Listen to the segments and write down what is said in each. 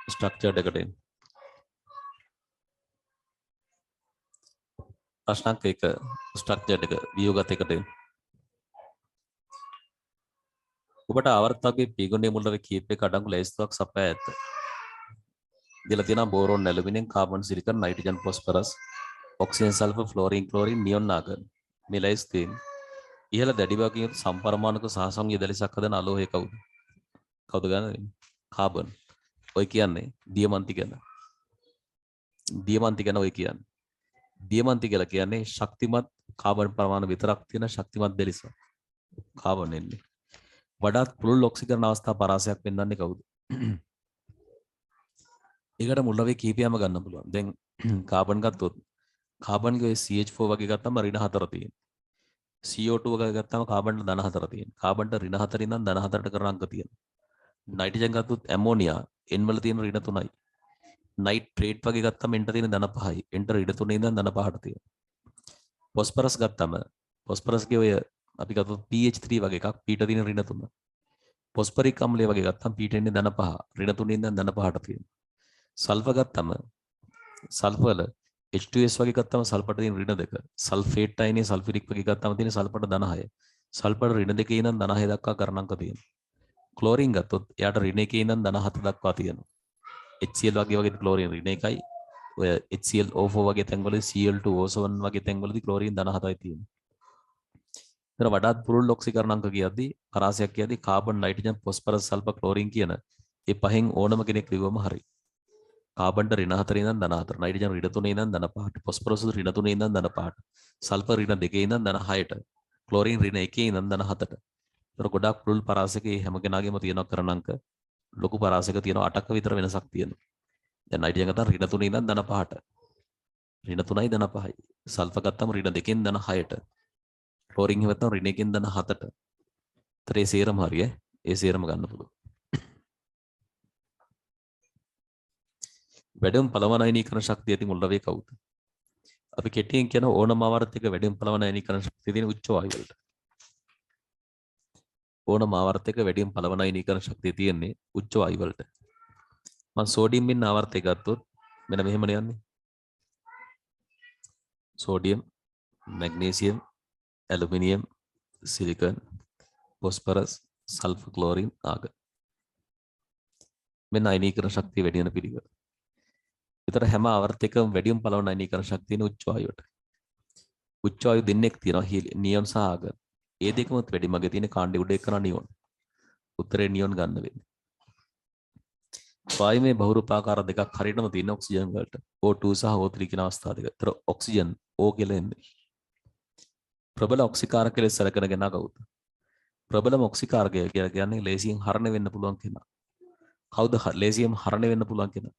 Structured එකට එන්න. ප්‍රශ්නක් එක ස්ට්‍රක්චර්ඩ් එක view ගත එකට එන්න. ඔබට ආවර්තකයේ පීගොණයේ මුල්වගේ කීපයක අඩංගු ලැයිස්තුවක් සපයා ඇත. දීලා තියෙනවා boron aluminium carbon silicon nitrogen phosphorus oxygen sulphur fluorine chlorine neon argon මේ ලැයිස්තුවෙන් ඉහළ දැඩි වගේ සම්පරමාණුක සහසංයෝග දැලිසක් හදන අලෝහය කවුද? කවුද ගන්නද? කාබන්. ඔය කියන්නේ දියමන්ති ගැන. දියමන්ති ගැන ඔය කියන්නේ. දියමන්ති කියලා කියන්නේ ශක්තිමත් කාබන් ප්‍රමාණය විතරක් තියෙන ශක්තිමත් දැලිසක්. කාබන් එන්නේ. වඩාත් පුළුල් ඔක්සිකරණ අවස්ථා පරාසයක් වෙන්නන්නේ කවුද? ඒකට මුල්වගේ කීපයක්ම ගන්න පුළුවන්. දැන් කාබන් ගත්තොත් කාබන්ගේ CH4 වගේ ගත්තම ඍණ 4 තියෙනවා. CO2 වගේ ගත්තම කාබන්ට ධන 4 තියෙනවා. කාබන්ට ඍණ 4 ඉඳන් ධන 4ට කරන අංක තියෙනවා. නයිට්‍රජන් ගත්තොත් ඇමෝනියා N වල තියෙන ඍණ 3යි. නයිට්‍රේට් වගේ ගත්තම N ට තියෙන ධන 5යි. N ට ඍණ 3 ඉඳන් ධන 5ට තියෙනවා. ෆොස්ෆරස් ගත්තම ෆොස්ෆරස්ගේ ඔය අපි ගත්තොත් PH3 වගේ එකක් P ට තියෙන ඍණ 3. ෆොස්ෆරික් අම්ලය වගේ ගත්තම P ට එන්නේ ධන 5. ඍණ 3 ඉඳන් ධන 5ට තියෙනවා. සල්ෆර් ගත්තම සල්ෆර් H2S වගේ ගත්තම සල්ෆරට තියෙන ඍණ 2. සල්ෆේට් අයනේ සල්ෆිරික් වගේ ගත්තම තියෙන සල්ෆරට ධන 6. සල්ෆරට ඍණ 2 ඉඳන් ධන 6 දක්වා කරණංක තියෙනවා. ක්ලෝරින් ගත්තොත් එයාට ඍණ 1 ඉඳන් ධන 7 දක්වා තියෙනවා. HCl වගේ ක්ලෝරින් ඍණ 1යි. ඔය HClO4 වගේ තැන්වලදී Cl2O7 වගේ තැන්වලදී ක්ලෝරින් ධන 7යි තියෙනවා. ඒතර වඩාත් පුරුල් ඔක්සිකරණාංක කියද්දී පරාසයක් කියද්දී carbon nitrogen phosphorus sulphur chlorine කියන ඒ පහෙන් ඕනම කෙනෙක් ලිව්වම හරියි. කාබන්ට ඍණ 4 ඉඳන් ධන 4, නයිට්‍රජන් ඍණ 3 ඉඳන් ධන 5ට, ෆොස්ෆරස් ඍණ 3 ඉඳන් ධන 5ට, සල්ෆර් ඍණ 2 ඉඳන් ධන 6ට, ක්ලෝරින් ඍණ 1 ඉඳන් ධන 7ට. ඒතර ගොඩාක් පුළුල් පරාසකේ හැම කෙනාගේම තියෙන කරණාංක ලොකු පරාසක තියෙනවා 8ක විතර වෙනසක් තියෙනවා. දැන් නයිට්‍රජන් ගත්තා ඍණ 3 ඉඳන් ධන 5ට. ඍණ 3යි ධන 5යි. සල්ෆර් ගත්තම ඍණ 2කින් ධන 6ට. ක්ලෝරින් ගත්තම ඍණ 1කින් ධන 7ට. ඒතර ඒ සේරම හරිය. ඒ සේරම ගන්න පුළුවන්. වැඩිම පළවන අයනීකරණ ශක්තිය ඇති මුල්වගේ කවුද? අපි කෙටියෙන් කියන ඕනම ආවර්තයක වැඩිම පළවන අයනීකරණ ශක්තිය තියෙන උච්ච වායු වලට. ඕනම ආවර්තයක වැඩිම පළවන අයනීකරණ ශක්තිය තියෙන්නේ උච්ච වායු වලට. මම සෝඩියම් ඉන්න ආවර්තය ගත්තොත් මෙන්න මෙහෙමනේ යන්නේ. Sodium, magnesium, aluminium, silicon, phosphorus, sulphur, chlorine, argon. මෙන්න අයනීකරණ ශක්තිය වැඩි වෙන පිළිවෙල. විතර හැම ආවර්තයකම වැඩිම පළවන අයනීකරණ ශක්තිය තියෙන උච්ච වායුවට. උච්ච වායු දෙන්නෙක් තියෙනවා නියොන් සහ ආගන්. ඒ දෙකම වැඩි මගේ තියෙන කාණ්ඩේ උඩ එකන නියොන්. උත්තරේ නියොන් ගන්න වෙන්නේ. වායුමේ බහුරූපාකාර දෙකක් හරියටම තියෙන ඔක්සිජන් වලට. O2 සහ O3 කියන අවස්ථා දෙක. ඒතර ඔක්සිජන් O කියලා එන්නේ. ප්‍රබල ඔක්සිකාරක ලෙස සැලකෙන කෙනා කවුද? ප්‍රබලම ඔක්සිකාරකය කියලා කියන්නේ ලේසියෙන් හරණය වෙන්න පුළුවන් කෙනා. කවුද ලේසියෙන් හරණය වෙන්න පුළුවන් කෙනා?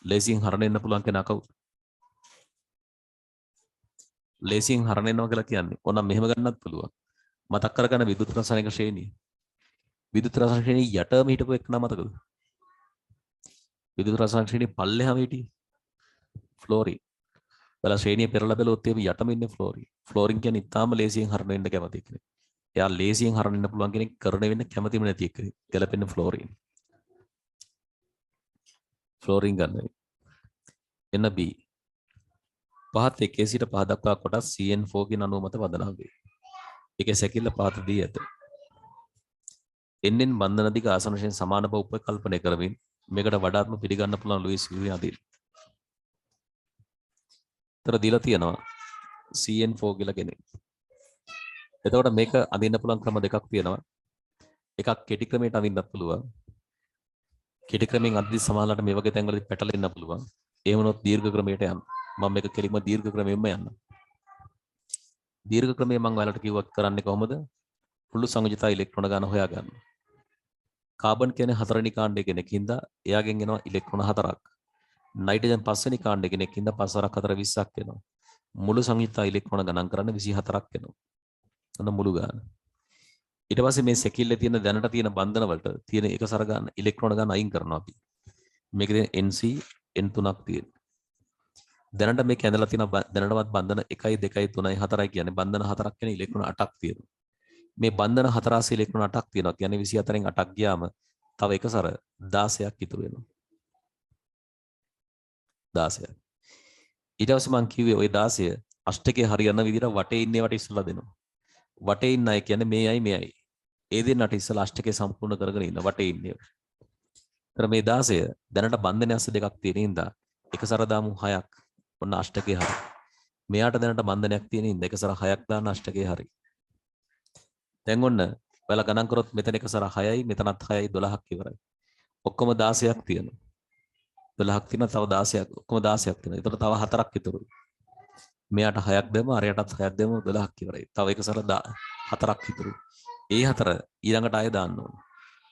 ලේසියෙන් හරණය වෙන්න පුළුවන් කෙනා කවුද? ලේසියෙන් හරණය වෙනවා කියලා කියන්නේ ඕනම් මෙහෙම ගන්නත් පුළුවන්. මතක් කරගන්න විදුලි රසායනික ශ්‍රේණිය. විදුලි රසායනික ශ්‍රේණිය යටම හිටපු එක නම මතකද? විදුලි රසායනික ශ්‍රේණිය පල්ලෙහාම හිටියේ ෆ්ලෝරින්. බලා ශ්‍රේණිය පෙරලා බැලුවොත් එimhe යටම ඉන්නේ ෆ්ලෝරින්. ෆ්ලෝරින් කියන්නේ ඉතාලම ලේසියෙන් හරණය වෙන්න කැමති කෙනෙක්. එයා ලේසියෙන් හරණය වෙන්න පුළුවන් කෙනෙක් කරණ වෙන්න කැමතිම නැති කෙනෙක්. ගැලපෙන්නේ ෆ්ලෝරින්. ෆ්ලෝරින් ගන්න. එන්න B. පහත් 1 සිට 5 දක්වා කොටස් CN4 කියන අණුව මත වදනා වේ. ඒකේ සැකිල්ල පහත දී ඇත. එන්නෙන් බන්ධන දිග ආසන වශයෙන් සමාන බව උපකල්පනය කරමින් මේකට වඩාත්ම පිළිගන්න පුළුවන් ලුයිස් විවියන් අදින්. තර දීලා තියෙනවා CN4 කියලා කෙනෙක්. එතකොට මේක අඳින්න පුළුවන් ක්‍රම දෙකක් තියෙනවා. එකක් කෙටි ක්‍රමයට අඳින්නත් පුළුවන්. කෙටි ක්‍රමෙන් අඳිද්දි සමහරවිට මේ වගේ තැන්වලදී පැටලෙන්න පුළුවන්. ඒ වුණොත් දීර්ඝ ක්‍රමයට යන්න. මම මේක කෙලින්ම දීර්ඝ ක්‍රමයෙන්ම යන්න. දීර්ඝ ක්‍රමයේ මම ඔයාලට කිව්වත් කරන්නේ කොහොමද? පුළු සංයුජිත ඉලෙක්ට්‍රෝන ගන්න හොයාගන්න. කාබන් කියන්නේ 4 වෙනි කාණ්ඩයේ කෙනෙක්ින්ද එයාගෙන් එනවා ඉලෙක්ට්‍රෝන 4ක්. නයිට්‍රජන් 5 වෙනි කාණ්ඩයේ කෙනෙක්ින්ද 5 4ක් 4 20ක් එනවා. මුළු සංයුජිත ඉලෙක්ට්‍රෝන ගණන් කරන්න 24ක් එනවා. අන්න මුළු ගාන. ඊට පස්සේ මේ සැකිල්ලේ තියෙන දැනට තියෙන බන්ධන වලට තියෙන එක සර ගන්න ඉලෙක්ට්‍රෝන ගන්න අයින් කරනවා අපි. මේකේ NC N3ක් තියෙනවා. දැනට මේක ඇඳලා තියෙන දැනටවත් බන්ධන 1 2 3 4යි කියන්නේ බන්ධන 4ක් කියන ඉලෙක්ට්‍රෝන 8ක් තියෙනවා. මේ බන්ධන 4 ආස ඉලෙක්ට්‍රෝන 8ක් තියෙනවා. කියන්නේ 24න් 8ක් ගියාම තව එක සැර 16ක් ඉතුරු වෙනවා. 16. ඊට පස්සේ මම කිව්වේ ওই 16 අෂ්ටකයේ හරියන විදිහට වටේ ඉන්නේවට ඉස්සලා දෙනවා. වටේ ඉන්න අය කියන්නේ මේයි මෙයයි. ඒ දෙන්නට ඉස්සලා අෂ්ටකය සම්පූර්ණ කරගෙන ඉන්න වටේ ඉන්නේ. ඒතර මේ 16 දැනට බන්ධන ඇස්ස දෙකක් තියෙන හින්දා එක සැර දාමු 6ක්. ඔන්න අෂ්ටකේ හරි. මෙයාට දැනට බන්ධනයක් තියෙන හින්දා එක සැර 6ක් දාන්න අෂ්ටකේ හරි. දැන් ඔන්න ඔයාලා ගණන් කරොත් මෙතන එක සැර 6යි මෙතනත් 6යි 12ක් ඉවරයි. ඔක්කොම 16ක් තියෙනවා. 12ක් තියෙනවා තව 16ක් ඔක්කොම 16ක් තියෙනවා. ඒතර තව 4ක් ඉතුරුයි. මෙයාට 6ක් දෙමු අරයටත් 6ක් දෙමු 12ක් ඉවරයි. තව එක සැර 4ක් ඉතුරුයි. ඒ 4 ඊළඟට ආයෙ දාන්න ඕන.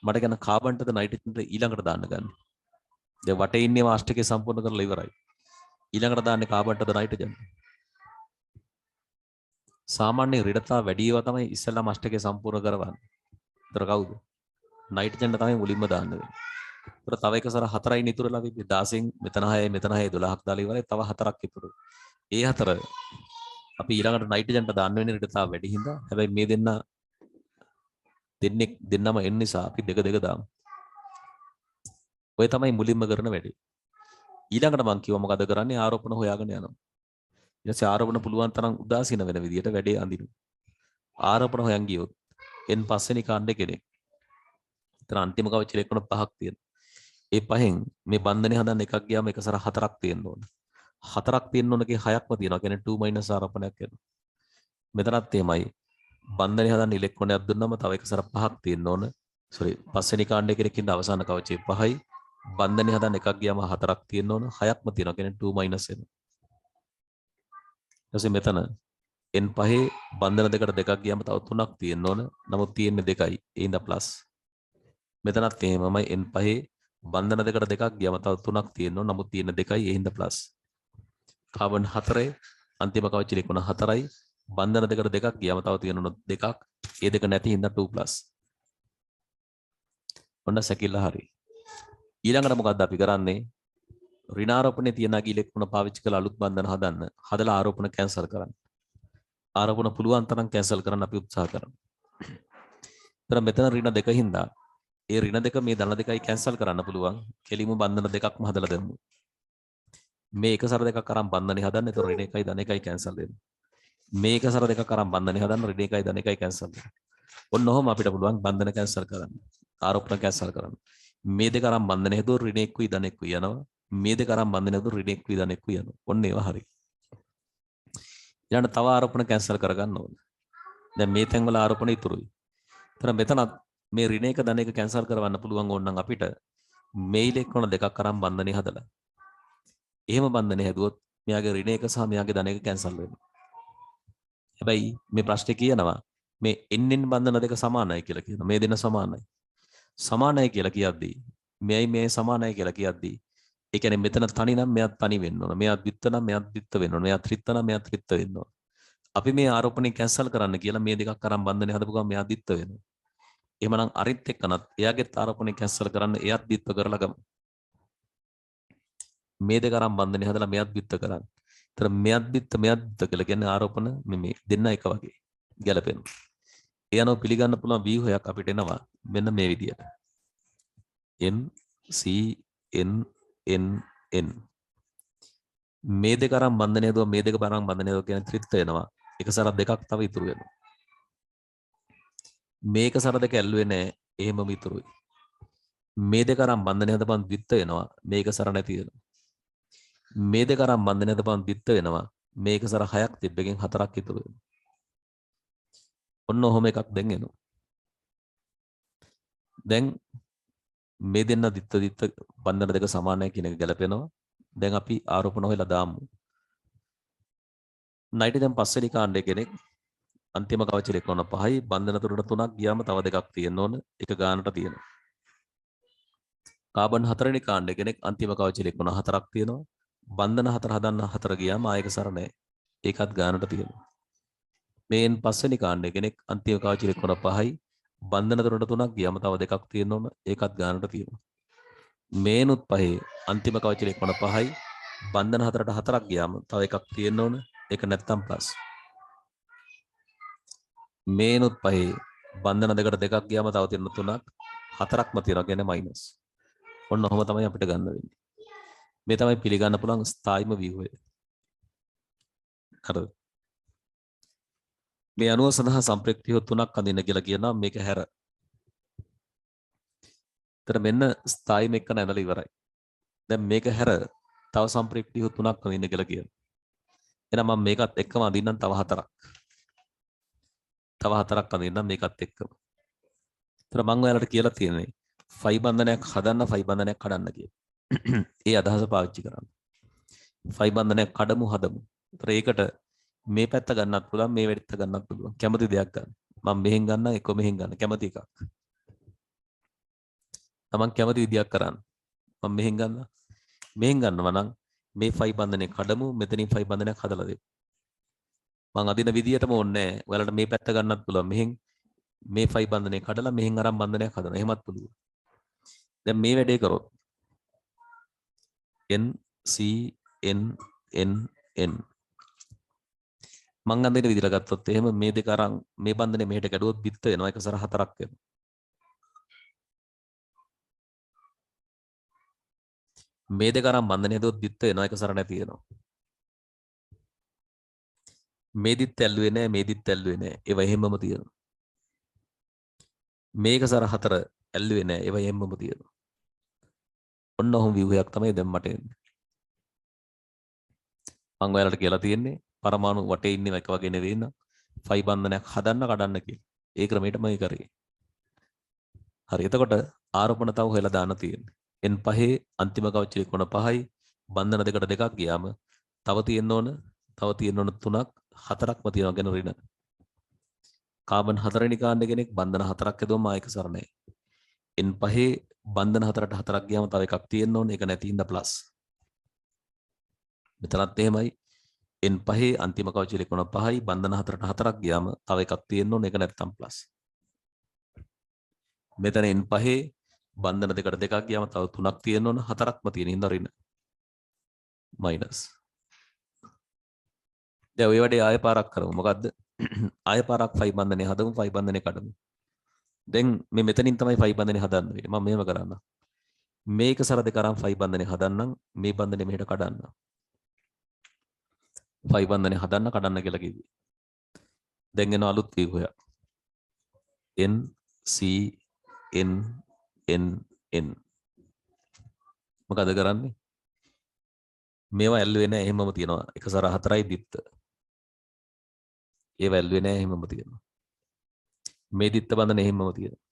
මට කියන කාබන්ටද නයිට්‍රජන්ද ඊළඟට දාන්න ගන්න. දැන් වටේ ඉන්නේම අෂ්ටකේ සම්පූර්ණ කරලා ඉවරයි. ඊළඟට දාන්නේ කාබන්ටද නයිට්‍රජන්ද. සාමාන්‍ය රිඩතා වැඩි ඒවා තමයි ඉස්සෙල්ලාම අෂ්ටකේ සම්පූර්ණ කරවන්නේ. ඒතර කවුද? නයිට්‍රජන්ද තමයි මුලින්ම දාන්න වෙන්නේ. ඒතර තව එක සැර 4යි ඉතුරුලා වෙන්නේ 16න් මෙතන 6යි මෙතන 6යි 12ක් දාලා ඉවරයි. තව 4ක් ඉතුරුයි. ඒ 4 අපි ඊළඟට නයිට්‍රජන්ට දාන්න වෙන්නේ රිඩතා වැඩි හින්දා. හැබැයි මේ දෙන්නම එන්න නිසා අපි දෙක දාමු. ඔය තමයි මුලින්ම කරන වැඩේ. ඊළඟට මම කිව්වා මොකද කරන්නේ ආරෝපණ හොයාගෙන යනවා. ඊට පස්සේ ආරෝපණ පුළුවන් තරම් උදාසීන වෙන විදියට වැඩේ අඳිනු. ආරෝපණ හොයන් ගියොත් එන් පස්වෙනි කාණ්ඩේ කෙනෙක්. එතන අන්තිම කවචරේ එක්කන 5ක් තියෙනවා. ඒ 5න් මේ බන්ධනේ හදන්න එකක් ගියාම එක සැර 4ක් තියෙන්න ඕන. 4ක් තියෙන්න ඕන කේ 6ක්ම තියෙනවා. කියන්නේ 2 ආරෝපණයක් වෙනවා. මෙතනත් එහෙමයි. බන්ධනේ හදන්න ඉලෙක්ට්‍රෝනයක් දුන්නම තව එක සැර 5ක් තියෙන්න ඕන. පස්වෙනි කාණ්ඩේ කෙනෙක් ඉන්න අවසාන කවචේ 5යි. බන්ධනේ හදන්න එකක් ගියාම 4ක් තියෙන්න ඕන. 6ක්ම තියෙනවා. කියන්නේ 2 වෙනවා. ඊට මෙතන n5 බන්ධන දෙකට දෙකක් ගියාම තව 3ක් තියෙන්න ඕන. නමුත් තියෙන්නේ 2යි. ඒ හින්දා ප්ලස්. මෙතනත් එහෙමමයි n5 බන්ධන දෙකට දෙකක් ගියාම තව 3ක් තියෙන්න ඕන. නමුත් තියෙන්නේ 2යි. ඒ හින්දා ප්ලස්. කාබන් 4 අන්තිම කවචරේ කොන 4යි. බන්ධන දෙකට දෙකක් ගියාම තව තියෙන්න ඕන 2ක්. ඒ දෙක නැති හින්දා 2+. ඔන්න සැකිල්ල හරි. ඊළඟට මොකද්ද අපි කරන්නේ? ඍණාරෝපණයේ තියෙන ඉලෙක්ට්‍රෝන පාවිච්චි කරලා අලුත් බන්ධන හදන්න. හදලා ආරෝපණ කැන්සල් කරන්න. ආරෝපණ පුළුවන් තරම් කැන්සල් කරන්න අපි උත්සාහ කරනවා. ඒතර මෙතන ඍණ දෙක හින්දා ඒ ඍණ දෙක මේ ධන දෙකයි කැන්සල් කරන්න පුළුවන්. කෙලිම බන්ධන දෙකක්ම හදලා දෙමු. මේ එක සැර දෙකක් අරන් බන්ධනේ හදන්න. ඒතර ඍණ එකයි ධන එකයි කැන්සල් වෙනවා. මේ එක සැර දෙකක් අරන් බන්ධනේ හදන්න. ඍණ එකයි ධන එකයි කැන්සල් වෙනවා. ඔන්න ඔහොම අපිට පුළුවන් බන්ධන කැන්සල් කරන්න. ආරෝපණ කැන්සල් කරන්න. මේ දෙක අරන් බන්ධනේ හදුවොත් ඍණ එක්කුයි ධන එක්කුයි යනවා. මේ දෙක අරන් බන්ධනේ හදුවොත් ඍණ එක්කුයි ධන එක්කුයි යනවා. ඔන්න ඒවා හරි. ඊළඟ තව ආරෝපණ කැන්සල් කරගන්න ඕනේ. දැන් මේ තැන් වල ආරෝපණ ඉතුරුයි. ඒතර මෙතනත් මේ ඍණ එක ධන එක කැන්සල් කරවන්න පුළුවන් ඕනනම් අපිට මේ ඉලෙක්ට්‍රෝන දෙකක් අරන් බන්ධනේ හදලා. එහෙම බන්ධනේ හැදුවොත් මෙයාගේ ඍණ එක සහ මෙයාගේ ධන එක කැන්සල් වෙනවා. හැබැයි මේ ප්‍රශ්නේ කියනවා මේ එන්නෙන් බන්ධන දෙක සමානයි කියලා කියනවා. මේ දෙන්න සමානයි. සමානයි කියලා කියද්දී මෙයයි මේ සමානයි කියලා කියද්දී ඒ කියන්නේ මෙතන තනි නම් මෙයාත් තනි වෙන්න ඕන. මෙයාත් ද්විත්ත නම් මෙයාත් ද්විත්ත වෙන්න ඕන. මෙයාත් ත්‍රිත්ත නම් මෙයාත් ත්‍රිත්ත වෙන්න ඕන. අපි මේ ආරෝපණය කැන්සල් කරන්න කියලා මේ දෙකක් අරන් බන්ධනේ හදපු ගමන් මෙයා ද්විත්ත වෙනවා. එහෙමනම් අරිත් එක්කනත් එයාගේ ආරෝපණය කැන්සල් කරන්න එයාත් ද්විත්ත කරලා ගමු. මේ දෙක අරන් බන්ධනේ හදලා මෙයාත් ද්විත්ත කරන්න. ඒතර මෙයාත් ද්විත්ත කියලා කියන්නේ ආරෝපණ මේ දෙන්න එක වගේ ගැලපෙනවා. ඒ අනුව පිළිගන්න පුළුවන් ව්‍යුහයක් අපිට එනවා මෙන්න මේ විදියට. n c n n n මේ දෙක අරන් බන්ධනේ හදුවා මේ දෙක අරන් බන්ධනේ හදුවා කියන ත්‍රිත්ත වෙනවා. එක සැර දෙකක් තව ඉතුරු වෙනවා. මේක සැර දෙක ඇල්ලුවේ නැහැ. එහෙමම ඉතුරුයි. මේ දෙක අරන් බන්ධනේ හදපන් ද්විත්ත වෙනවා. මේක සැර නැති වෙනවා. මේ දෙක අරන් බන්ධනේ හදපන් ද්විත්ත වෙනවා. මේක සැර 6ක් තිබ්බකින් 4ක් ඉතුරු වෙනවා. ඔන්න ඔහොම එකක් දැන් එනවා. දැන් මේ දෙන්න දිත්ත බන්ධන දෙක සමානයි කියන එක ගැලපෙනවා. දැන් අපි ආරෝපණ හොයලා දාමු. නයිට්‍රජන් පස්වෙනි කාණ්ඩයේ කෙනෙක් අන්තිම කවච ඉලෙක්ට්‍රෝන 5යි බන්ධන තුනට 3ක් ගියාම තව දෙකක් තියෙන්න ඕන. එක ගානට තියෙනවා. කාබන් 4වෙනි කාණ්ඩයේ කෙනෙක් අන්තිම කවච ඉලෙක්ට්‍රෝන 4ක් තියෙනවා. බන්ධන 4 හදන්න 4 ගියාම ආයක සර නැහැ. ඒකත් ගානට තියෙනවා. මේන් පස්වෙනි කාණ්ඩයේ කෙනෙක් අන්තිම කවච ඉලෙක්ට්‍රෝන 5යි බන්ධන තුනට 3ක් ගියාම තව දෙකක් තියෙන්න ඕන. ඒකත් ගානට තියෙනවා. මේනුත් 5 අන්තිම කවච ඉලෙක්ට්‍රෝන 5යි බන්ධන 4ට 4ක් ගියාම තව එකක් තියෙන්න ඕන. ඒක නැත්තම් ප්ලස්. මේනුත් 5 බන්ධන දෙකට දෙකක් ගියාම තව තියෙන 3ක් හතරක්ම තියෙනවා කියන්නේ මයිනස්. ඔන්න ඔහොම තමයි අපිට ගන්න වෙන්නේ. මේ තමයි පිළිගන්න පුළුවන් ස්ථායිම ව්‍යුහය. හරිද? මේ අණුව සඳහා සම්ප්‍රේක්තිය තුනක් අඳින්න කියලා කියනවා මේක හැර. ඒතර මෙන්න ස්ථායිම එක නැදලා ඉවරයි. දැන් මේක හැර තව සම්ප්‍රේක්තිය තුනක් අඳින්න කියලා කියනවා. එහෙනම් මම මේකත් එක්කම අඳින්නම් තව හතරක්. තව හතරක් අඳින්නම් මේකත් එක්කම. ඒතර මම ඔයාලට කියලා තියෙන්නේ ෆයි බන්ධනයක් හදන්න ෆයි බන්ධනයක් කඩන්න කියලා. ඒ අදහස පාවිච්චි කරන්න. ෆයි බන්ධනයක් කඩමු හදමු. ඒතර ඒකට මේ පැත්ත ගන්නත් පුළුවන් මේ පැත්ත ගන්නත් පුළුවන්. කැමති දෙයක් ගන්න. මම මෙහෙන් ගන්න එක මෙහෙන් ගන්න කැමති එකක්. තමන් කැමති විදියක් කරන්න. මම මෙහෙන් ගන්න. මෙහෙන් ගන්නවා නම් මේ ෆයි බන්ධනය කඩමු මෙතනින් ෆයි බන්ධනයක් හදලා දෙමු. මම අදින විදියටම ඕනේ නැහැ. ඔයාලට මේ පැත්ත ගන්නත් පුළුවන්. මෙහෙන් මේ ෆයි බන්ධනය කඩලා මෙහෙන් අරන් බන්ධනයක් හදනවා. එහෙමත් පුළුවන්. දැන් මේ වැඩේ කරොත් N C N N N මං අඳින විදිහට ගත්තොත් එහෙම මේ දෙක අරන් මේ බන්ධනේ මෙහෙට ගැඩුවොත් බිත්ත වෙනවා. එක සර හතරක් වෙනවා. මේ දෙක අරන් බන්ධනේ හදුවොත් බිත්ත වෙනවා. එක සර නැති වෙනවා. මේ දිත් ඇල්ලුවේ නැහැ මේ දිත් ඇල්ලුවේ නැහැ. ඒව එහෙමම තියෙනවා. මේක සර හතර ඇල්ලුවේ නැහැ. ඒව එහෙමම තියෙනවා. ඔන්න ඔහොම ව්‍යුහයක් තමයි දැන් මට එන්නේ. මම ඔයාලට කියලා තියෙන්නේ පරමාණු වටේ ඉන්නේ එක වගේ නෙවෙයි නේද? ෆයි බන්ධනයක් හදන්න කඩන්න කියලා. ඒ ක්‍රමයටම ඒ කරේ. හරි. එතකොට ආරෝපණ තව හොයලා දාන්න තියෙන්නේ. N5 අන්තිම කවච ත්‍රිකෝණ 5යි බන්ධන දෙකට දෙකක් ගියාම තව තියෙන්න ඕන 3ක් 4ක්ම තියෙනවා ගැන ඍණ. කාබන් 4 වෙනි කාණ්ඩ කෙනෙක් බන්ධන 4ක් හදුවම ආයක සරණයි. N5 බන්ධන 4ට 4ක් ගියාම තව එකක් තියෙන්න ඕන. ඒක නැති හින්දා ප්ලස්. මෙතනත් එහෙමයි. N5 අන්තිම කවච ත්‍රිකෝණ 5යි බන්ධන 4ට 4ක් ගියාම තව එකක් තියෙන්න ඕන. ඒක නැත්තම් ප්ලස්. මෙතන N5 බන්ධන දෙකට දෙකක් ගියාම තව 3ක් තියෙන්න ඕන. 4ක්ම තියෙන හින්දා ඍණ. මයිනස්. දැන් ඔය වැඩේ ආයෙ පාරක් කරමු. මොකද්ද? ආයෙ පාරක් ෆයි බන්ධනේ හදමු ෆයි බන්ධනේ කඩමු. දැන් මේ මෙතනින් තමයි ෆයි බන්ධනේ හදන්න වෙන්නේ. මම මෙහෙම කරන්න. මේක සර දෙක අරන් ෆයි බන්ධනේ හදන්නම් මේ බන්ධනේ මෙහෙට කඩන්න. ෆයි බන්ධනේ හදන්න කඩන්න කියලා කිව්වේ. දැන් එන අලුත් ව්‍යුහයක්. N C N N N මොකද කරන්නේ? මේවා ඇල්ලුවේ නැහැ එහෙමම තියෙනවා. එක සර 4යි දිත්ත. ඒවා ඇල්ලුවේ නැහැ එහෙමම තියෙනවා. මේ දිත්ත බන්ධනේ එහෙමම තියෙනවා.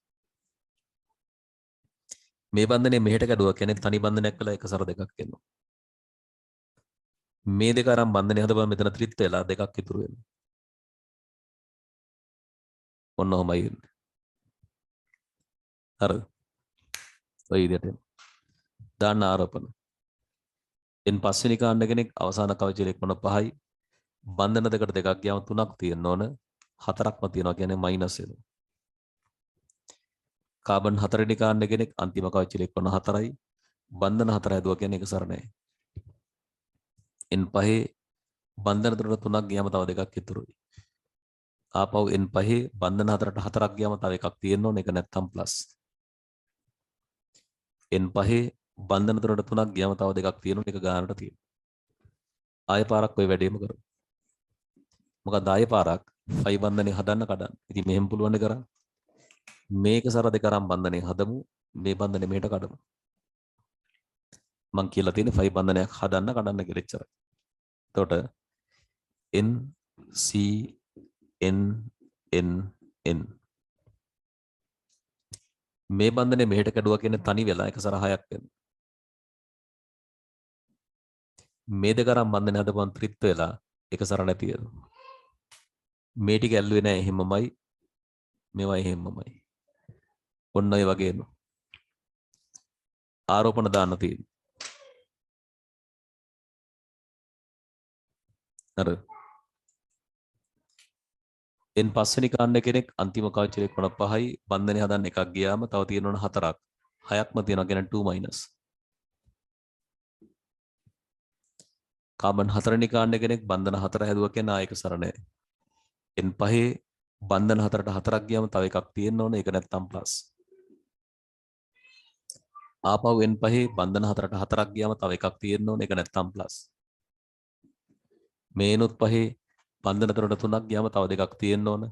මේ බන්ධනේ මෙහෙට කැඩුවා කියන්නේ තනි බන්ධනයක් වෙලා එක සර දෙකක් එනවා. මේ දෙක අරන් බන්ධනේ හදපුවම මෙතන ත්‍රිත්ව වෙලා දෙකක් ඉතුරු වෙනවා. ඔන්න ඔහමයි වෙන්නේ. හරිද? ඔය විදිහට දාන්න ආරෝපණ. එන් පස්වෙනි කාණ්ඩ කෙනෙක් අවසාන කවච ත්‍රිකෝණ 5යි බන්ධන දෙකට දෙකක් ගියාම 3ක් තියෙන්න ඕන. 4ක්ම තියෙනවා කියන්නේ මයිනස් වෙනවා. කාබන් 4 වෙනි කාණ්ඩ කෙනෙක් අන්තිම කවච ත්‍රිකෝණ 4යි බන්ධන 4 හැදුවා කියන්නේ එක සර නැහැ. N5 බන්ධන තුනට 3ක් ගියාම තව දෙකක් ඉතුරුයි. ආපහු N5 බන්ධන 4ට 4ක් ගියාම තව එකක් තියෙන්න ඕන. ඒක නැත්තම් ප්ලස්. N5 බන්ධන තුනට 3ක් ගියාම තව දෙකක් තියෙන්න ඕන. ඒක ගානට තියෙනවා. ආයෙ පාරක් ඔය වැඩේම කරමු. මොකද ආයෙ පාරක් ෆයි බන්ධනේ හදන්න කඩන්න. ඉතින් මෙහෙම පුළුවන් නේ කරන්න. මේක සර දෙක අරන් බන්ධනේ හදමු. මේ බන්ධනේ මෙහෙට කඩමු. මං කියලා තියෙන්නේ ෆයි බන්ධනයක් හදන්න කඩන්න කියලා එච්චරයි. එතකොට N C N N N මේ බන්ධනේ මෙහෙට කැඩුවා කියන්නේ තනි වෙලා එක සර 6ක් වෙනවා. මේ දෙක අරන් බන්ධනේ හදපුවම ත්‍රිත්ව වෙලා එක සර නැති වෙනවා. මේ ටික ඇල්ලුවේ නැහැ එහෙමමයි. මේවා එහෙමමයි. ඔන්න ඔය වගේ එනවා. ආරෝපණ දාන්න තියෙනවා. අර එන් පස්වෙනි කාණ්ඩ කෙනෙක් අන්තිම කවච ත්‍රිකෝණ 5යි බන්ධනේ හදන්න එකක් ගියාම තව තියෙනවන 4ක්. 6ක්ම තියෙනවා කියන 2 මයිනස්. කාබන් 4 වෙනි කාණ්ඩ කෙනෙක් බන්ධන 4 හැදුවා කියන ආයක සර නැහැ. N5 බන්ධන 4ට 4ක් ගියාම තව එකක් තියෙන්න ඕන. ඒක නැත්තම් ප්ලස්. ආපහු n පහේ බන්ධන හතරට හතරක් ගියාම තව එකක් තියෙන්න ඕනේ. ඒක නැත්තම් ප්ලස්. මේනොත් පහේ බන්ධන තුනට තුනක් ගියාම තව දෙකක් තියෙන්න ඕන.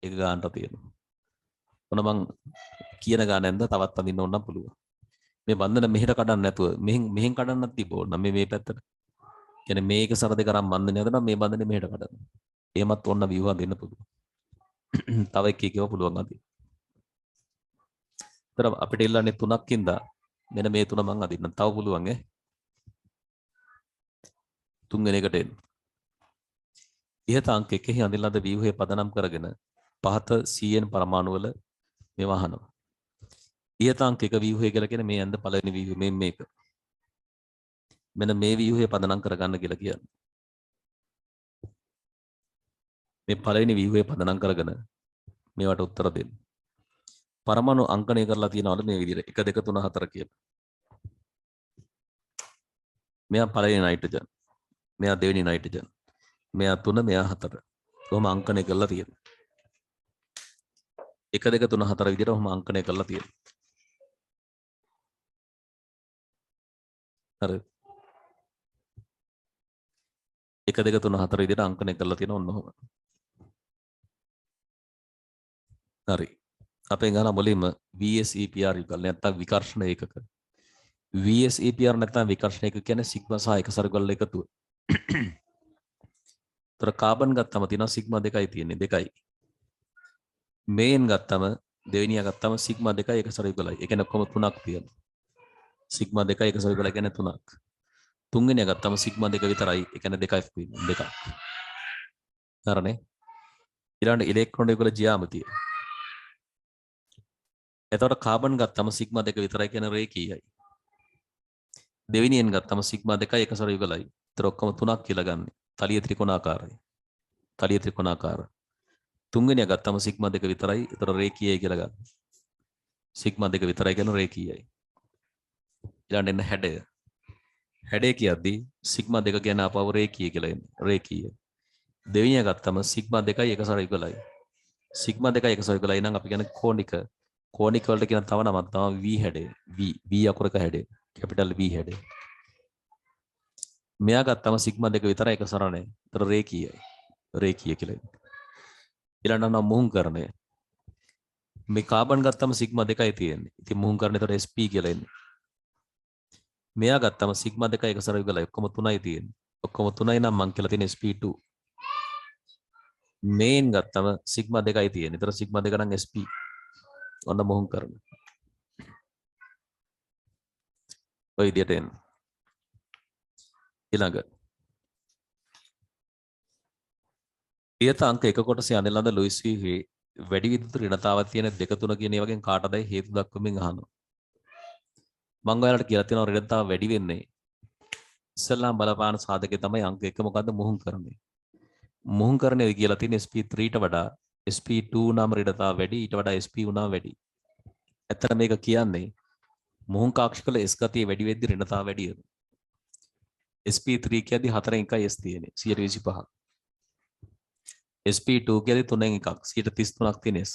ඒක ගන්නට තියෙනවා. මොන මං කියන ගානෙන්ද තවත් අඳින්න ඕන නම් පුළුවන්. මේ බන්ධන මෙහෙට කඩන්න නැතුව මෙහෙන් කඩන්නත් තිබෝන මේ පැත්තට. කියන්නේ මේක සර දෙක අරන් බන්ධනය හදනවා මේ බන්ධනේ මෙහෙට කඩනවා. එහෙමත් ඕන view එක දෙන්න පුළුවන්. තව එකකව පුළුවන් අදින්න. ඒතර අපිට ඉල්ලන්නේ 3ක් ඉඳලා මෙන්න මේ 3 මං අදින්න. තව පුළුවන් ඈ. තුන්වෙනි එකට එන්න. ඉහත අංක එකෙහි අඳින ලද ව්‍යුහය පදනම් කරගෙන පහත CN පරමාණු වල මේවා අහනවා. ඉහත අංක එක ව්‍යුහය කියලා කියන්නේ මේ ඇඳ පළවෙනි ව්‍යුහය මේක. මෙන්න මේ ව්‍යුහය පදනම් කරගන්න කියලා කියන්නේ. මේ පළවෙනි ව්‍යුහය පදනම් කරගෙන මේවට උත්තර දෙන්න. පරමාණු අංකණය කරලා තියනවලු මේ විදිහට 1 2 3 4 කියලා. මෙයා පළවෙනි නයිට්‍රජන්. මෙයා දෙවෙනි නයිට්‍රජන්. මෙයා 3 මෙයා 4. කොහොම අංකණය කරලා තියෙනවා. 1 2 3 4 විදිහට කොහොම අංකණය කරලා තියෙනවා. හරි. 1 2 3 4 විදිහට අංකණය කරලා තියෙනවා ඔන්න ඔහොම. හරි. අපෙන් ගන්න මුලින්ම VSEPR යුගල නැත්නම් විකර්ෂණ ඒකක. VSEPR නැත්නම් විකර්ෂණ ඒකක කියන්නේ සිග්මා සහ එක සරගල එකතුව. තර කාබන් ගත්තම තියෙනවා සිග්මා 2යි තියෙන්නේ 2යි. මේන් ගත්තම දෙවෙනියා ගත්තම සිග්මා 2යි එක සරගලයි. ඒ කියන්නේ ඔක්කොම 3ක් තියෙනවා. සිග්මා 2යි එක සරගලයි කියන්නේ 3ක්. තුන්වෙනියා ගත්තම සිග්මා 2 විතරයි. ඒ කියන්නේ 2යි තියෙනවා 2ක්. හරිනේ. ඊළඟට ඉලෙක්ට්‍රෝන වල ජ්‍යාමිතිය. එතකොට කාබන් ගත්තම සිග්මා 2 විතරයි කියන රේඛීයයි. දෙවෙනියෙන් ගත්තම සිග්මා 2යි එක සර යුගලයි. ඒතර ඔක්කොම 3ක් කියලා ගන්න. තලිය ත්‍රිකෝණාකාරයි. තලිය ත්‍රිකෝණාකාර. තුන්වෙනිය ගත්තම සිග්මා 2 විතරයි. ඒතර රේඛීයයි කියලා ගන්න. සිග්මා 2 විතරයි කියන රේඛීයයි. ඊළඟට එන්න හැඩය. හැඩය කියද්දී සිග්මා 2 කියන අපව රේඛීය කියලා එන්නේ. රේඛීය. දෙවෙනිය ගත්තම සිග්මා 2යි එක සර යුගලයි. සිග්මා 2යි එක සර යුගලයි නම් අපි කියන්නේ කෝණික. කෝණික වලට කියන තව නමක් තමයි V හැඩය. V අකුරක හැඩය. කැපිටල් V හැඩය. මෙයා ගත්තම සිග්මා 2 විතරයි එක සරණේ. ඒතර රේඛීයයි. රේඛීය කියලා. ඊළඟට නම් මුහුණුකරණය. මේ කාබන් ගත්තම සිග්මා 2යි තියෙන්නේ. ඉතින් මුහුණුකරණය ඒතර SP කියලා එන්නේ. මෙයා ගත්තම සිග්මා 2යි එක සර යුගලයි. ඔක්කොම 3යි තියෙන්නේ. ඔක්කොම 3යි නම් මං කියලා තියෙන SP2. මේන් ගත්තම සිග්මා 2යි තියෙන්නේ. ඒතර සිග්මා 2 නම් SP. ඔන්න මුහුණුකරණය. ඔය විදියට එන්න. ඊළඟ ඉහත අංක 1 කොටසේ අනෙලඳ ලුයිස් වීහි වැඩි විද්‍යුත් ඍණතාවක් තියෙන 2 3 කියන ඒවාගෙන් කාටදයි හේතු දක්වමින් අහනවා. මම ඔයාලට කියලා තියෙනවා ඍණතාව වැඩි වෙන්නේ ඉස්සල්ලාම බලපාන සාධකය තමයි අංක 1 මොකද්ද මුහුණුකරණය. මුහුණුකරණය කියලා තියෙන SP3ට වඩා SP2 නම් ඍණතාව වැඩි ඊට වඩා SP උනා වැඩි. ඇත්තට මේක කියන්නේ මුහුණුකාක්ෂිකවල S ගතිය වැඩි වෙද්දි ඍණතාව වැඩි වෙනවා. SP3 කියද්දි 4න් 1යි S තියෙන්නේ 125ක්. SP2 කියද්දි 3න් 1ක් 133ක් තියෙන S.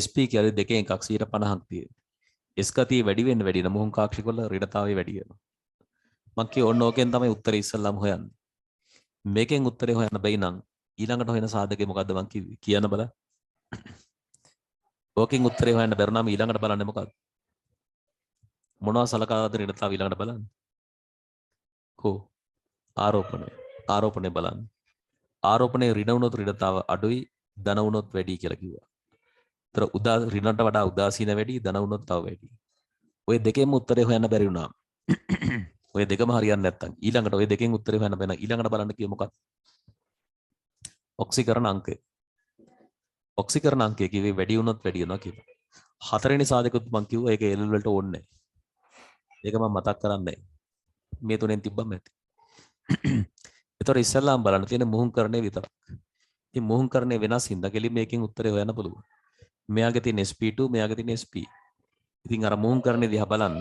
SP කියද්දි 2න් 1ක් 150ක් තියෙන. S ගතිය වැඩි වෙන්න වැඩි වෙන මුහුණුකාක්ෂිකවල ඍණතාවය වැඩි වෙනවා. මම කිය ඕන ඕකෙන් තමයි උත්තරේ ඉස්සල්ලාම හොයන්නේ. මේකෙන් උත්තරේ හොයන්න බැයි නම් ඊළඟට හොයන සාධකය මොකද්ද මං කිව්වේ කියන්න බලන්න. ඕකෙන් උත්තරේ හොයන්න බැරි නම් ඊළඟට බලන්නේ මොකද්ද? මොනවා සලකාද ඍණතාව ඊළඟට බලන්න. කෝ ආරෝපණය බලන්න. ආරෝපණයේ ඍණ වුණොත් ඍණතාව අඩුයි ධන වුණොත් වැඩි කියලා කිව්වා. ඒතර ඍණට වඩා උදාසීන වැඩි ධන වුණොත් තව වැඩි. ඔය දෙකෙන්ම උත්තරේ හොයන්න බැරි වුණා. ඔය දෙකම හරියන්නේ නැත්තම් ඊළඟට ඔය දෙකෙන් උත්තරේ හොයන්න බැන ඊළඟට බලන්න කිව්ව මොකක්ද? ඔක්සිකරණ අංකය. ඔක්සිකරණ අංකය කිව්වේ වැඩි වුණොත් වැඩි වෙනවා කියලා. හතරවෙනි සාධකෙත් මම කිව්වා ඒක එල් වලට ඕනේ නැහැ. ඒක මම මතක් කරන්නේ නැහැ. මේ තුනෙන් තිබ්බම ඇති. ඒතර ඉස්සල්ලාම බලන්න තියෙන මුහුණුකරණය විතරක්. ඉතින් මුහුණුකරණය වෙනස් හින්දා කෙලින් මේකෙන් උත්තරේ හොයන්න පුළුවන්. මෙයාගේ තියෙන SP2 මෙයාගේ තියෙන SP. ඉතින් අර මුහුණුකරණය දිහා බලන්න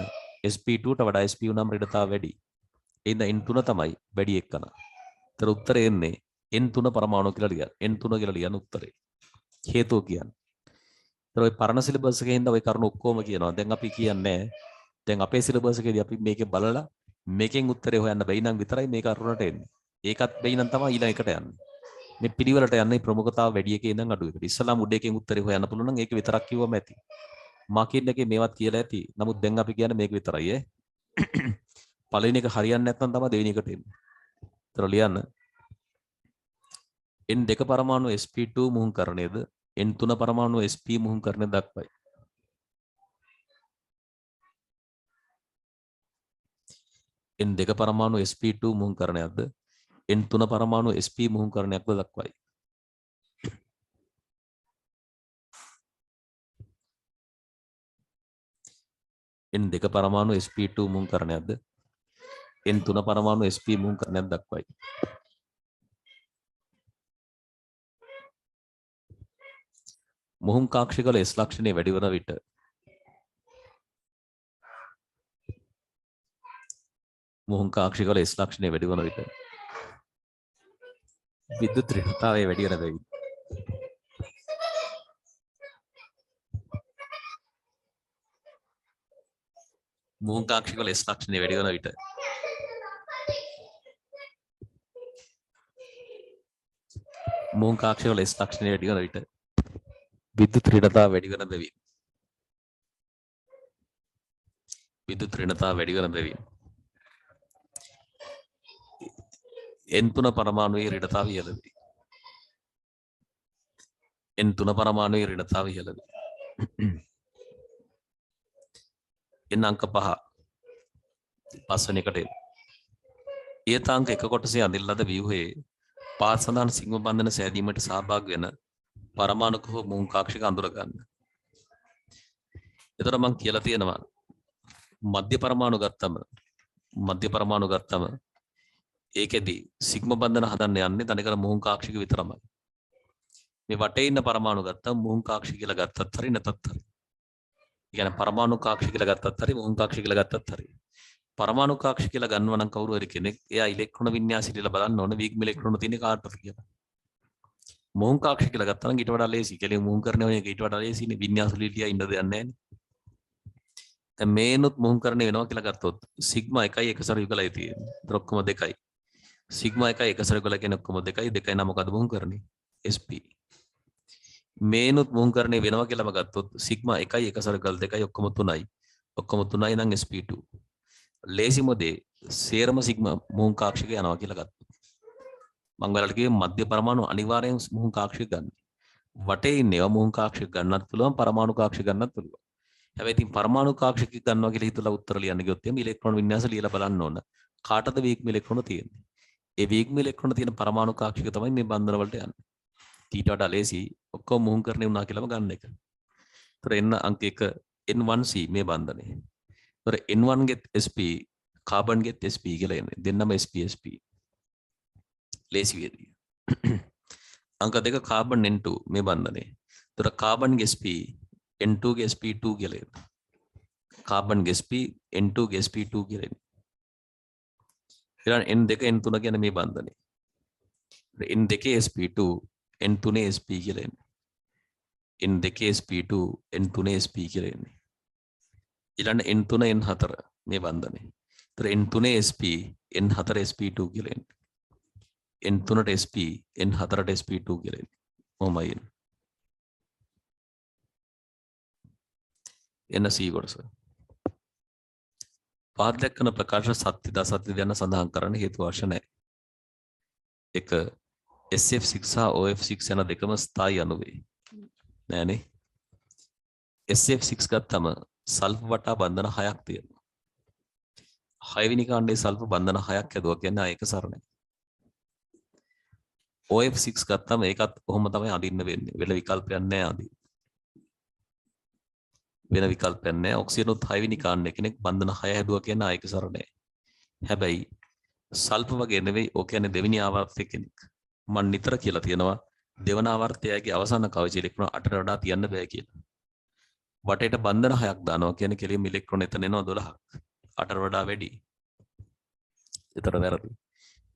SP2ට වඩා SP උනම ඍණතාව වැඩි. එහෙනම් N3 තමයි වැඩි එක්කන. ඒතර උත්තරේ එන්නේ N3 පරමාණු කියලා ලියන්න. N3 කියලා ලියන්න උත්තරේ. හේතුව කියන්නේ. ඒතර ඔය පරණ සිලබස් එකේ හින්දා ඔය කරුණු ඔක්කොම කියනවා. දැන් අපි කියන්නේ දැන් අපේ සිලබස් එකේදී අපි මේකේ බලලා මේකෙන් උත්තරේ හොයන්න බැයි නම් විතරයි මේක අරුණට එන්නේ. ඒකත් බැයි නම් තමයි ඊළඟ එකට යන්නේ. මේ පිළිවෙලට යන්නේ ප්‍රමුඛතාව වැඩි එකේ ඉඳන් අඩු එකට. ඉස්සලාම උඩ එකෙන් උත්තරේ හොයන්න පුළුවන් නම් ඒක විතරක් කිව්වම ඇති. මාකින් එකේ මේවත් කියලා ඇති. නමුත් දැන් අපි කියන්නේ මේක විතරයි ඈ. පළවෙනි එක හරියන්නේ නැත්නම් තමයි දෙවෙනි එකට එන්නේ. ඒතර ලියන්න. N2 පරමාණු sp2 මුහුණුකරණයද N3 පරමාණු sp මුහුණුකරණය දක්වයි. N2 පරමාණු sp2 මුහුණුකරණයක්ද N3 පරමාණු sp මුහුණුකරණයක්ද දක්වයි. N2 පරමාණු sp2 මුහුණුකරණයක්ද N3 පරමාණු sp මුහුණුකරණයක් දක්වයි. මුහුණු කාක්ෂිකවල S ලක්ෂණය වැඩි වන විට මුහුණු කාක්ෂිකවල S ලක්ෂණය වැඩි වන විට විද්‍යුත් ඍණතාවය වැඩි වෙන බැවින් මුහුණු කාක්ෂිකවල S ලක්ෂණය වැඩි වන විට මුහුණු කාක්ෂිකවල S ලක්ෂණය වැඩි වන විට විද්‍යුත් ඍණතාව වැඩි වෙන බැවින් විද්‍යුත් ඍණතාව වැඩි වෙන බැවින් N3 පරමාණුවේ ඍණතාවය ඉහළ වේ. N3 පරමාණුවේ ඍණතාවය ඉහළ වේ. N අංක 5 පස්වෙනි එකට එන්න. ඊතාංක එක කොටසේ අඳින ලද ව්‍යුහයේ පාත් සඳහන් සිග්ම බන්ධන සෑදීමට සහභාගී වෙන පරමාණුක හෝ මුහුණු කාක්ෂික අඳුර ගන්න. එතකොට මම කියලා තියෙනවා මධ්‍ය පරමාණු ගත්තම ඒකෙදි සිග්ම බන්ධන හදන්න යන්නේ තනිකර මුහුණු කාක්ෂික විතරමයි. මේ වටේ ඉන්න පරමාණු ගත්තම මුහුණු කාක්ෂික කියලා ගත්තත් හරි නැතත් හරි. කියන්නේ පරමාණු කාක්ෂික කියලා ගත්තත් හරි මුහුණු කාක්ෂික කියලා ගත්තත් හරි. පරමාණු කාක්ෂික කියලා ගන්නවා නම් කවුරු හරි කෙනෙක් එයා ඉලෙක්ට්‍රෝන වින්‍යාසය කියලා බලන්න ඕනේ වීග්ම ඉලෙක්ට්‍රෝන තියෙන කාටද කියලා. මුහුණු කාක්ෂික කියලා ගත්තා නම් ඊට වඩා ලේසි. කෙලින් මුහුණු කරන එක ඊට වඩා ලේසිනේ වින්‍යාස ලියලා ඉන්න දෙයක් නැහැ නේ. දැන් මේනොත් මුහුණුකරණය වෙනවා කියලා ගත්තොත් සිග්මා 1යි එකසර යුගලයි තියෙන්නේ. ඒතර ඔක්කොම 2යි. සිග්මා 1යි එකසර යුගල කියන්නේ ඔක්කොම 2යි. 2යි නම් මොකද මුහුණුකරණය? SP. මේනොත් මුහුණුකරණය වෙනවා කියලාම ගත්තොත් සිග්මා 1යි එකසර යුගල 2යි ඔක්කොම 3යි. ඔක්කොම 3යි නම් SP2. ලේසිම දේ සේරම සිග්මා මුහුණු කාක්ෂික යනවා කියලා ගත්තොත්. මම ඔයාලට කිව්වේ මධ්‍ය පරමාණු අනිවාර්යෙන් මුහුණු කාක්ෂික ගන්න. වටේ ඉන්නේවා මුහුණු කාක්ෂික ගන්නත් පුළුවන් පරමාණු කාක්ෂික ගන්නත් පුළුවන්. හැබැයි ඉතින් පරමාණු කාක්ෂික ගන්නවා කියලා හිතලා උත්තර ලියන්න ගියොත් එimhe ඉලෙක්ට්‍රෝන වින්‍යාස ලියලා බලන්න ඕන. කාටද වීග්ම ඉලෙක්ට්‍රෝන තියෙන්නේ? ඒ වීග්ම ඉලෙක්ට්‍රෝන තියෙන පරමාණු කාක්ෂික තමයි මේ බන්ධන වලට යන්නේ. ඊට වඩා ලේසි ඔක්කොම මුහුණුකරණය වුණා කියලාම ගන්න එක. ඒතර එන්න අංක 1 N1C මේ බන්ධනේ. ඒතර N1 get SP carbon get SP කියලා එන්නේ. දෙන්නම SP SP. ලේසි වේදී. අංක 2 කාබන් N2 මේ බන්ධනේ. ඒතර කාබන් ගේ SP N2 ගේ SP2 කියලා එන්නේ. කාබන් ගේ SP N2 ගේ SP2 කියලා එන්නේ. ඊළඟ N2 N3 කියන්නේ මේ බන්ධනේ. N2 SP2 N3 SP කියලා එන්නේ. N2 SP2 N3 SP කියලා එන්නේ. ඊළඟ N3 N4 මේ බන්ධනේ. ඒතර N3 SP N4 SP2 කියලා එන්නේ. N3ට SP N4ට SP2 කියලා එන්නේ. ඔහොමයි එන්නේ. එන C කොටස. පහත දක්වන ප්‍රකාශ සත්‍යද අසත්‍යද යන සඳහන් කරන්න හේතු අවශ්‍ය නැහැ. එක SF6 සහ OF6 යන දෙකම ස්ථායි අණු වේ. නෑනේ. SF6 ගත්තම සල්ෆර් වටා බන්ධන 6ක් තියෙනවා. 6 වෙනි කාණ්ඩයේ සල්ෆර් බන්ධන 6ක් ඇදුවා කියන්නේ ඒක සරණයි. OF6 ගත්තම ඒකත් කොහොම තමයි අඳින්න වෙන්නේ. වෙන විකල්පයක් නැහැ අඳින්න. වෙන විකල්පයක් නැහැ. ඔක්සිජන් උත් 6 වෙනි කාණ්ඩයේ කෙනෙක් බන්ධන 6 හැදුවා කියන්නේ ඒක සරණයි. හැබැයි සල්ෆර් වගේ නෙවෙයි. ඔය කියන්නේ දෙවෙනි ආවර්තයේ කෙනෙක්. මම නිතර කියලා තියෙනවා දෙවන ආවර්තයගේ අවසාන කවච ඉලෙක්ට්‍රෝන 8ට වඩා තියන්න බෑ කියලා. වටේට බන්ධන 6ක් දානවා කියන්නේ කෙලින්ම ඉලෙක්ට්‍රෝන එතන එනවා 12ක්. 8ට වඩා වැඩි. ඒතර වැරදි.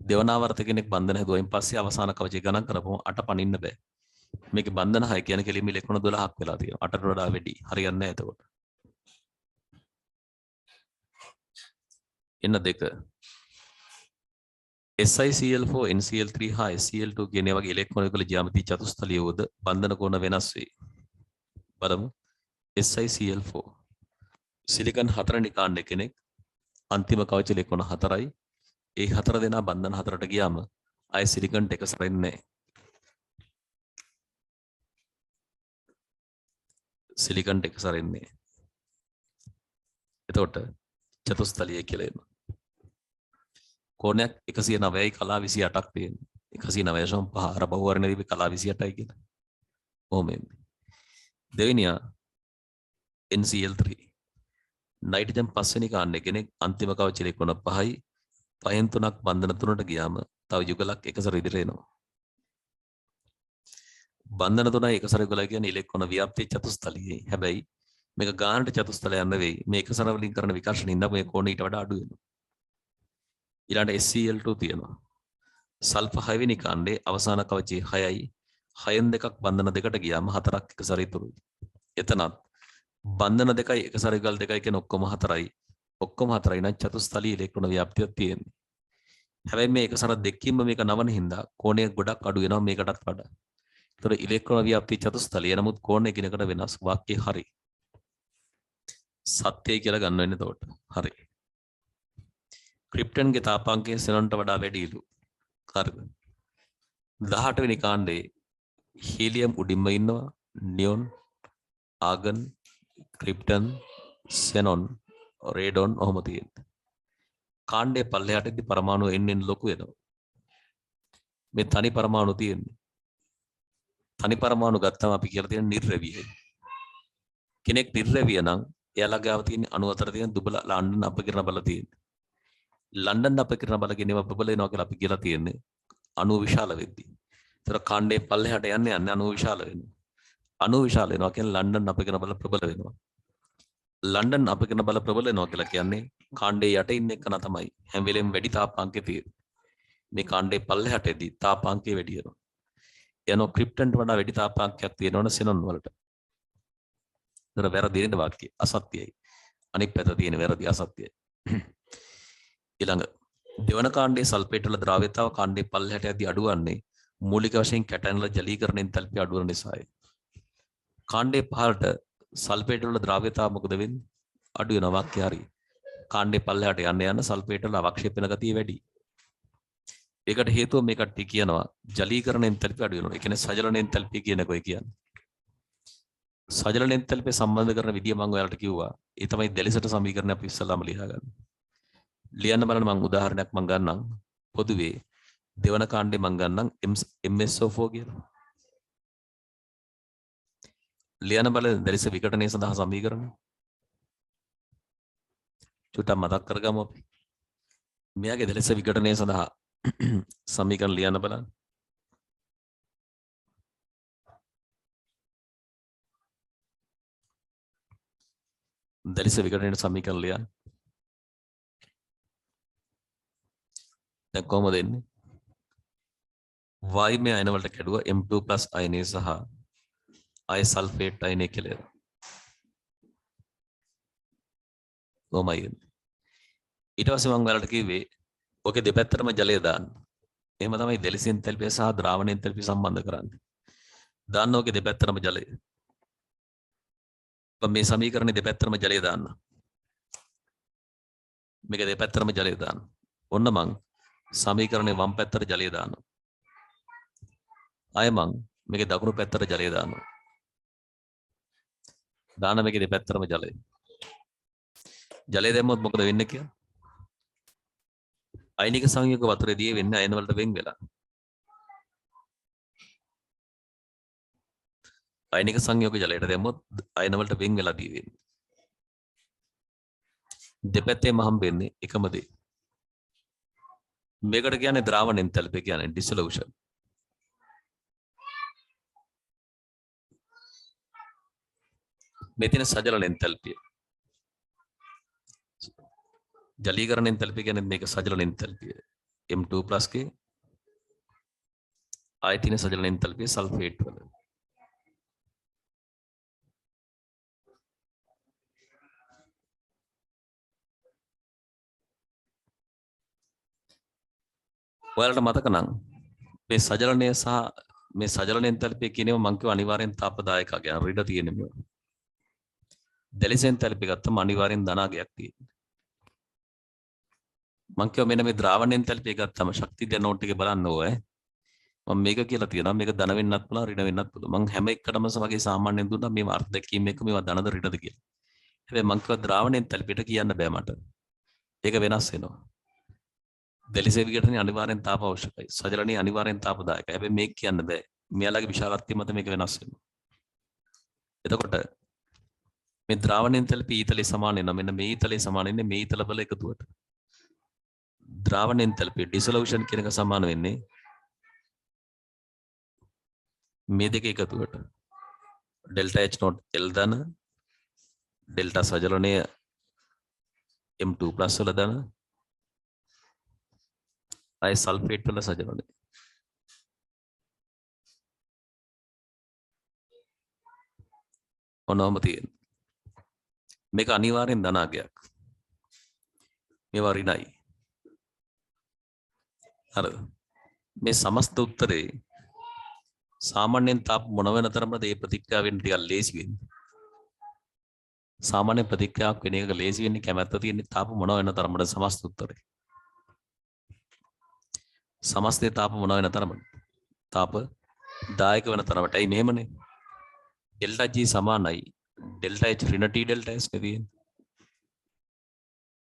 දෙවන ආවර්ත කෙනෙක් බන්ධන හැදුවයින් පස්සේ අවසාන කවචය ගණන් කරපුවම 8 පනින්න බෑ. මේකේ බන්ධන 6 කියන්නේ කෙලින්ම ඉලෙක්ට්‍රෝන 12ක් වෙලා තියෙනවා. 8ට වඩා වැඩි. හරියන්නේ නැහැ එතකොට. එන්න දෙක SiCl4 NCl3 හා SCl2 කියන ඒ වගේ ඉලෙක්ට්‍රෝන වල ජ්‍යාමිති චතුස්තලියෝද බන්ධන කෝණ වෙනස් වේ. බලමු SiCl4 සිලිකන් 4 නිකාණ්ඩ කෙනෙක් අන්තිම කවච ඉලෙක්ට්‍රෝන 4යි. ඒ 4 දෙනා බන්ධන 4ට ගියාම ආය සිලිකන් එක සැරෙන්නේ නැහැ. සිලිකන් එක සැරෙන්නේ. එතකොට චතුස්තලිය කියලා එනවා. කෝණයක් 109යි කලා 28ක් තියෙනවා. 109.5 අර බහුවර්ණ දීපේ කලා 28යි කියලා. කොහොම එන්නේ? දෙවෙනියා NCl3 නයිට්‍රජන් 5 වෙනි කාණ්ඩ කෙනෙක් අන්තිම කවච ඉලෙක්ට්‍රෝන 5යි. 5න් 3ක් බන්ධන 3ට ගියාම තව යුගලක් එකසර ඉදිරියට එනවා. බන්ධන 3යි එකසර යුගල කියන්නේ ඉලෙක්ට්‍රෝන ව්‍යාප්තිය චතුස්තලියේ. හැබැයි මේක ගානට චතුස්තලයක් නෙවෙයි. මේ එකසර වලින් කරන විකර්ෂණ ඉඳන් මේ කෝණය ඊට වඩා අඩු වෙනවා. ඊළඟට SCl2 තියෙනවා. සල්ෆර් 6 වෙනි කාණ්ඩේ අවසාන කවචයේ 6යි. 6න් 2ක් බන්ධන 2ට ගියාම 4ක් එකසර ඉතුරුයි. එතනත් බන්ධන 2යි එකසර යුගල් 2යි කියන ඔක්කොම 4යි. ඔක්කොම 4යි නම් චතුස්තලීය ඉලෙක්ට්‍රෝන ව්‍යාප්තියක් තියෙන්නේ. හැබැයි මේ එකසර දෙකකින්ම මේක නවන හින්දා කෝණය ගොඩක් අඩු වෙනවා මේකටත් වඩා. ඒතර ඉලෙක්ට්‍රෝන ව්‍යාප්තිය චතුස්තලීය නමුත් කෝණය එකිනෙකට වෙනස්. වාක්‍යය හරි. සත්‍යයි කියලා ගන්න වෙන්නේ එතකොට. හරි. ක්‍රිප්ටන්ගේ තාපාංකය සෙනොන්ට වඩා වැඩිලු. හරිද? 18 වෙනි කාණ්ඩේ හීලියම් උඩින්ම ඉන්නවා. නියොන්, ආගන්, ක්‍රිප්ටන්, සෙනොන්, රේඩොන් ඔහොම තියෙනවා. කාණ්ඩේ පල්ලෙහාටදී පරමාණු එන්නෙන් ලොකු වෙනවා. මේ තනි පරමාණු තියෙන්නේ. තනි පරමාණු ගත්තම අපි කියලා තියෙන නිර්රැවියයි. කෙනෙක් නිර්රැවිය නම් එයාලා ගාව තියෙන අණු අතර තියෙන දුබල ලන්ඩන් අපකිරණ බල තියෙන්නේ. ලන්ඩන් අපකිරණ බල කියනව ප්‍රබල වෙනවා කියලා අපි කියලා තියෙන්නේ අණු විශාල වෙද්දී. ඒතර කාණ්ඩේ පල්ලෙහාට යන්නේ අණු විශාල වෙනවා. අණු විශාල වෙනවා කියන්නේ ලන්ඩන් අපකිරණ බල ප්‍රබල වෙනවා. ලන්ඩන් අපකිරණ බල ප්‍රබල වෙනවා කියලා කියන්නේ කාණ්ඩේ යට ඉන්න එකන තමයි හැම වෙලෙම වැඩි තාපාංකේ තියෙන්නේ. මේ කාණ්ඩේ පල්ලෙහාටදී තාපාංකේ වැඩි වෙනවා. යනෝ ක්‍රිප්ටන්ට වඩා වැඩි තාපාංකයක් තියෙනවනේ සෙනොන් වලට. ඒතර වැරදි නේද වාක්‍යය? අසත්‍යයි. අනිත් පැත්ත තියෙන වැරදි අසත්‍යයි. ඊළඟ දෙවන කාණ්ඩයේ සල්ෆේට් වල ද්‍රව්‍යතාව කාණ්ඩේ පල්ලෙහාට යද්දී අඩුවන්නේ මූලික වශයෙන් කැටයන් වල ජලීකරණ එන්තල්පිය අඩු වෙන නිසායි. කාණ්ඩේ පහළට සල්ෆේට් වල ද්‍රව්‍යතාව මොකද වෙන්නේ? අඩු වෙනවා වාක්‍ය හරි. කාණ්ඩේ පල්ලෙහාට යන්න සල්ෆේට් වල අවක්ෂේපන ගතිය වැඩි. ඒකට හේතුව මේ කට්ටිය කියනවා ජලීකරණ එන්තල්පිය අඩු වෙනවා. ඒ කියන්නේ සජලන එන්තල්පිය කියන එකයි කියන්නේ. සජලන එන්තල්පිය සම්බන්ධ කරන විදිය මම ඔයාලට කිව්වා. ඒ තමයි දෙලිසට සමීකරණ අපි ඉස්සල්ලාම ලියා ගන්න. ලියන්න බලන්න මම උදාහරණයක් මම ගන්නම්. පොදුවේ දෙවන කාණ්ඩේ මම ගන්නම් MsO4 කියලා. ලියන්න බලන්න දෙලිස විකටනය සඳහා සමීකරණ. චුට්ටක් මතක් කරගමු අපි. මෙයාගේ දෙලිස විකටනය සඳහා සමීකරණ ලියන්න බලන්න. දෙලිස විකටනයේ සමීකරණ ලියන්න. දැන් කොහොමද එන්නේ? y මේ අයන වලට කැඩුවා M2+ අයනය සහ අය සල්ෆේට් අයනය කියලා. කොහොමයි එන්නේ? ඊට පස්සේ මම ඔයාලට කිව්වේ ඔකේ දෙපැත්තටම ජලය දාන්න. එහෙම තමයි දෙලිස එන්තල්පිය සහ ද්‍රාවණ එන්තල්පිය සම්බන්ධ කරන්නේ. දාන්න ඔකේ දෙපැත්තටම ජලය. මේ සමීකරණේ දෙපැත්තටම ජලය දාන්න. මේක දෙපැත්තටම ජලය දාන්න. ඔන්න මං සමීකරණේ වම් පැත්තට ජලය දානවා. ආයෙ මං මේකේ දකුණු පැත්තට ජලය දානවා. දාන මේකේ දෙපැත්තටම ජලය. ජලය දැම්මොත් මොකද වෙන්නේ කියලා? අයනික සංයෝග වතුරේදී වෙන්නේ අයන වලට වෙන් වෙලා. අයනික සංයෝග ජලයට දැම්මොත් අයන වලට වෙන් වෙලා දී වෙන්නේ. දෙපැත්තේම හම්බෙන්නේ එකම දේ. මේකට කියන්නේ ද්‍රාවණ එන්තල්පිය කියන්නේ ඩිසොලූෂන්. මෙතන සජලන එන්තල්පිය. ජලීකරණ එන්තල්පිය කියන්නේ මේක සජලන එන්තල්පිය. M2+ ගේ ආයතන සජලන එන්තල්පිය සල්ෆේට් වල. ඔයාලට මතක නම් මේ සජලනය සහ මේ සජලන එන්තැල්පිය කියනව මං කිව්වා අනිවාර්යෙන් තාපදායකයක් ගැන රිඩ තියෙන මේවා. දැලිසෙන් එන්තැල්පිය ගත්තම අනිවාර්යෙන් ධනාගයක් තියෙනවා. මං කිව්වා මෙන්න මේ ද්‍රාවණ එන්තැල්පිය ගත්තම ශක්තිය දැන් නෝට් එකේ බලන්න ඕනේ. මම මේක කියලා තියෙනවා මේක ධන වෙන්නත් පුළුවන් ඍණ වෙන්නත් පුළුවන්. මං හැම එකටම වගේ සාමාන්‍යයෙන් දුන්නා මේ අර්ථ දෙකකින් එක මේවා ධනද ඍණද කියලා. හැබැයි මං කිව්වා ද්‍රාවණ එන්තැල්පියට කියන්න බෑ මට. ඒක වෙනස් වෙනවා. දැලිසෙ විකටනේ අනිවාර්යෙන් තාප අවශ්‍යයි. සජලනයේ අනිවාර්යෙන් තාපදායකයි. හැබැයි මේක කියන්න බෑ. මෙයාලගේ විශාලත්වය මත මේක වෙනස් වෙනවා. එතකොට මේ ද්‍රාවණ එන්තැල්පිය ඊතලේ සමාන වෙනවා. මෙන්න මේ ඊතලේ සමාන වෙන්නේ මේ ඊතල බල එකතුවට. ද්‍රාවණ එන්තැල්පිය ඩිසොලූෂන් කියන එක සමාන වෙන්නේ මේ දෙක එකතුවට. ඩෙල්ටා H නෝට් L ධන ඩෙල්ටා සජලනය M2+ වල ධන අය සල්ෆේට් වල සජලනය. ඔනෝම තියෙන. මේක අනිවාර්යෙන් ධනාගයක්. මේවා ඍණයි. හරිද? මේ සමස්ත උත්තරේ සාමාන්‍යයෙන් තාප මොන වෙන තරමද මේ ප්‍රතික්‍රියාවෙන් ටිකක් ලේසි වෙන්නේ. සාමාන්‍ය ප්‍රතික්‍රියාවක් වෙන එක ලේසි වෙන්නේ කැමැත්ත තියෙන්නේ තාප මොන වෙන තරමද සමස්ත උත්තරේ. සමස්තේ තාප මොන වෙන තරමද? තාප දායක වෙන තරමට. ඇයි මෙහෙමනේ? ඩෙල්ටා G සමානයි ඩෙල්ටා H ඍණ T ඩෙල්ටා S නේ තියෙන්නේ.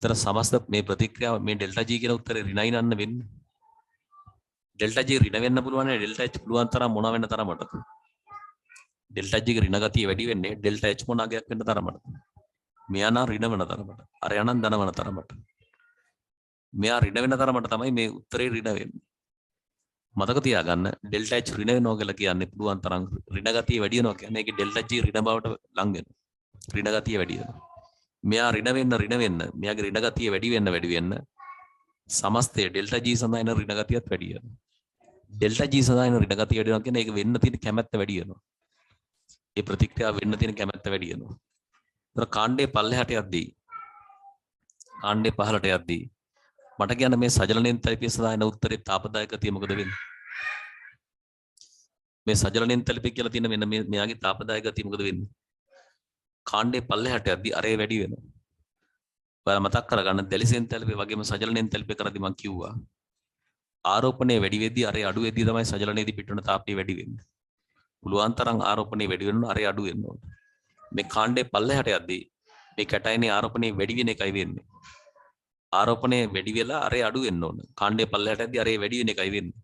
ඒතර සමස්ත මේ ප්‍රතික්‍රියාව මේ ඩෙල්ටා G කියන උත්තරේ ඍණයි නන්න වෙන්නේ. ඩෙල්ටා G ඍණ වෙන්න පුළුවන් නේ ඩෙල්ටා H පුළුවන් තරම් මොන වෙන තරමට. ඩෙල්ටා G ගේ ඍණ ගතිය වැඩි වෙන්නේ ඩෙල්ටා H මොන අගයක් වෙන්න තරමට. මෙයා නම් ඍණ වෙන තරමට. අරයා නම් ධන වෙන තරමට. මෙයා ඍණ වෙන තරමට තමයි මේ උත්තරේ ඍණ වෙන්නේ. මතක තියාගන්න ඩෙල්ටා H ඍණ වෙනවා කියලා කියන්නේ පුළුවන් තරම් ඍණ ගතිය වැඩි වෙනවා කියන්නේ ඒකේ ඩෙල්ටා G ඍණ බවට ලං වෙනවා. ඍණ ගතිය වැඩි වෙනවා. මෙයා ඍණ වෙන්න මෙයාගේ ඍණ ගතිය වැඩි වෙන්න සමස්තය ඩෙල්ටා G සඳහා එන ඍණ ගතියත් වැඩි වෙනවා. ඩෙල්ටා G සඳහා එන ඍණ ගතිය වැඩි වෙනවා කියන්නේ ඒක වෙන්න තියෙන කැමැත්ත වැඩි වෙනවා. ඒ ප්‍රතික්‍රියාව වෙන්න තියෙන කැමැත්ත වැඩි වෙනවා. ඒතර කාණ්ඩයේ පල්ලෙහාට යද්දී කාණ්ඩයේ පහළට යද්දී මට කියන්න මේ සජලන එන්තැල්පිය සඳහා එන උත්තරේ තාපදායකතිය මොකද වෙන්නේ? මේ සජලන එන්තැල්පිය කියලා තියෙන මෙන්න මෙයාගේ තාපදායකතිය මොකද වෙන්නේ? කාණ්ඩයේ පල්ලෙහාට යද්දී අරේ වැඩි වෙනවා. ඔයාලා මතක් කරගන්න දැලිසෙන් එන්තැල්පිය වගේම සජලන එන්තැල්පිය කරද්දී මම කිව්වා ආරෝපණය වැඩි වෙද්දී අරේ අඩු වෙද්දී තමයි සජලනයේදී පිටවන තාපය වැඩි වෙන්නේ. පුළුවන් තරම් ආරෝපණය වැඩි වෙනවා අරේ අඩු වෙන්න ඕන. මේ කාණ්ඩයේ පල්ලෙහාට යද්දී මේ කැටයනේ ආරෝපණය වැඩි වෙන එකයි වෙන්නේ. ආරෝපණය වැඩි වෙලා අරේ අඩු වෙන්න ඕන. කාණ්ඩයේ පල්ලෙහාට යද්දී අරේ වැඩි වෙන එකයි වෙන්නේ.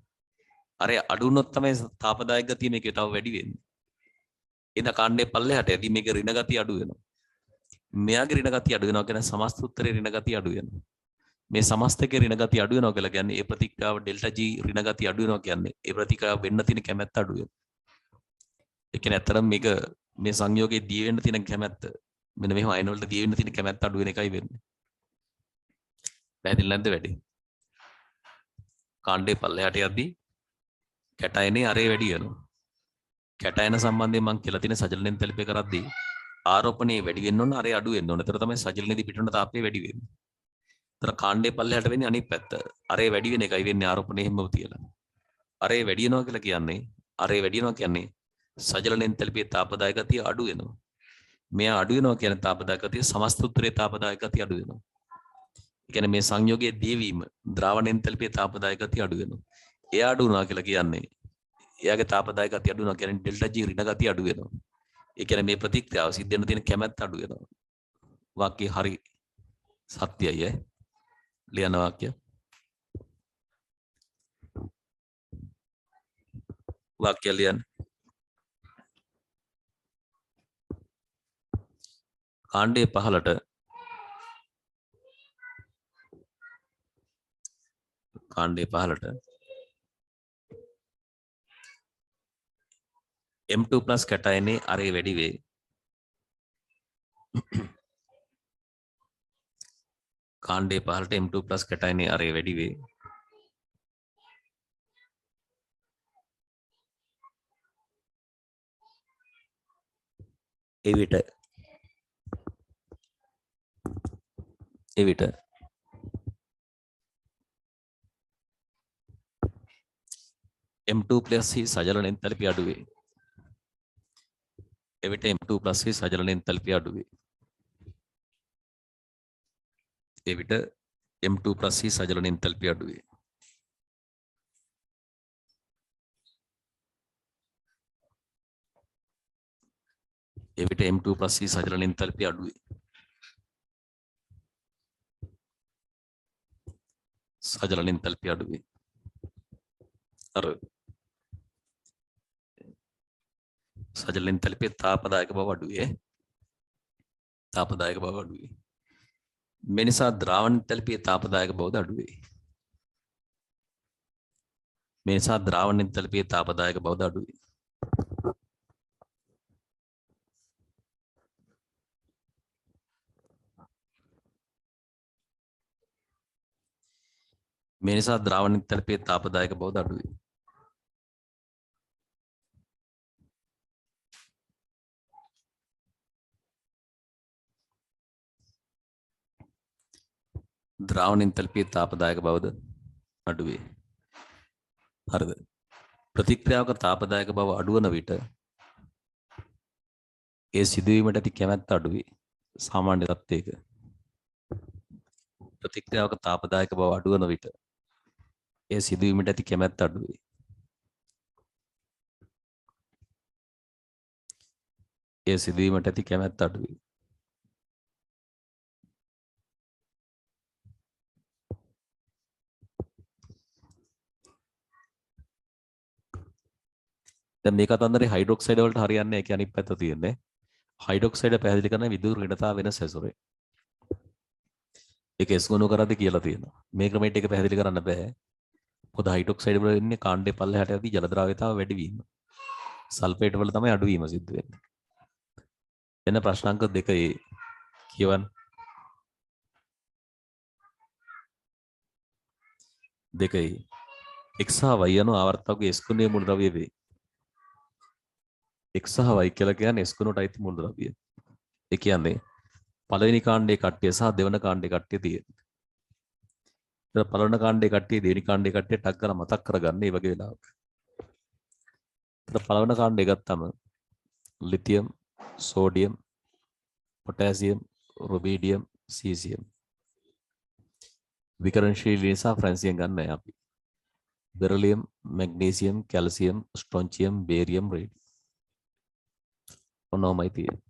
අරේ අඩු වුණොත් තමයි තාපදායක ගතිය මේකේ තව වැඩි වෙන්නේ. එදා කාණ්ඩයේ පල්ලෙහාට යද්දී මේකේ ඍණ ගතිය අඩු වෙනවා. මෙයාගේ ඍණ ගතිය අඩු වෙනවා කියන්නේ සමස්ත උත්තරේ ඍණ ගතිය අඩු වෙනවා. මේ සමස්තකේ ඍණ ගතිය අඩු වෙනවා කියලා කියන්නේ ඒ ප්‍රතික්‍රියාව ඩෙල්ටා G ඍණ ගතිය අඩු වෙනවා කියන්නේ ඒ ප්‍රතික්‍රියාව වෙන්න තියෙන කැමැත්ත අඩු වෙනවා. ඒ කියන්නේ අතරම මේක මේ සංයෝගයේ දී වෙන්න තියෙන කැමැත්ත මෙන්න මෙහෙම අයන වලට දී වෙන්න තියෙන කැමැත්ත අඩු වෙන එකයි වෙන්නේ. පැහැදිලි නැද්ද වැඩි? කාණ්ඩේ පල්ලෙහාට යද්දී කැටයනේ අරේ වැඩි වෙනවා. කැටයන සම්බන්ධයෙන් මම කියලා තියෙන සජලන එන්තැල්පිය කරද්දී ආරෝපණයේ වැඩි වෙන්න ඕන අරේ අඩු වෙන්න ඕන. ඒතර තමයි සජලනයේදී පිටවන තාපය වැඩි වෙන්නේ. ඒතර කාණ්ඩේ පල්ලෙහාට වෙන්නේ අනිත් පැත්ත. අරේ වැඩි වෙන එකයි වෙන්නේ ආරෝපණය හැමව තියලා. අරේ වැඩි වෙනවා කියලා කියන්නේ අරේ වැඩි වෙනවා කියන්නේ සජලන එන්තැල්පියේ තාපදායක ගතිය අඩු වෙනවා. මෙයා අඩු වෙනවා කියන්නේ තාපදායක ගතිය සමස්ත උත්තරේ තාපදායක ගතිය අඩු වෙනවා. ඒ කියන්නේ මේ සංයෝගයේ දීවීම ද්‍රාවණ එන්තැල්පියේ තාපදායක ගතිය අඩු වෙනවා. එයා අඩු වුණා කියලා කියන්නේ එයාගේ තාපදායක ගතිය අඩු වෙනවා කියන්නේ ඩෙල්ටා G ඍණ ගතිය අඩු වෙනවා. ඒ කියන්නේ මේ ප්‍රතික්‍රියාව සිද්ධ වෙන තියෙන කැමැත්ත අඩු වෙනවා. වාක්‍ය හරි සත්‍යයි ඈ. ලියන වාක්‍ය. වාක්‍ය ලියන්න. කාණ්ඩයේ පහළට M2+ කැටයනේ අරේ වැඩි වේ. කාණ්ඩයේ පහළට M2+ කැටයනේ අරේ වැඩි වේ. එවිට M2+ හි සජලන එන්තැල්පිය අඩු වේ. එවිට M2+ හි සජලන එන්තැල්පිය අඩු වේ. එවිට M2+ හි සජලන එන්තැල්පිය අඩු වේ. එවිට M2+ හි සජලන එන්තැල්පිය අඩු වේ. සජලන එන්තැල්පිය අඩු වේ. අර සජලන එන්තැල්පිය තාපදායක බව අඩු වේ. තාපදායක බව අඩු වේ. මේ නිසා ද්‍රාවණ එන්තැල්පිය තාපදායක බවද අඩු වේ. මේ නිසා ද්‍රාවණ එන්තැල්පිය තාපදායක බවද අඩු වේ. මේ නිසා ද්‍රාවණ එන්තැල්පිය තාපදායක බවද අඩු වේ. ද්‍රාවණ එන්තැල්පිය තාපදායක බවද අඩු වේ. හරිද? ප්‍රතික්‍රියාවක තාපදායක බව අඩු වන විට ඒ සිදුවීමට ඇති කැමැත්ත අඩු වේ. සාමාන්‍ය තත්ත්වයක ප්‍රතික්‍රියාවක තාපදායක බව අඩු වන විට ඒ සිදුවීමට ඇති කැමැත්ත අඩු වේ. ඒ සිදුවීමට ඇති කැමැත්ත අඩු වේ. දැන් මේ කතන්දරේ හයිඩ්‍රොක්සයිඩ් වලට හරියන්නේ නැහැ. ඒක අනිත් පැත්ත තියෙන්නේ. හයිඩ්‍රොක්සයිඩ් පැහැදිලි කරන විදුලි ඍණතා වෙනස් ඇසුරේ. ඒක S ගුණ කරද්දී කියලා තියෙනවා. මේ ක්‍රමයට ඒක පැහැදිලි කරන්න බෑ. මොකද හයිඩ්‍රොක්සයිඩ් වල ඉන්නේ කාණ්ඩේ පල්ලෙහාට යද්දී ජල ද්‍රාව්‍යතාව වැඩි වීම. සල්ෆේට් වල තමයි අඩු වීම සිද්ධ වෙන්නේ. එන ප්‍රශ්නාංක 2 කියවන්න. 2 x සහ y යන ආවර්තකයේ S ගුණයේ මූලද්‍රව්‍ය වේ. x සහ y කියලා කියන්නේ S ගුණට අයිති මූලද්‍රව්‍ය. ඒ කියන්නේ පළවෙනි කාණ්ඩයේ කට්ටිය සහ දෙවන කාණ්ඩයේ කට්ටිය තියෙනවා. ඒක පළවෙනි කාණ්ඩයේ කට්ටිය දෙවෙනි කාණ්ඩයේ කට්ටිය ටක් කරලා මතක් කරගන්න මේ වගේ වෙලාවක. ඒක පළවෙනි කාණ්ඩය ගත්තම lithium, sodium, potassium, rubidium, caesium. විකරණශීලී නිසා ෆ්‍රැන්සියම් ගන්න අපි. Beryllium, magnesium, calcium, strontium, barium, radium. ඔන්නෝමයි තියෙන්නේ.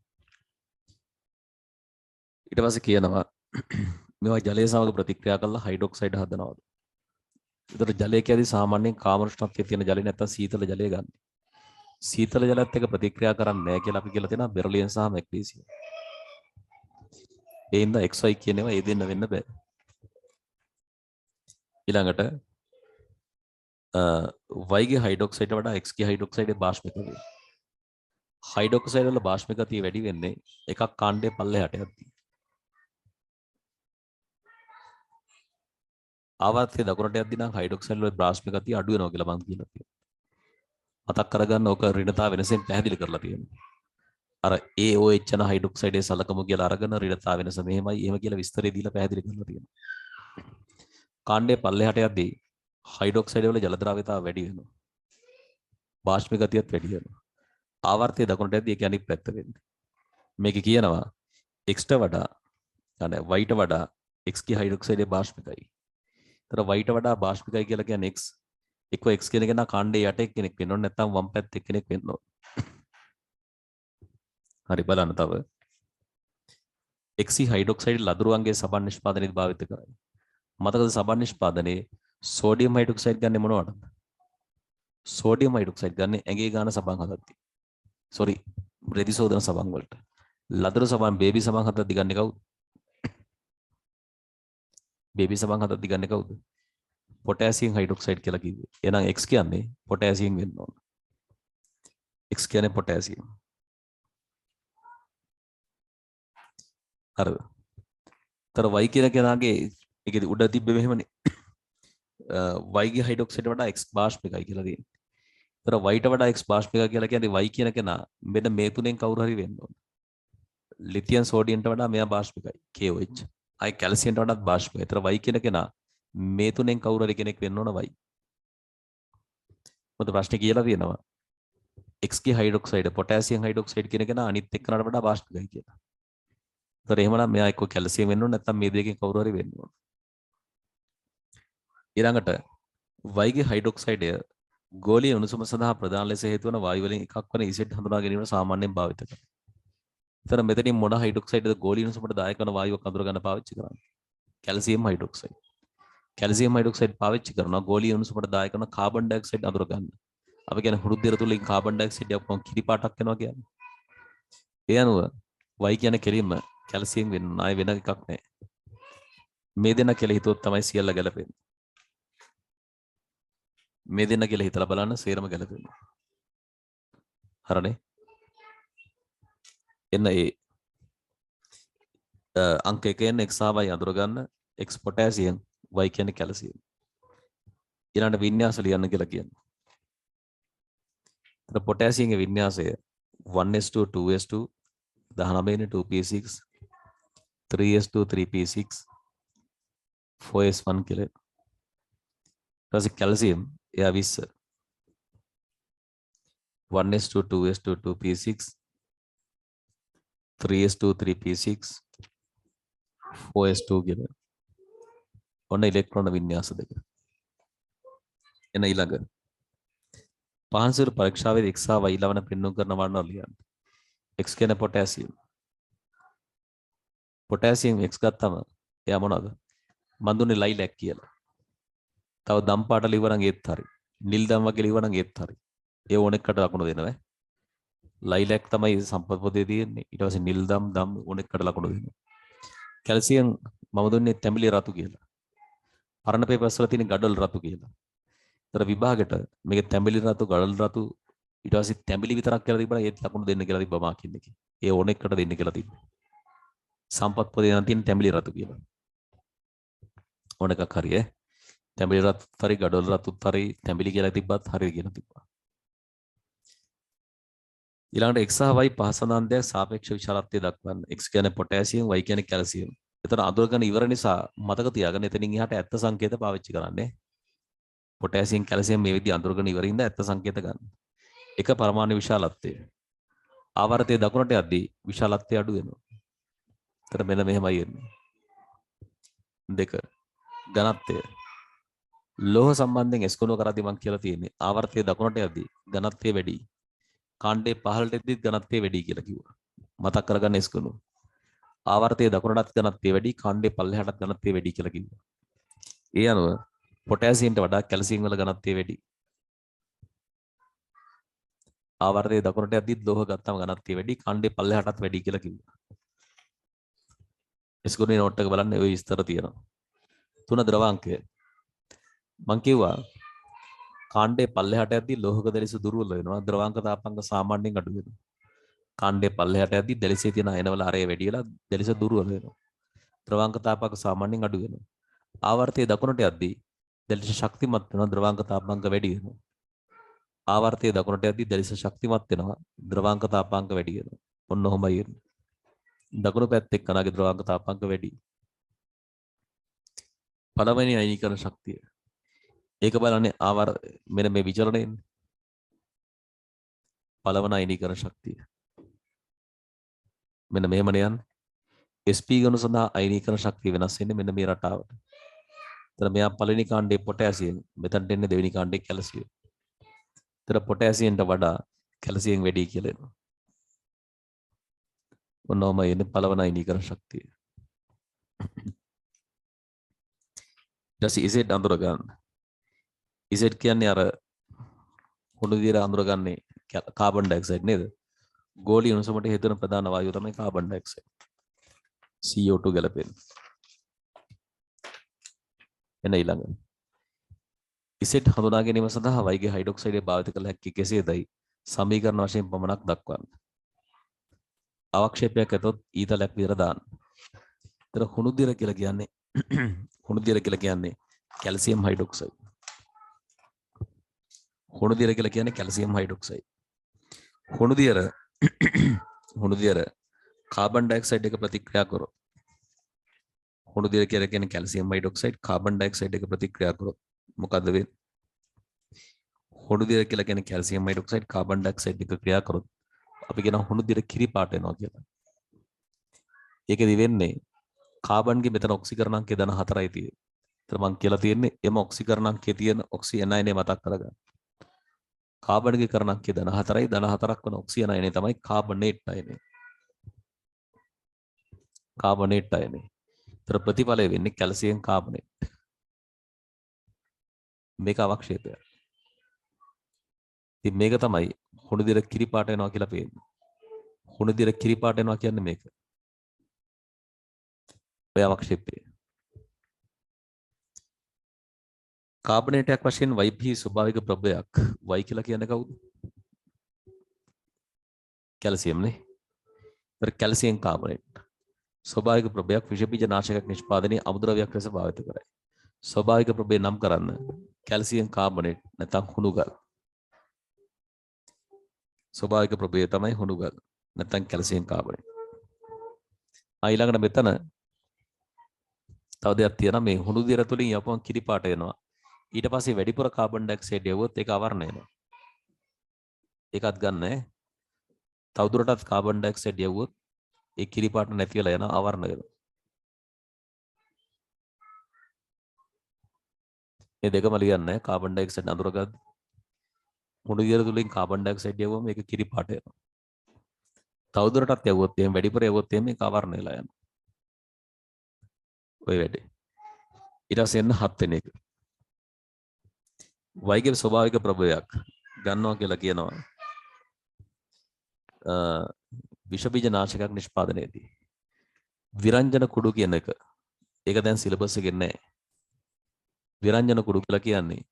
ඊට පස්සේ කියනවා මේවා ජලය සමග ප්‍රතික්‍රියා කරලා හයිඩ්‍රොක්සයිඩ් හදනවා. ඒතර ජලය කියදී සාමාන්‍යයෙන් කාම උෂ්ණත්වයේ තියෙන ජලය නැත්තම් සීතල ජලය ගන්න. සීතල ජලයත් එක්ක ප්‍රතික්‍රියා කරන්නේ නැහැ කියලා අපි කියලා තියෙනවා බෙරිලියම් සහ මැග්නීසියම්. ඒ හින්දා XY කියන ඒවා ඒ දෙන්න වෙන්න බෑ. ඊළඟට Y ගේ හයිඩ්‍රොක්සයිඩට වඩා X ගේ හයිඩ්‍රොක්සයිඩේ බාෂ්පික වේ. හයිඩ්‍රොක්සයිඩ් වල බාෂ්පික ගතිය වැඩි වෙන්නේ එකක් කාණ්ඩයේ පල්ලෙහාට යද්දී. ආවර්තයේ දකුණට යද්දී නම් හයිඩ්‍රොක්සයිඩ් වල බාෂ්පික ගතිය අඩු වෙනවා කියලා මම කියලා තියෙනවා. මතක් කරගන්න ඕක ඍණතාව වෙනසෙන් පැහැදිලි කරලා තියෙනවා. අර AOH යන හයිඩ්‍රොක්සයිඩේ සලකමු කියලා අරගෙන ඍණතාව වෙනස මෙහෙමයි එහෙම කියලා විස්තරය දීලා පැහැදිලි කරලා තියෙනවා. කාණ්ඩයේ පල්ලෙහාට යද්දී හයිඩ්‍රොක්සයිඩ් වල ජල ද්‍රව්‍යතාව වැඩි වෙනවා. බාෂ්පික ගතියත් වැඩි වෙනවා. ආවර්තයේ දකුණට යද්දී ඒක අනිත් පැත්ත වෙන්නේ. මේකේ කියනවා x ට වඩා يعني y ට වඩා x ගේ හයිඩ්‍රොක්සයිඩේ බාෂ්පිකයි. ඒතර y ට වඩා බාෂ්පිකයි කියලා කියන්නේ x. එක්ක x කියන කෙනා කාණ්ඩේ යට එක්කෙනෙක් වෙන්න ඕනේ නැත්නම් වම් පැත්තේ එක්කෙනෙක් වෙන්න ඕනේ. හරි බලන්න තව. x හයිඩ්‍රොක්සයිඩ් ලදරුවන්ගේ සබන් නිෂ්පාදනයේදී භාවිත කරයි. මතකද සබන් නිෂ්පාදනයේ සෝඩියම් හයිඩ්‍රොක්සයිඩ් ගන්න මොනවටද? සෝඩියම් හයිඩ්‍රොක්සයිඩ් ගන්න ඇඟේ ගාන සබන් හදද්දී. සෝරි රෙදි සෝදන සබන් වලට. ලදරු සබන් බේබි සබන් හදද්දී ගන්නේ කවුද? බේබි සබන් හදද්දී ගන්නේ කවුද? පොටෑසියම් හයිඩ්‍රොක්සයිඩ් කියලා කිව්වේ. එහෙනම් x කියන්නේ පොටෑසියම් වෙන්න ඕන. x කියන්නේ පොටෑසියම්. හරිද? තර y කියන කෙනාගේ ඒකෙදි උඩ තිබ්බේ මෙහෙමනේ. y ගේ හයිඩ්‍රොක්සයිඩ් වඩා x බාෂ්පිකයි කියලා තියෙනවා. තර y ට වඩා x බාෂ්පිකයි කියලා කියන්නේ y කියන කෙනා මෙන්න මේ තුනෙන් කවුරු හරි වෙන්න ඕන. ලිතියම් සෝඩියම්ට වඩා මෙයා බාෂ්පිකයි KOH. අය කැල්සියම්ට වඩාත් බාෂ්පිකයි. තර y කියන කෙනා මේ තුනෙන් කවුරු හරි කෙනෙක් වෙන්න ඕන y. මොකද ප්‍රශ්නේ කියලා තියෙනවා X ගේ හයිඩ්‍රොක්සයිඩ් පොටෑසියම් හයිඩ්‍රොක්සයිඩ් කියන එක අනිත් එක්කනට වඩා වාෂ්පකයි කියලා. ඒතර එහෙමනම් මෙයා එක්ක කැල්සියම් වෙන්න ඕන නැත්නම් මේ දෙකෙන් කවුරු හරි වෙන්න ඕන. ඊළඟට Y ගේ හයිඩ්‍රොක්සයිඩය ගෝලීය උණුසුම සඳහා ප්‍රධාන ලෙස හේතු වන වායු වලින් එකක් වන ඉසෙට් හඳුනා ගැනීමට සාමාන්‍යයෙන් භාවිත කරනවා. ඒතර මෙතනින් මොන හයිඩ්‍රොක්සයිඩ්ද ගෝලීය උණුසුමට දායක වන වායුවක් අඳුර ගන්න පාවිච්චි කරන්නේ? Calcium hydroxide. කැල්සියම් හයිඩ්‍රොක්සයිඩ් පාවිච්චි කරනවා ගෝලීය උණුසුමට දායක වන කාබන් ඩයොක්සයිඩ් අඳුර ගන්න. අපි කියන්නේ හුරු දිර තුලින් කාබන් ඩයොක්සයිඩ් එකක් කොහොම කිරි පාටක් වෙනවා කියන්නේ. ඒ අනුව Y කියන්නේ කෙලින්ම කැල්සියම් වෙන්න ආය වෙන එකක් නැහැ. මේ දෙන්න කියලා හිතුවොත් තමයි සියල්ල ගැලපෙන්නේ. මේ දෙන්න කියලා හිතලා බලන්න සේරම ගැලපෙනවා. හරනේ. එන්න ඒ අංක 1 එන්න X හා Y අඳුර ගන්න. X පොටෑසියම් Y කියන්නේ කැල්සියම්. ඊළඟට වින්‍යාස ලියන්න කියලා කියනවා. එතන පොටෑසියම්ගේ වින්‍යාසය 1s2 2s2 19 2p6 3s2 3p6 4s1 කියලා. ඊට පස්සේ කැල්සියම් එයා 20 1s2 2s2 2p6 3s2 3p6 4s2 කියලා. ඔන්න ඉලෙක්ට්‍රෝන වින්‍යාස දෙක. එන ඊළඟ පහන්සිරු පරීක්ෂාවේදී X හා Y ලවන පෙන්වු කරන වර්ණ ලියන්න. X කියන පොටෑසියම්. පොටෑසියම් X ගත්තම එයා මොනවද? මන් දුන්නේ ලයිලැක් කියලා. තව දම් පාට ලිවරන් ඒත් හරි. නිල් දම් වගේ ලිවරන් ඒත් හරි. ඒ ඕන එකට ලකුණු දෙනවා. ලයිලැක් තමයි සම්පත් පොතේ තියෙන්නේ. ඊට පස්සේ නිල් දම් ඕන එකට ලකුණු දෙනවා. කැල්සියම් මම දුන්නේ තැඹිලි රතු කියලා. පරණ පේපර්ස් වල තියෙන ගඩොල් රතු කියලා. ඒතර විභාගෙට මේක තැඹිලි රතු ගඩොල් රතු ඊට පස්සේ තැඹිලි විතරක් කියලා තිබුණා ඒත් ලකුණු දෙන්න කියලා තිබ්බා මාකින් එකේ. ඒ ඕන එකට දෙන්න කියලා තිබ්බා. සම්පත් පොතේ නම් තියෙන තැඹිලි රතු කියලා. ඕන එකක් හරි ඈ. තැඹිලි රතුත් හරි ගඩොල් රතුත් හරි තැඹිලි කියලා තිබ්බත් හරි කියලා තිබ්බා. ඊළඟට X සහ Y පහ සඳහන්දයක් සාපේක්ෂ විශාලත්වය දක්වන්න. X කියන්නේ පොටෑසියම් Y කියන්නේ කැල්සියම්. එතන අඳුරගෙන ඉවර නිසා මතක තියාගන්න එතනින් එහාට ඇත්ත සංකේත පාවිච්චි කරන්නේ. පොටෑසියම් කැල්සියම් මේ විදිහ අඳුරගෙන ඉවරින්ද ඇත්ත සංකේත ගන්න. එක පරමාණු විශාලත්වය. ආවර්තයේ දකුණට යද්දී විශාලත්වය අඩු වෙනවා. එතන මෙන්න මෙහෙමයි එන්නේ. දෙක ඝනත්වය. ලෝහ සම්බන්ධයෙන් S ගුණ කරද්දී මම කියලා තියෙන්නේ ආවර්තයේ දකුණට යද්දී ඝනත්වය වැඩි. කාණ්ඩේ පහළට එද්දිත් ඝනත්වය වැඩි කියලා කිව්වා. මතක් කරගන්න S ගුණ. ආවර්තයේ දකුණටත් ඝනත්වය වැඩි කාණ්ඩේ පල්ලෙහාටත් ඝනත්වය වැඩි කියලා කිව්වා. ඒ අනුව පොටෑසියම්ට වඩා කැල්සියම් වල ඝනත්වය වැඩි. ආවර්තයේ දකුණට යද්දිත් ලෝහ ගත්තම ඝනත්වය වැඩි කාණ්ඩේ පල්ලෙහාටත් වැඩි කියලා කිව්වා. S ගුණේ නෝට් එක බලන්න ඔය විස්තර තියෙනවා. 3 ද්‍රවාංකය. මං කිව්වා කාණ්ඩේ පල්ලෙහාට යද්දී ලෝහක දැලිස දුර්වල වෙනවා ද්‍රවාංක තාපංග සාමාන්‍යයෙන් අඩු වෙනවා. කාණ්ඩේ පල්ලෙහාට යද්දී දැලිසේ තියෙන අයනවල අරය වැඩි වෙලා දැලිස දුර්වල වෙනවා. ද්‍රවාංක තාපංග සාමාන්‍යයෙන් අඩු වෙනවා. ආවර්තයේ දකුණට යද්දී දැලිස ශක්තිමත් වෙනවා ද්‍රවාංක තාපංග වැඩි වෙනවා. ආවර්තයේ දකුණට යද්දී දැලිස ශක්තිමත් වෙනවා ද්‍රවාංක තාපංග වැඩි වෙනවා. ඔන්න ඔහොමයි එන්නේ. දකුණු පැත්තේ කනගේ ද්‍රවාංක තාපංග වැඩි. පළවෙනි අයනීකරණ ශක්තිය. ඒක බලන්නේ මෙන්න මේ විචලනයෙන් පළවන අයනීකරණ ශක්තිය. මෙන්න මෙහෙමනේ යන්නේ. SP ගණු සඳහා අයනීකරණ ශක්තිය වෙනස් වෙන්නේ මෙන්න මේ රටාවට. එතන මෙයා පළවෙනි කාණ්ඩේ පොටෑසියම්, මෙතනට එන්නේ දෙවෙනි කාණ්ඩේ කැල්සියම්. එතන පොටෑසියම්ට වඩා කැල්සියම් වැඩි කියලා එනවා. ඔන්නෝම එන්නේ පළවන අයනීකරණ ශක්තිය. ඊට පස්සේ Z අඳුර ගන්න. Z කියන්නේ අර හුණු දිර අඳුරගන්නේ කාබන් ඩයොක්සයිඩ් නේද? ගෝලීය උණුසුමට හේතු වෙන ප්‍රධාන වායුව තමයි කාබන් ඩයොක්සයිඩ්. CO2 ගැලපෙන. එන ඊළඟ. Z හඳුනා ගැනීම සඳහා Y ගේ හයිඩ්‍රොක්සයිඩය භාවිත කළ හැකි කෙසේදයි සමීකරණ වශයෙන් පමණක් දක්වන්න. අවක්ෂේපයක් ඇතොත් ඊතලයක් විතර දාන්න. ඒතර හුණු දිර කියලා කියන්නේ කැල්සියම් හයිඩ්‍රොක්සයිඩ්. හුණු දිර කියලා කියන්නේ කැල්සියම් හයිඩ්‍රොක්සයිඩ්. හුණු දිර කාබන් ඩයොක්සයිඩ් එක ප්‍රතික්‍රියා කරොත් හුණු දිර කියලා කියන්නේ කැල්සියම් හයිඩ්‍රොක්සයිඩ් කාබන් ඩයොක්සයිඩ් එක ප්‍රතික්‍රියා කරොත් මොකද්ද වෙන්නේ? හුණු දිර කියලා කියන්නේ කැල්සියම් හයිඩ්‍රොක්සයිඩ් කාබන් ඩයොක්සයිඩ් එක ක්‍රියා කරොත් අපි කියන හුණු දිර කිරි පාට වෙනවා කියලා. ඒකෙදි වෙන්නේ කාබන්ගේ මෙතන ඔක්සිකරණාංකය 14යි තියෙන්නේ. ඒතර මම කියලා තියෙන්නේ එම ඔක්සිකරණාංකයේ තියෙන ඔක්සිඅනයනේ මතක් කරගන්න. කාබන්ගේ කරණාංකය 14යි 14ක් වන ඔක්සිඅනයනේ තමයි කාබනේට් අයනේ. කාබනේට් අයනේ. ඒතර ප්‍රතිඵලය වෙන්නේ කැල්සියම් කාබනේට්. මේක අවක්ෂේපය. ඉතින් මේක තමයි හුණු දිර කිරි පාට වෙනවා කියලා පේන්නේ. හුණු දිර කිරි පාට වෙනවා කියන්නේ මේක. ඔය අවක්ෂේපය. කාබනේටයක් වශයෙන් YP ස්වභාවික ප්‍රභවයක්. Y කියලා කියන්නේ කවුද? කැල්සියම් නේ. ඒතර කැල්සියම් කාබනේට්. ස්වභාවික ප්‍රභවයක් විෂ බීජ නාශකයක් නිෂ්පාදනයේ අමුද්‍රව්‍යයක් ලෙස භාවිත කරයි. ස්වභාවික ප්‍රභවය නම් කරන්න කැල්සියම් කාබනේට් නැත්නම් හුණුගල්. ස්වභාවික ප්‍රභවය තමයි හුණුගල් නැත්නම් කැල්සියම් කාබනේට්. ඊළඟට මෙතන තව දෙයක් තියෙනවා මේ හුණු දිර තුලින් යපුවම කිරි පාට වෙනවා. ඊට පස්සේ වැඩිපුර කාබන් ඩයොක්සයිඩ් යවුවොත් ඒක අවර්ණ වෙනවා. ඒකත් ගන්න ඈ. තවදුරටත් කාබන් ඩයොක්සයිඩ් යවුවොත් ඒ කිරි පාට නැති වෙලා යනවා අවර්ණ වෙනවා. මේ දෙකම ලියන්න ඈ කාබන් ඩයොක්සයිඩ් අඳුරගන්න. හුණු දිර තුලින් කාබන් ඩයොක්සයිඩ් යවුවම මේක කිරි පාට වෙනවා. තවදුරටත් යවුවොත් එහෙම වැඩිපුර යවුවොත් එහෙම මේක අවර්ණ වෙලා යනවා. ඔය වැඩේ. ඊට පස්සේ එන්න 7 වෙනි එක. වයිගේ ස්වභාවික ප්‍රභවයක් ගන්නවා කියලා කියනවා. විෂ බීජ නාශකයක් නිෂ්පාදනයේදී. විරංජන කුඩු කියන එක. ඒක දැන් සිලබස් එකේ නැහැ. විරංජන කුඩු කියලා කියන්නේ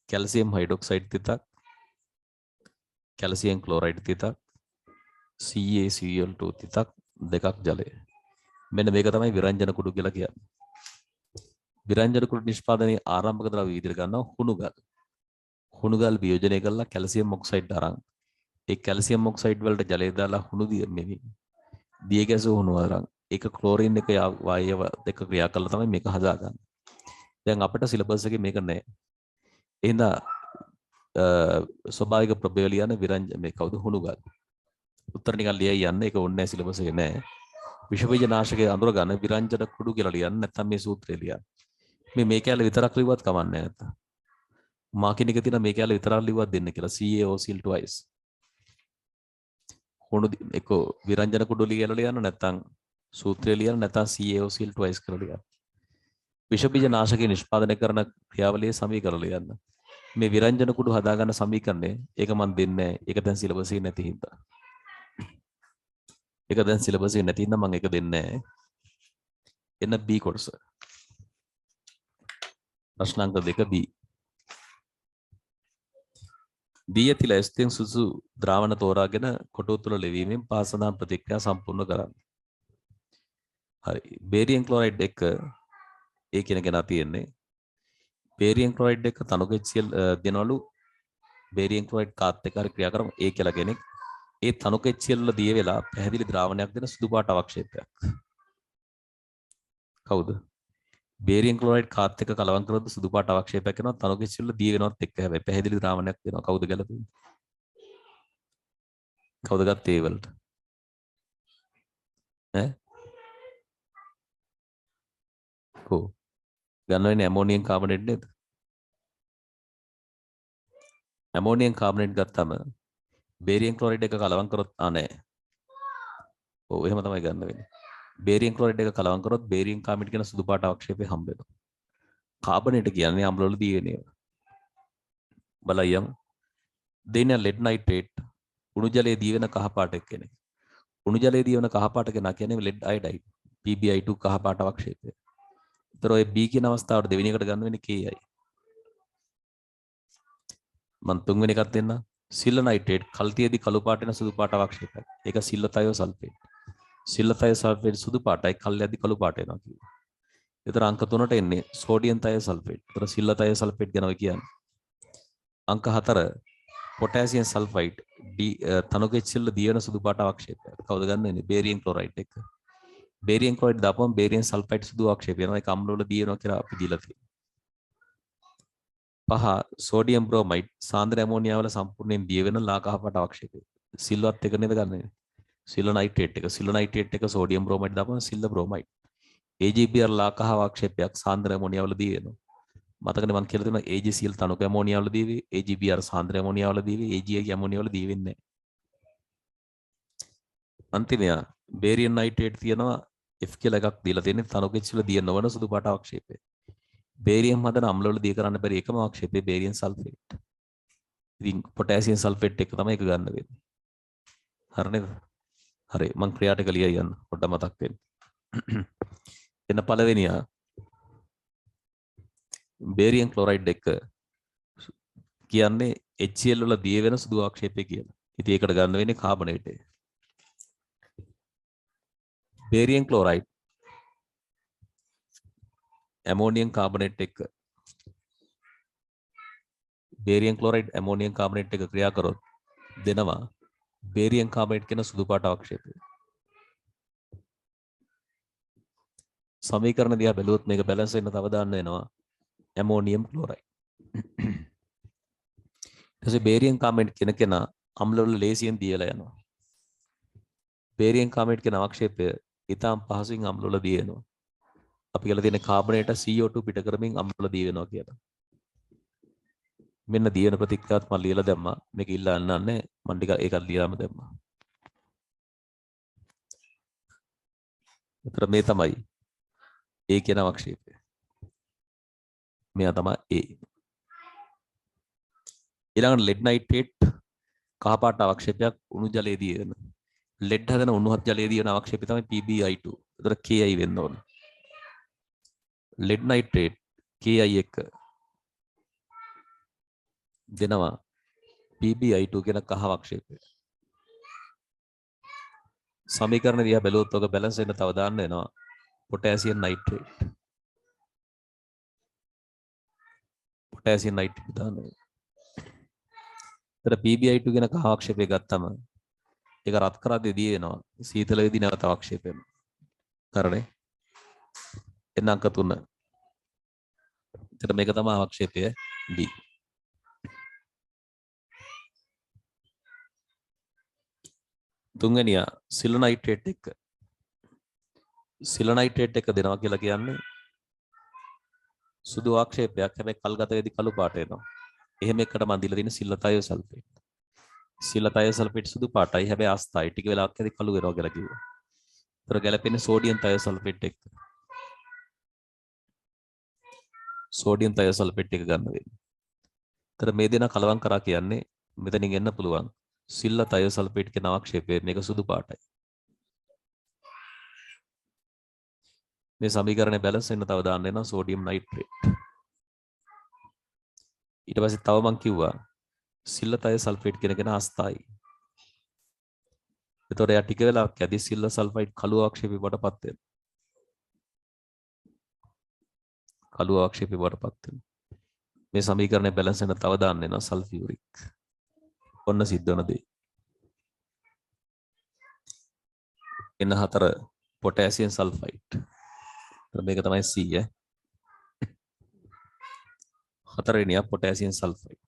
කැල්සියම් හයිඩ්‍රොක්සයිඩ් තිතක්, කැල්සියම් ක්ලෝරයිඩ් තිතක්, CaCl2 තිතක් දෙකක් ජලය. මෙන්න මේක තමයි විරංජන කුඩු කියලා කියන්නේ. විරංජන කුඩු නිෂ්පාදනයේ ආරම්භක ද්‍රව්‍ය විදිහට ගන්නවා හුණුගල්. හුණුගල් වියෝජනය කරලා කැල්සියම් ඔක්සයිඩ් අරන් ඒ කැල්සියම් ඔක්සයිඩ් වලට ජලය දාලා හුණු දිය ගැස හුණු අරන් ඒක ක්ලෝරින් එක වායව දෙක ක්‍රියා කරලා තමයි මේක හදාගන්නේ. දැන් අපිට සිලබස් එකේ මේක නැහැ. එහෙනම් ස්වභාවික ප්‍රභේය ලියන විරංජන මේ කවුද හුණුගල්. උත්තර නිකන් ලියයි යන්න ඒක ඕනේ නැහැ සිලබස් එකේ නැහැ. විෂ බීජ නාශකයේ අඳුර ගන්න විරංජන කුඩු කියලා ලියන්න නැත්නම් මේ සූත්‍රය ලියන්න. මේ කැලේ විතරක් ලිව්වත් කමන්නේ නැහැ නැත්නම්. මාකින් එක තියෙන මේ කැලේ විතරක් ලිව්වත් දෙන්න කියලා CaOCl twice. හුණු එක විරංජන කුඩු ලියලා ලියන්න නැත්නම් සූත්‍රය ලියන්න නැත්නම් CaOCl twice කියලා ලියන්න. විෂ බීජ නාශකයේ නිෂ්පාදනය කරන ක්‍රියාවලියේ සමීකරණ ලියන්න. මේ විරංජන කුඩු හදාගන්න සමීකරණය ඒක මම දෙන්නේ නැහැ. ඒක දැන් සිලබස් එකේ නැති හින්දා. ඒක දැන් සිලබස් එකේ නැති හින්දා මම ඒක දෙන්නේ නැහැ. එන්න B කොටස. ප්‍රශ්නාංක 2 B. B යතිල ඇස්තෙන් සුසු ද්‍රාවණ තෝරාගෙන කොටුව තුළ ලැබීමෙන් පාසදාන ප්‍රතික්‍රියා සම්පූර්ණ කරන්න. හරි. බේරියම් ක්ලෝරයිඩ් එක ඒ කියන කෙනා තියෙන්නේ. බේරියම් ක්ලෝරයිඩ් එක තනුක HCl දෙනවලු බේරියම් ක්ලෝරයිඩ් කාත් එක්ක හරි ක්‍රියා කරමු ඒ කියලා කෙනෙක්. ඒ තනුක HCl වල දිය වෙලා පැහැදිලි ද්‍රාවණයක් දෙන සුදු පාට අවක්ෂේපයක්. කවුද? බේරියම් ක්ලෝරයිඩ් කාත් එක්ක කලවම් කරොත් සුදු පාට අවක්ෂේපයක් වෙනවා. තනුක HCl වල දිය වෙනවත් එක්ක හැබැයි පැහැදිලි ද්‍රාවණයක් දෙනවා. කවුද ගැලපෙන්නේ? කවුද ගත්තේ ඒ වලට? ඈ? කො ගන්න වෙන්නේ ඇමෝනියම් කාබනේට් නේද? ඇමෝනියම් කාබනේට් ගත්තම බේරියම් ක්ලෝරයිඩ් එක කලවම් කරොත් නෑ. ඔව් එහෙම තමයි ගන්න වෙන්නේ. බේරියම් ක්ලෝරයිඩ් එක කලවම් කරොත් බේරියම් කාබනේට් කියන සුදු පාට අවක්ෂේපය හම්බ වෙනවා. කාබනේට් කියන්නේ අම්ල වල දී වෙන ඒවා. බලයන් දෙන ලෙඩ් නයිට්‍රේට් උණු ජලයේ දී වෙන කහ පාට කෙනෙක්. උණු ජලයේ දී වෙන කහ පාට කෙනා කියන්නේ ලෙඩ් අයඩයිඩ් PbI2 කහ පාට අවක්ෂේපය. ඒතර ඔය B කියන අවස්ථාවට දෙවෙනි එකට ගන්න වෙන්නේ KI. මම තුන්වෙනි එකත් දෙන්න. සිල්ල නයිට්‍රේට් කල්තියේදී කළු පාට වෙන සුදු පාට අවක්ෂේපයක්. ඒක සිල්ල තයෝ සල්ෆේට්. සිල්ල තයෝ සල්ෆේට් සුදු පාටයි කල්යේදී කළු පාට වෙනවා කියනවා. ඒතර අංක 3ට එන්නේ සෝඩියම් තයෝ සල්ෆේට්. ඒතර සිල්ල තයෝ සල්ෆේට් ගැන කියන්නේ. අංක 4 පොටෑසියම් සල්ෆයිඩ් තනුක HCl වල දියවන සුදු පාට අවක්ෂේපයක්. කවුද ගන්නන්නේ? බේරියම් ක්ලෝරයිඩ් එක. බේරියම් ක්ලෝරයිඩ් දාපුවම බේරියම් සල්ෆයිඩ් සුදු අවක්ෂේපය වෙනවා. ඒක අම්ල වල දියනවා කියලා අපි දීලා තියෙනවා. පහ සෝඩියම් බ්‍රෝමයිඩ් සාන්ද්‍ර ඇමෝනියා වල සම්පූර්ණයෙන් දිය වෙන ලා කහ පාට අවක්ෂේපය. සිල්වත් එක නේද ගන්නෙ? සිල්ව නයිට්‍රේට් එක. සිල්ව නයිට්‍රේට් එක සෝඩියම් බ්‍රෝමයිඩ් දාපුවම සිල්ව බ්‍රෝමයිඩ්. AgBr ලා කහ අවක්ෂේපයක් සාන්ද්‍ර ඇමෝනියා වල දී වෙනවා. මතකනේ මම කියලා දෙනවා AgCl තනුක ඇමෝනියා වල දී වේ. AgBr සාන්ද්‍ර ඇමෝනියා වල දී වේ. AgA ඇමෝනියා වල දී වෙන්නේ නැහැ. අන්තිමයා බේරියම් නයිට්‍රේට් තියෙනවා F කියලා එකක් දීලා තියෙන්නේ තනුක ඉස්සෙල්ලා දිය නොවන සුදු පාට අවක්ෂේපය. බේරියම් හදන අම්ල වල දී කරන්න බැරි එකම අවක්ෂේපය බේරියම් සල්ෆේට්. ඉතින් පොටෑසියම් සල්ෆේට් එක තමයි එක ගන්න වෙන්නේ. හරි නේද? හරි මම ක්‍රියාට එක ලියයි යන්න පොඩ්ඩක් මතක් වෙන්න. එන්න පළවෙනියා බේරියම් ක්ලොරයිඩ් එක කියන්නේ HCl වල දිය වෙන සුදු ආක්ෂේපය කියලා. ඉතින් ඒකට ගන්න වෙන්නේ කාබනේට් එක. බේරියම් ක්ලොරයිඩ් ඇමෝනියම් කාබනේට් එක බේරියම් ක්ලොරයිඩ් ඇමෝනියම් කාබනේට් එක ක්‍රියා කරොත් දෙනවා බේරියම් කාබනේට් කියන සුදු පාට අවක්ෂේපය. සමීකරණ දිහා බැලුවොත් මේක බැලන්ස් වෙන්න තව දාන්න වෙනවා ඇමෝනියම් ක්ලොරයිඩ්. ඊටසේ බේරියම් කාබනේට් කියන කෙනා අම්ල වල ලේසියෙන් දියලා යනවා. බේරියම් කාබනේට් කියන අවක්ෂේපය ඊටාම් පහසුවෙන් අම්ල වල දිය වෙනවා. අපි කියලා තියෙන කාබනේට CO2 පිට කරමින් අම්ල වල දිය වෙනවා කියලා. මෙන්න දියන ප්‍රතික්‍රියාවත් මම ලියලා දැම්මා. මේක ඉල්ලන්න නැහැ. මම ටික ඒකත් ලියලාම දැම්මා. ඒතර මේ තමයි A කියන අවක්ෂේපය. මෙයා තමයි A. ඊළඟට ලෙඩ් නයිට්‍රේට් කහ පාට අවක්ෂේපයක් උණු ජලයේදී වෙන. ලෙඩ් හදන උණුහත් ජලයේදී වෙන අවක්ෂේපය තමයි PbI2. ඒතර Ki වෙන්න ඕන. ලෙඩ් නයිට්‍රේට් Ki එක දෙනවා PbI2 කියන කහ අවක්ෂේපය. සමීකරණ දිහා බැලුවොත් ඔක බැලන්ස් වෙන්න තව දාන්න වෙනවා පොටෑසියම් නයිට්‍රේට්. පොටෑසියම් නයිට්‍රේට් දාන්න. ඒතර PbI2 කියන කහ අවක්ෂේපය ගත්තම ඒක රත් කරද්දී දී වෙනවා සීතල වෙදී නැවත අවක්ෂේපය. හරිනේ. එන්න අංක 3. ඒතර මේක තමයි අවක්ෂේපය D. තුන්වෙනියා සිල්ව නයිට්‍රේට් එක. සිල්ව නයිට්‍රේට් එක දෙනවා කියලා කියන්නේ සුදු ආක්ෂේපයක්. හැබැයි කල්ගත වෙදී කළු පාට එනවා. එහෙම එකට මම දීලා තියෙන සිල්ව තයෝසල්ෆේට්. සිල්ව තයෝසල්ෆේට් සුදු පාටයි හැබැයි අස්තයි. ටික වෙලාවක් යද්දී කළු වෙනවා කියලා කිව්වා. ඒතර ගැලපෙන්නේ සෝඩියම් තයෝසල්ෆේට් එක. සෝඩියම් තයෝසල්ෆේට් එක ගන්න වෙන්නේ. ඒතර මේ දෙන කලවම් කරා කියන්නේ මෙතනින් එන්න පුළුවන්. සිල්ව තයෝසල්ෆේට් කියන අවක්ෂේපය මේක සුදු පාටයි. මේ සමීකරණය බැලන්ස් වෙන්න තව දාන්න වෙනවා සෝඩියම් නයිට්‍රේට්. ඊට පස්සේ තව මං කිව්වා සිල්ව තයෝසල්ෆේට් කියන කෙනා අස්තයි. ඒතකොට එයා ටික වෙලාවක් යද්දී සිල්ව සල්ෆයිඩ් කළු අවක්ෂේපය වඩපත් වෙනවා. කළු අවක්ෂේපය වඩපත් වෙනවා. මේ සමීකරණය බැලන්ස් වෙන්න තව දාන්න වෙනවා සල්ෆියුරික්. ඔන්න සිද්ධ වෙන දේ. එන්න 4 පොටෑසියම් සල්ෆයිඩ්. මේක තමයි C ඈ. 4 වෙනියා පොටෑසියම් සල්ෆයිඩ්.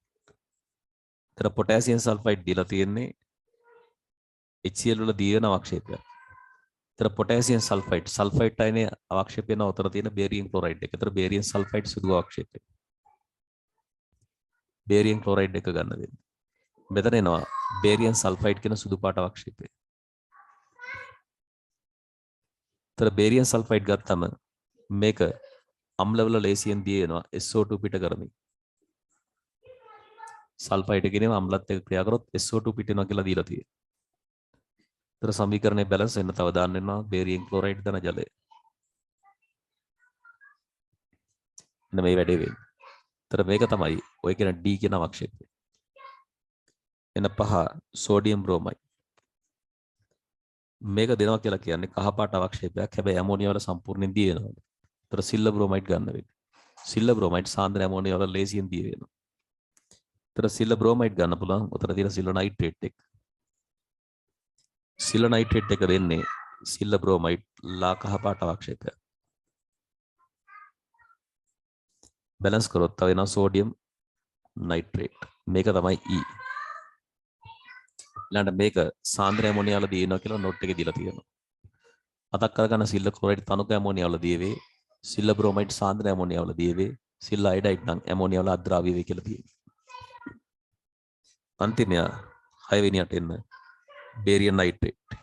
ඒතර පොටෑසියම් සල්ෆයිඩ් දීලා තියෙන්නේ HCl වල දී වෙන අවක්ෂේපයක්. ඒතර පොටෑසියම් සල්ෆයිඩ් සල්ෆයිඩ් අයනේ අවක්ෂේපය වෙන උතර තියෙන බේරියම් ක්ලොරයිඩ් එක. ඒතර බේරියම් සල්ෆයිඩ් සුදු අවක්ෂේපය. බේරියම් ක්ලොරයිඩ් එක ගන්න දෙන්න. මෙතන එනවා බේරියම් සල්ෆයිඩ් කියන සුදු පාට අවක්ෂේපය. ඒතර බේරියම් සල්ෆයිඩ් ගත්තම මේක අම්ලවල ලේසියෙන් දී වෙනවා SO2 පිට කරමින්. සල්ෆයිඩ් එකේම අම්ලත් එක්ක ක්‍රියා කරොත් SO2 පිට වෙනවා කියලා දීලා තියෙනවා. ඒතර සමීකරණය බැලන්ස් වෙන්න තව දාන්න වෙනවා බේරියම් ක්ලොරයිඩ් දන ජලය. එන්න මේ වැඩේ වෙන්නේ. ඒතර මේක තමයි ඔය කියන D කියන අවක්ෂේපය. එන 5 සෝඩියම් බ්‍රෝමයිඩ්. මේක දෙනවා කියලා කියන්නේ කහ පාට අවක්ෂේපයක්. හැබැයි ඇමෝනියා වල සම්පූර්ණයෙන් දී වෙනවා. ඒතර සිල්ව බ්‍රෝමයිඩ් ගන්න වෙන්නේ. සිල්ව බ්‍රෝමයිඩ් සාන්ද්‍ර ඇමෝනියා වල ලේසියෙන් දී වෙනවා. ඒතර සිල්ව බ්‍රෝමයිඩ් ගන්න පුළුවන්. උතර තියෙන සිල්ව නයිට්‍රේට් එක. සිල්ව නයිට්‍රේට් එක දෙන්නේ සිල්ව බ්‍රෝමයිඩ් ලා කහ පාට අවක්ෂේපයක්. බැලන්ස් කරොත් තව වෙනවා සෝඩියම් නයිට්‍රේට්. මේක තමයි E. ඊළඟට මේක සාන්ද්‍ර ඇමෝනියා වල දිනනවා කියලා නෝට් එකේ දීලා තියෙනවා. මතක් කරගන්න සිල්ල ක්ලෝරයිඩ් තනුක ඇමෝනියා වල දියවේ, සිල්ල බ්‍රෝමයිඩ් සාන්ද්‍ර ඇමෝනියා වල දියවේ, සිල්ල අයඩයිඩ් නම් ඇමෝනියා වල අද්‍රාව්‍ය වේ කියලා තියෙනවා. අන්තිමය 6 වෙනියට එන්න බේරියම් නයිට්‍රේට්.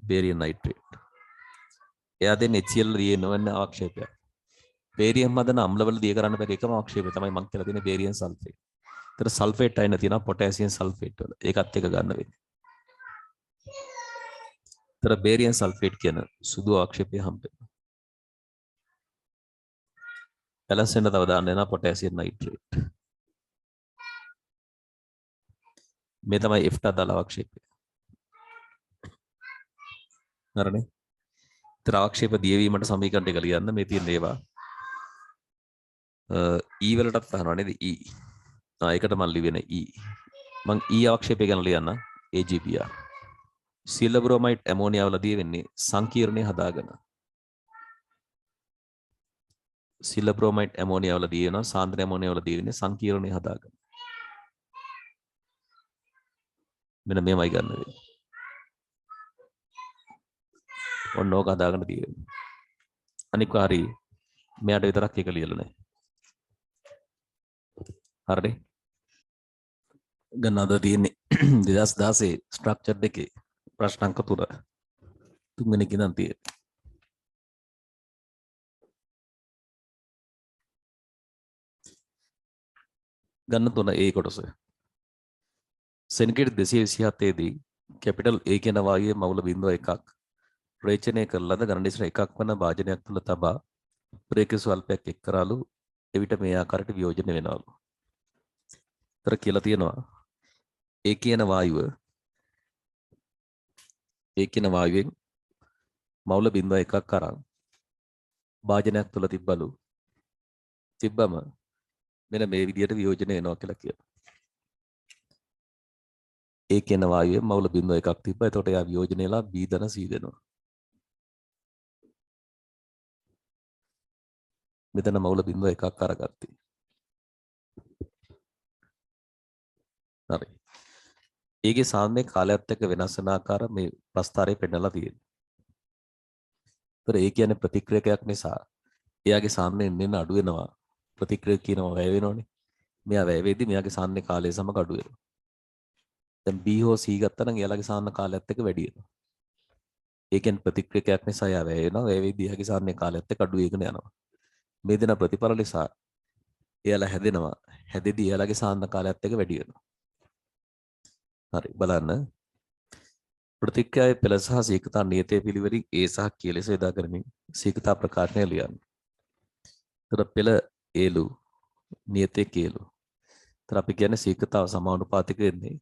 Barium nitrate. එයා දෙන්නේ HCl දිනවන්න ආක්ෂේපයක්. බේරියම් හදන අම්ලවල දිය කරන්න බැරි එකම ආක්ෂේපය තමයි මම කියලා තියෙන බේරියම් සල්ෆේට්. ඒතර සල්ෆේට් අයින තියෙනවා පොටෑසියම් සල්ෆේට් වල. ඒකත් එක ගන්න වෙන්නේ. ඒතර බේරියම් සල්ෆේට් කියන සුදු ආක්ෂේපය හම්බෙනවා. බැලන්ස් වෙන තව දාන්න වෙනවා පොටෑසියම් නයිට්‍රේට්. මේ තමයි F ට දාලා ආක්ෂේපය. හරිනේ. ඒතර ආක්ෂේප දියවීමට සමීකරණ ටික ලියන්න මේ තියෙන ඒවා. E වලටත් අහනවා නේද E. ඒකට මම ලිවෙන E. මම E ආක්ෂේපය ගැන ලියන්න AgBr. සිල්ල බ්‍රොමයිඩ් ඇමෝනියා වල දී වෙන්නේ සංකීර්ණය හදාගෙන. සිල්ල බ්‍රොමයිඩ් ඇමෝනියා වල දී වෙනවා සාන්ද්‍ර ඇමෝනියා වල දී වෙන්නේ සංකීර්ණය හදාගෙන. මෙන්න මේමයි ගන්න වෙන්නේ. ඔන්න ඕක හදාගෙන දී වෙන්නේ. අනික හරි මෙයාට විතරක් එක ලියලා නැහැ. හරිනේ. ගන්න අද තියෙන්නේ 2016 ස්ට්‍රක්චර් දෙකේ ප්‍රශ්න අංක 3 තුන්වෙනි කිනම් තියෙන්නේ. ගන්න 3 A කොටස. සෙනගේට් 227 දී කැපිටල් A කියන වායුවේ මවුල 0.1ක් රේචනය කරලද ගණනිසර එකක් වන භාජනයක් තුළ තබා ප්‍රේක්ෂ ස්වල්පයක් එක් කරාලු එවිට මේ ආකාරයට වියෝජනය වෙනවලු. තර කියලා තියෙනවා ඒ කියන වායුවෙන් මවුල 0.1ක් අරන් භාජනයක් තුළ තිබ්බම මෙන්න මේ විදිහට වියෝජනය වෙනවා කියලා කියනවා. ඒ කියන වායුවෙන් මවුල 0.1ක් තිබ්බා. එතකොට එයා වියෝජනය වෙලා B ධන C දෙනවා. මෙතන මවුල 0.1ක් අරගත්තේ. හරි. ඒකේ සාමාන්‍ය කාලයත් එක්ක වෙනස් වෙන ආකාර මේ ප්‍රස්ථාරයේ පෙන්නලා තියෙනවා. ඒතර ඒ කියන්නේ ප්‍රතික්‍රියකයක් නිසා එයාගේ සාමාන්‍ය එන්න අඩු වෙනවා. ප්‍රතික්‍රියක කියනවා වැය වෙනවනේ. මෙයා වැය වෙද්දි මෙයාගේ සාමාන්‍ය කාලය සමග අඩු වෙනවා. දැන් B හෝ C ගත්තා නම් එයාලගේ සාමාන්‍ය කාලයත් එක්ක වැඩි වෙනවා. ඒ කියන්නේ ප්‍රතික්‍රියකයක් නිසා එයා වැය වෙනවා. වැය වෙද්දි එයාගේ සාමාන්‍ය කාලයත් එක්ක අඩු වෙගෙන යනවා. මේ දෙන ප්‍රතිඵල නිසා එයාලා හැදෙනවා. හැදෙද්දි එයාලගේ සාමාන්‍ය කාලයත් එක්ක වැඩි වෙනවා. හරි බලන්න ප්‍රතික්‍රියාවේ පෙළ සහ සීකතා නියතයේ පිළිවෙලින් A සහ K ලෙස යොදා ගනිමින් සීකතා ප්‍රකාශනය ලියන්න. ඒතර පෙළ Aලු නියතයේ Kලු. ඒතර අපි කියන්නේ සීකතාව සමානුපාතික වෙන්නේ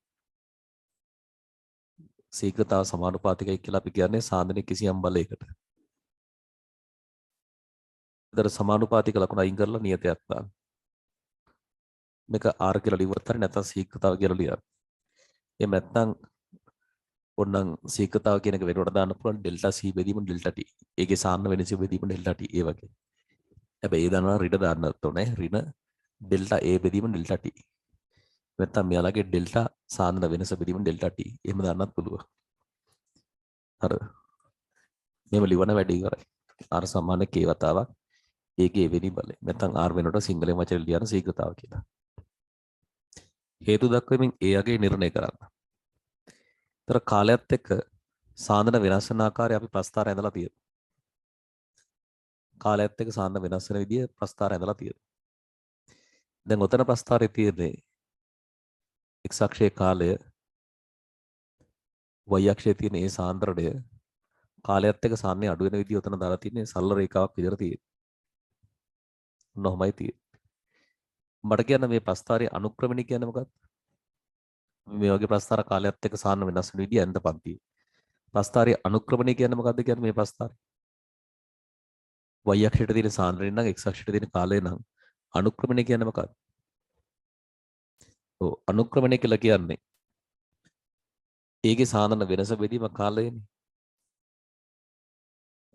සීකතාව සමානුපාතිකයි කියලා අපි කියන්නේ සාන්ද්‍රණික කිසියම් බලයකට. ඒතර සමානුපාතික ලකුණ අයින් කරලා නියතයක් දාන්න. මේක R කියලා ලියුවත් හරි නැත්නම් සීකතාව කියලා ලියන්න. එහෙම නැත්නම් ඔන්නම් සීකතාව කියන එක වෙනකොට දාන්න පුළුවන් ඩෙල්ටා C බෙදීම ඩෙල්ටා T. ඒකේ සාන්න වෙනස බෙදීම ඩෙල්ටා T ඒ වගේ. හැබැයි ඒ දානවා ඍණ දාන්නත් ඕනේ. ඍණ ඩෙල්ටා A බෙදීම ඩෙල්ටා T. නැත්නම් මෙයාලගේ ඩෙල්ටා සාන්න වෙනස බෙදීම ඩෙල්ටා T. එහෙම දාන්නත් පුළුවන්. හරිද? මේව ලිවන වැඩි ඉවරයි. R සමාන K වතාවක් ඒකේ වෙනි බලය. නැත්නම් R වෙනකොට සිංහලෙන් වචන ලියන සීකතාව කියලා. හේතු දක්වමින් ඒ යගේ නිර්ණය කරන්න. තර කාලයත් එක්ක සාන්ද්‍රණ වෙනස් වෙන ආකාරය අපි ප්‍රස්ථාර ඇඳලා තියෙනවා. කාලයත් එක්ක සාන්ද්‍රණ වෙනස් වෙන විදිය ප්‍රස්ථාර ඇඳලා තියෙනවා. දැන් ඔතන ප්‍රස්ථාරයේ තියෙන්නේ x අක්ෂයේ කාලය y අක්ෂයේ තියෙන ඒ සාන්ද්‍රණය කාලයත් එක්ක සාන්‍ය අඩු වෙන විදිය ඔතන දාලා තියෙන්නේ සරල රේඛාවක් විදිහට තියෙනවා. නොමයි තියෙන්නේ. මට කියන්න මේ ප්‍රස්ථාරයේ අනුක්‍රමණික කියන්නේ මොකක්ද? මේ වගේ ප්‍රස්ථාර කාලයත් එක්ක සාන්න වෙනස් වෙන විදිය ඇඳ පන්තිය. ප්‍රස්ථාරයේ අනුක්‍රමණය කියන්නේ මොකද්ද කියන්නේ මේ ප්‍රස්ථාරය? y අක්ෂයට තියෙන සාන්ද්‍රණය නම් x අක්ෂයට තියෙන කාලය නම් අනුක්‍රමණය කියන්නේ මොකක්ද? ඔව් අනුක්‍රමණය කියලා කියන්නේ ඒකේ සාන්ද්‍රණ වෙනස බෙදීම කාලයනේ.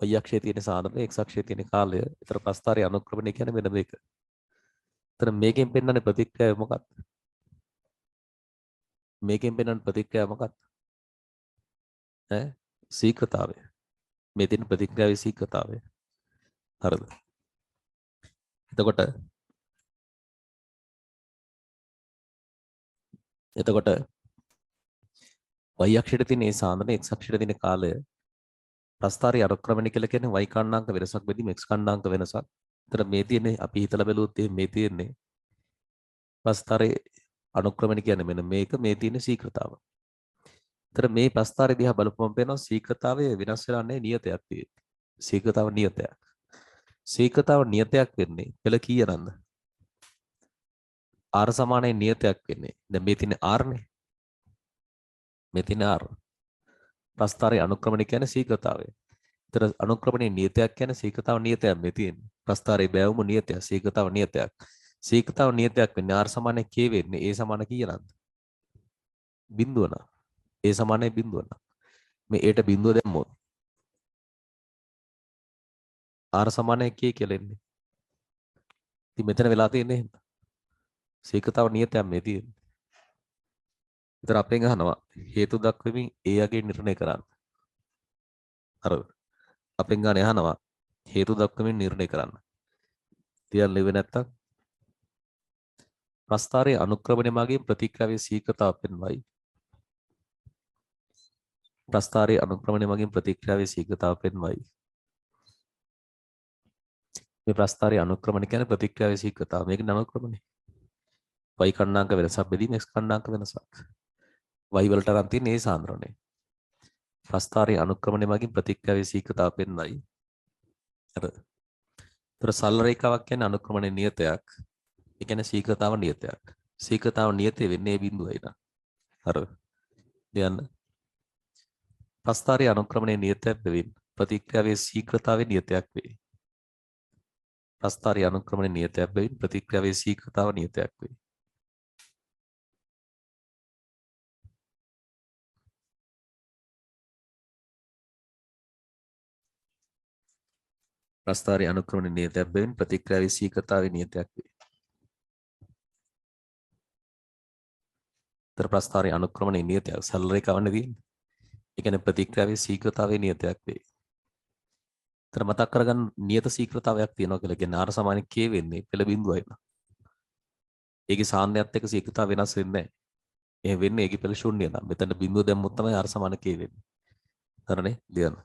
y අක්ෂයේ තියෙන සාන්ද්‍රණය x අක්ෂයේ තියෙන කාලය. ඒතර ප්‍රස්ථාරයේ අනුක්‍රමණය කියන්නේ වෙන මේක. එතන මේකෙන් පෙන්වන්නේ ප්‍රතික්‍රියාව මොකක්ද? මේකෙන් පෙන්වන ප්‍රතික්‍රියාව මොකක්ද? ඈ ශීඝ්‍රතාවය. මේ තියෙන ප්‍රතික්‍රියාවේ ශීඝ්‍රතාවය. හරිද? එතකොට y අක්ෂයට තියෙන ඒ සාන්ද්‍රණය x අක්ෂයට තියෙන කාලය ප්‍රස්ථාරයේ අනුක්‍රමණය කියලා කියන්නේ y කණ්ඩාංක වෙනසක් බෙදීම x කණ්ඩාංක වෙනසක්. එතන මේ තියෙන්නේ අපි හිතලා බැලුවොත් මේ තියෙන්නේ ප්‍රස්ථාරයේ අනුක්‍රමණය කියන්නේ මෙන්න මේක මේ තියෙන ශීඝ්‍රතාව. එතන මේ ප්‍රස්ථාරය දිහා බලපුවම පේනවා ශීඝ්‍රතාවය වෙනස් වෙලා නැහැ නියතයක් තියෙන්නේ. ශීඝ්‍රතාව නියතයක්. ශීඝ්‍රතාව නියතයක් වෙන්නේ පෙළ කීයනන්ද? r සමානයි නියතයක් වෙන්නේ. දැන් මේ තියෙන්නේ r නේ. මේ තියෙන්නේ r. ප්‍රස්ථාරයේ අනුක්‍රමණය කියන්නේ ශීඝ්‍රතාවය. ඒතර අනුක්‍රමණයේ නියතයක් කියන්නේ ශීඝ්‍රතාව නියතයක් මේ තියෙන්නේ. ප්‍රස්ථාරයේ බෑවුම නියතයක්, ශීඝ්‍රතාව නියතයක්. ශීඝ්‍රතාව නියතයක් වෙන්නේ r සමානයි k වෙන්නේ. a සමාන කීයනන්ද? බිඳුව නා. a සමානයි බිඳුව නා. මේ a ට බිඳුව දැම්මොත් r සමානයි k කියලා එන්නේ. ඉතින් මෙතන වෙලා තියෙන්නේ ශීඝ්‍රතාව නියතයක් මේ තියෙන්නේ. ඒතර අපෙන් අහනවා හේතු දක්වමින් a යගේ නිර්ණය කරන්න. හරිද? අපෙන් ගන්න අහනවා හේතු දක්වමින් නිර්ණය කරන්න. තියන්න ලෙවෙ නැත්තම් ප්‍රස්ථාරයේ අනුක්‍රමණය මගින් ප්‍රතික්‍රියාවේ ශීඝ්‍රතාව පෙන්වයි. ප්‍රස්ථාරයේ අනුක්‍රමණය මගින් ප්‍රතික්‍රියාවේ ශීඝ්‍රතාව පෙන්වයි. මේ ප්‍රස්ථාරයේ අනුක්‍රමණය කියන්නේ ප්‍රතික්‍රියාවේ ශීඝ්‍රතාව. මේක අනුක්‍රමණය. y කණ්ඩාංක වෙනසක් බෙදීම x කණ්ඩාංක වෙනසක්. y වලට අරන් තියෙන ඒ සාන්ද්‍රණය. ප්‍රස්ථාරයේ අනුක්‍රමණය මගින් ප්‍රතික්‍රියාවේ ශීඝ්‍රතාව පෙන්වයි. හරිද? ඒතර සරල රේඛාවක් කියන්නේ අනුක්‍රමණය නියතයක්. ඒ කියන්නේ ශීඝ්‍රතාව නියතයක්. ශීඝ්‍රතාව නියතය වෙන්නේ මේ බිඳුවයි නා. හරිද? කියන්න. ප්‍රස්ථාරයේ අනුක්‍රමණය නියතයක් වෙමින් ප්‍රතික්‍රියාවේ ශීඝ්‍රතාවේ නියතයක් වේ. ප්‍රස්ථාරයේ අනුක්‍රමණය නියතයක් වෙමින් ප්‍රතික්‍රියාවේ ශීඝ්‍රතාව නියතයක් වේ. ප්‍රස්ථාරයේ අනුක්‍රමණය නියතයක් වෙමින් ප්‍රතික්‍රියාවේ ශීඝ්‍රතාවේ නියතයක් වේ. තර ප්‍රස්ථාරයේ අනුක්‍රමණය නියතයක් සරල රේඛාවන්නේ තියෙන්නේ. ඒ කියන්නේ ප්‍රතික්‍රියාවේ ශීඝ්‍රතාවේ නියතයක් වේ. තර මතක් කරගන්න නියත ශීඝ්‍රතාවයක් තියෙනවා කියලා කියන්නේ r සමාන k වෙන්නේ පෙළ බිඳුවයි නා. ඒකේ සාන්ද්‍රයත් එක්ක ශීඝ්‍රතාව වෙනස් වෙන්නේ නැහැ. එහෙම වෙන්නේ ඒකේ පෙළ ශූන්‍ය නම්. මෙතන බිඳුව දැම්මොත් තමයි r සමාන k වෙන්නේ. හරිනේ? ලියන්න.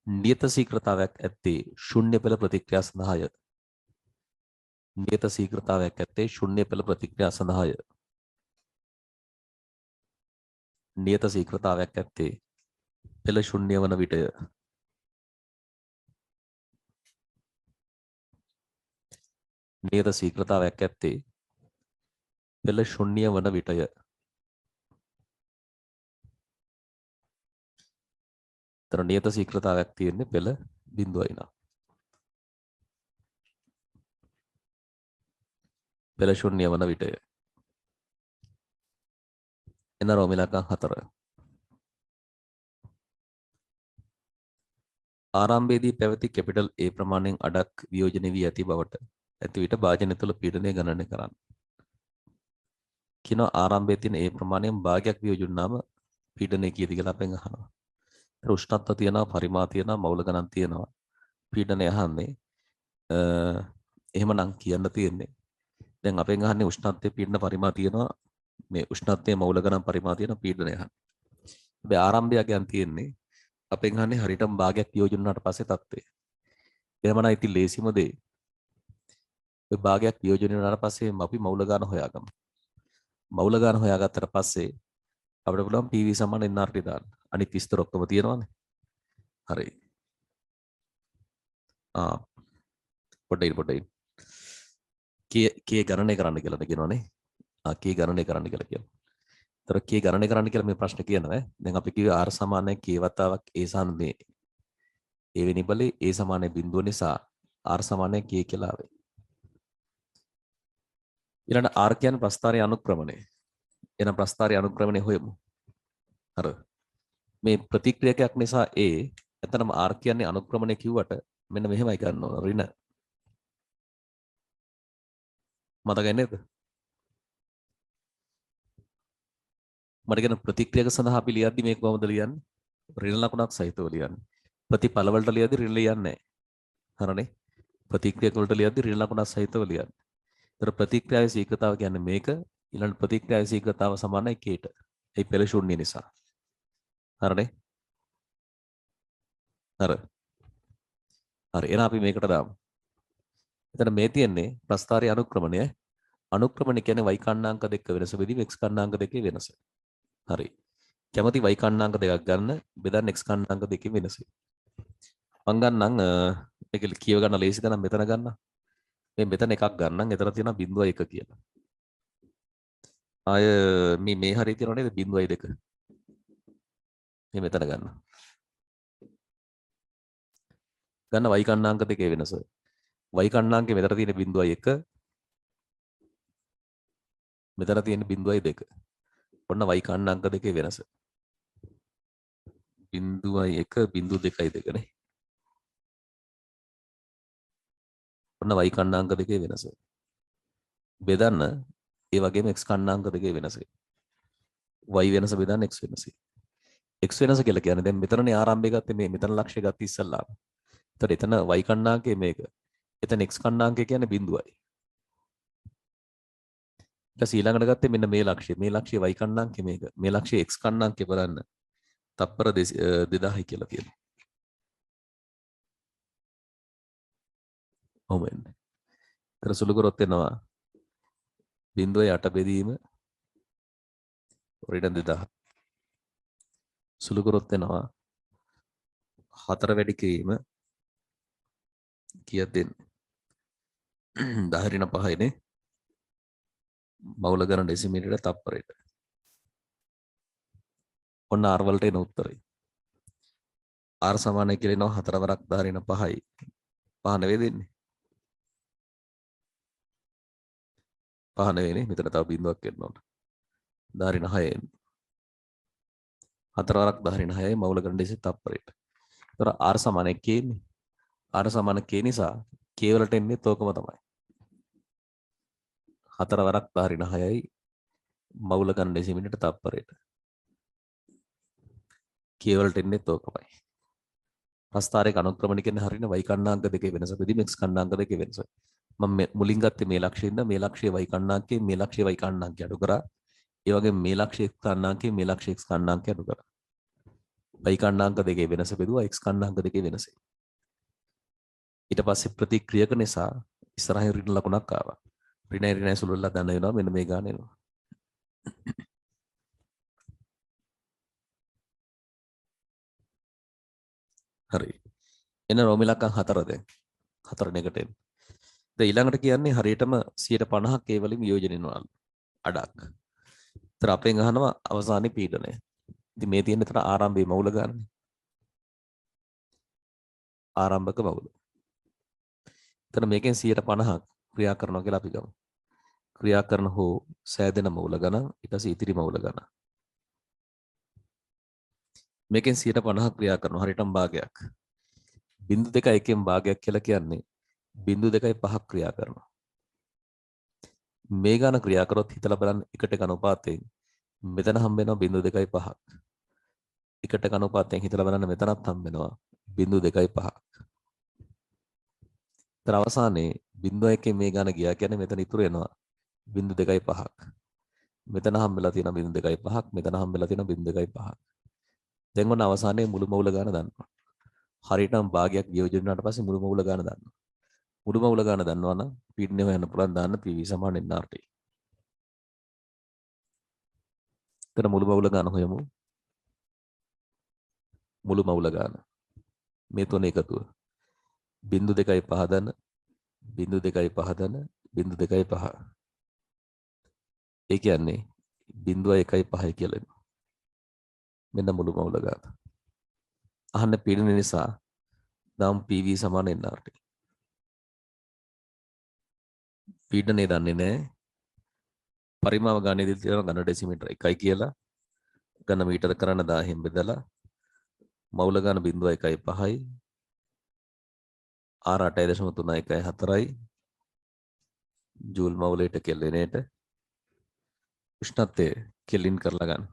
නියත ශීඝ්‍රතාවයක් ඇත්තේ ශුන්‍ය පෙළ ප්‍රතික්‍රියා සඳහාය. නියත ශීඝ්‍රතාවයක් ඇත්තේ ශුන්‍ය පෙළ ප්‍රතික්‍රියා සඳහාය. නියත ශීඝ්‍රතාවයක් ඇත්තේ පෙළ ශුන්‍ය වන විටය. නියත ශීඝ්‍රතාවයක් ඇත්තේ පෙළ ශුන්‍ය වන විටය. තර නියත ශීඝ්‍රතාවයක් තියෙන්නේ පෙළ බිඳුවයි නා. පෙළ ශුන්‍ය වන විටය. එන රෝම ඉලක්කම් 4. ආරම්භයේදී පැවති කැපිටල් A ප්‍රමාණයෙන් අඩක් වියෝජනය වී ඇති බවට ඇති විට භාජනය තුළ පීඩනය ගණනය කරන්න. කියන ආරම්භයේ තියෙන A ප්‍රමාණයෙන් භාගයක් වියෝජන නම් පීඩනය කීයද කියලා අපෙන් අහනවා. ඒතර උෂ්ණත්ව තියෙනවා, පරිමා තියෙනවා, මවුල ගණන් තියෙනවා. පීඩනය අහන්නේ එහෙමනම් කියන්න තියෙන්නේ. දැන් අපෙන් අහන්නේ උෂ්ණත්වයේ පීඩන පරිමා තියෙනවා. මේ උෂ්ණත්වයේ මවුල ගණන් පරිමා තියෙන පීඩනය අහන්නේ. හැබැයි ආරම්භය ගැන තියෙන්නේ අපෙන් අහන්නේ හරියටම භාගයක් වියෝජන වුණාට පස්සේ තත්ත්වය. එහෙමනම් ඉතින් ලේසිම දේ. ඔය භාගයක් වියෝජන වුණාට පස්සේ අපි මවුල ගණන් හොයාගමු. මවුල ගණන් හොයාගත්තට පස්සේ අපිට පුළුවන් PV සමාන nRT දාන්න. අනිත් විස්තර ඔක්කොම තියෙනවානේ. හරි. පොඩ්ඩයි. K ගණනය කරන්න කියලා කියනවානේ. K ගණනය කරන්න කියලා කියනවා. ඒතර K ගණනය කරන්න කියලා මේ ප්‍රශ්නේ කියනවා. දැන් අපි කිව්වේ R සමානයි K වතාවක් A සාන්දේ. A වෙනි බලේ A සමානයි බිඳුව නිසා R සමානයි K කියලා ආවේ. ඊළඟ R කියන්නේ ප්‍රස්ථාරයේ අනුක්‍රමණය. එහෙනම් ප්‍රස්ථාරයේ අනුක්‍රමණය හොයමු. හරි. මේ ප්‍රතික්‍රියකයක් නිසා A එතනම R කියන්නේ අනුක්‍රමණය කිව්වට මෙන්න මෙහෙමයි ගන්න ඕන ඍණ. මතකයි නේද? මට කියන ප්‍රතික්‍රියක සඳහා අපි ලියද්දි මේක කොහොමද ලියන්නේ? ඍණ ලකුණක් සහිතව ලියන්නේ. ප්‍රතිඵල වලට ලියද්දි ඍණ ලියන්නේ නැහැ. හරනේ? ප්‍රතික්‍රියක වලට ලියද්දි ඍණ ලකුණක් සහිතව ලියන්නේ. ඒතර ප්‍රතික්‍රියාවේ ශීඝ්‍රතාව කියන්නේ මේක. ඊළඟ ප්‍රතික්‍රියාවේ ශීඝ්‍රතාව සමානයි kට. ඒ පෙළ ශූන්‍ය නිසා. හරනේ? හර. හරි. එහෙනම් අපි මේකට දාමු. එතන මේ තියෙන්නේ ප්‍රස්ථාරයේ අනුක්‍රමණය. අනුක්‍රමණය කියන්නේ y කණ්ණාංක දෙක වෙනස බෙදීම x කණ්ණාංක දෙකේ වෙනස. හරි. කැමති y කණ්ණාංක දෙකක් ගන්න බෙදන්න x කණ්ණාංක දෙකේ වෙනස. මං ගන්නම් මේක කියව ගන්න ලේසිද නම් මෙතන ගන්න. මේ මෙතන එකක් ගන්නම්. එතන තියෙනවා 0.1 කියලා. ආය මේ හරිය තියෙනව නේද 0.2. මේ මෙතන ගන්න. ගන්න y කණ්ණාංක දෙකේ වෙනස. y කණ්ණාංකේ මෙතන තියෙන 0.1 මෙතන තියෙන 0.2. ඔන්න y කණ්ණාංක දෙකේ වෙනස. 0.1 0.2 නේ. ඔන්න y කණ්ණාංක දෙකේ වෙනස. බෙදන්න ඒ වගේම x කණ්ණාංක දෙකේ වෙනස. y වෙනස බෙදන්න x වෙනස. x වෙනස කියලා කියන්නේ දැන් මෙතනනේ ආරම්භය ගත්තේ මේ මෙතන ලක්ෂය ගත්තේ ඉස්සල්ලාම. එතකොට එතන y කණ්ණාංකය මේක. එතන x කණ්ණාංකය කියන්නේ බිඳුවයි. ඊට ඊළඟට ගත්තේ මෙන්න මේ ලක්ෂය. මේ ලක්ෂය y කණ්ණාංකය මේක. මේ ලක්ෂය x කණ්ණාංකය බලන්න. තප්පර 2000යි කියලා තියෙනවා. ඔහොම එන්නේ. ඒතර සුළු කරොත් එනවා 0.8 බෙදීම ඍණ 2000. සුළු කරොත් එනවා 4 වැඩි කිරීම කීයක් දෙන්නේ? 10 ඍණ 5යි නේ. මවුල ගණන ඩෙසිමීටරයට තප්පරයට. ඔන්න R වලට එන උත්තරේ. R සමානයි කියලා එනවා 4 වරක් 10 ඍණ 5යි. 5 නෙවෙයි දෙන්නේ. 5 නෙවෙයිනේ. මෙතන තව බිඳුවක් එන්න ඕන. 10 ඍණ 6 එන්නේ. 4 වරක් 10 ඍණ 6යි මවුල ගණන ඩෙසි තප්පරයට. ඒතර R සමානයි k නේ. R සමාන k නිසා k වලට එන්නේ තෝකම තමයි. 4 වරක් 10 ඍණ 6යි මවුල ගණන ඩෙසිමීටරයට තප්පරයට. k වලට එන්නේ තෝකමයි. ප්‍රස්ථාරයක අනුක්‍රමණය කියන්නේ හරියන y කණ්ණාංක දෙකේ වෙනස බෙදීම x කණ්ණාංක දෙකේ වෙනස. මම මුලින් ගත්තේ මේ ලක්ෂයෙන්ද මේ ලක්ෂයේ y කණ්ණාංකයේ මේ ලක්ෂයේ y කණ්ණාංකය අඩු කරා. ඒ වගේම මේ ලක්ෂයේ x කණ්ණාංකයේ මේ ලක්ෂයේ x කණ්ණාංකය අඩු කරා. y කණ්ණාංක දෙකේ වෙනස බෙදුවා x කණ්ණාංක දෙකේ වෙනස. ඊට පස්සේ ප්‍රතික්‍රියක නිසා ඉස්සරහින් ඍණ ලකුණක් ආවා. ඍණයි සුළුල්ලා ගන්න වෙනවා මෙන්න මේ ගාන එනවා. හරි. එන රෝමිලක්කම් 4 දැන්. 4 නෙකට එන්න. දැන් ඊළඟට කියන්නේ හරියටම 50%ක් ඒ වලින් වියෝජනය වෙනවා අඩක්. ඒතර අපෙන් අහනවා අවසානයේ පීඩනය. ඉතින් මේ තියෙන තර ආරම්භයේ මවුල ගන්න. ආරම්භක මවුල. එතන මේකෙන් 50%ක් ක්‍රියා කරනවා කියලා අපි ගමු. ක්‍රියා කරන හෝ සෑදෙන මවුල ගණන් ඊට පස්සේ ඉතිරි මවුල ගණන්. මේකෙන් 50% ක්‍රියා කරනවා හරියටම භාගයක්. 0.2 භාගයක් කියලා කියන්නේ 0.5ක් ක්‍රියා කරනවා. මේ ගාන ක්‍රියා කරොත් හිතලා බලන්න එකට එක අනුපාතයෙන් මෙතන හම්බ වෙනවා 0.5ක්. එකට එක අනුපාතයෙන් හිතලා බලන්න මෙතනත් හම්බ වෙනවා 0.5ක්. තර අවසානයේ 0.1 මේ ගාන ගියා කියන්නේ මෙතන ඉතුරු වෙනවා 0.5ක්. මෙතන හම්බෙලා තියෙන 0.5ක් මෙතන හම්බෙලා තියෙන 0.5ක්. දැන් ඔන්න අවසානයේ මුළු මවුල ගාන දන්නවා. හරියටම භාගයක් වියෝජනය වුණාට පස්සේ මුළු මවුල ගාන දන්නවා. මුළු මවුල ගාන දන්නවා නම් පීඩනය හොයන්න පුළුවන් දාන්න PV සමාන nRT. එතන මුළු මවුල ගාන හොයමු. මුළු මවුල ගාන. මේ තුන එකතුව 0.5 දන 0.5 දන 0.5. ඒ කියන්නේ 0.15 කියලා එනවා. මෙන්න මුළු මවුල ගාන. අහන්න පීඩන නිසා දාම් PV සමාන nRT. පීඩනය දන්නේ නැහැ. පරිමාව ගණනයේදී තියෙන ඝන ඩෙසිමීටර 1යි කියලා. ඝන මීටර කරන 1000න් බෙදලා මවුල ගාන 0.15යි. R 8.314යි. ජූල් මවුලට කෙල්ලෙනට උෂ්ණත්වය කෙලින් කරලා ගන්න.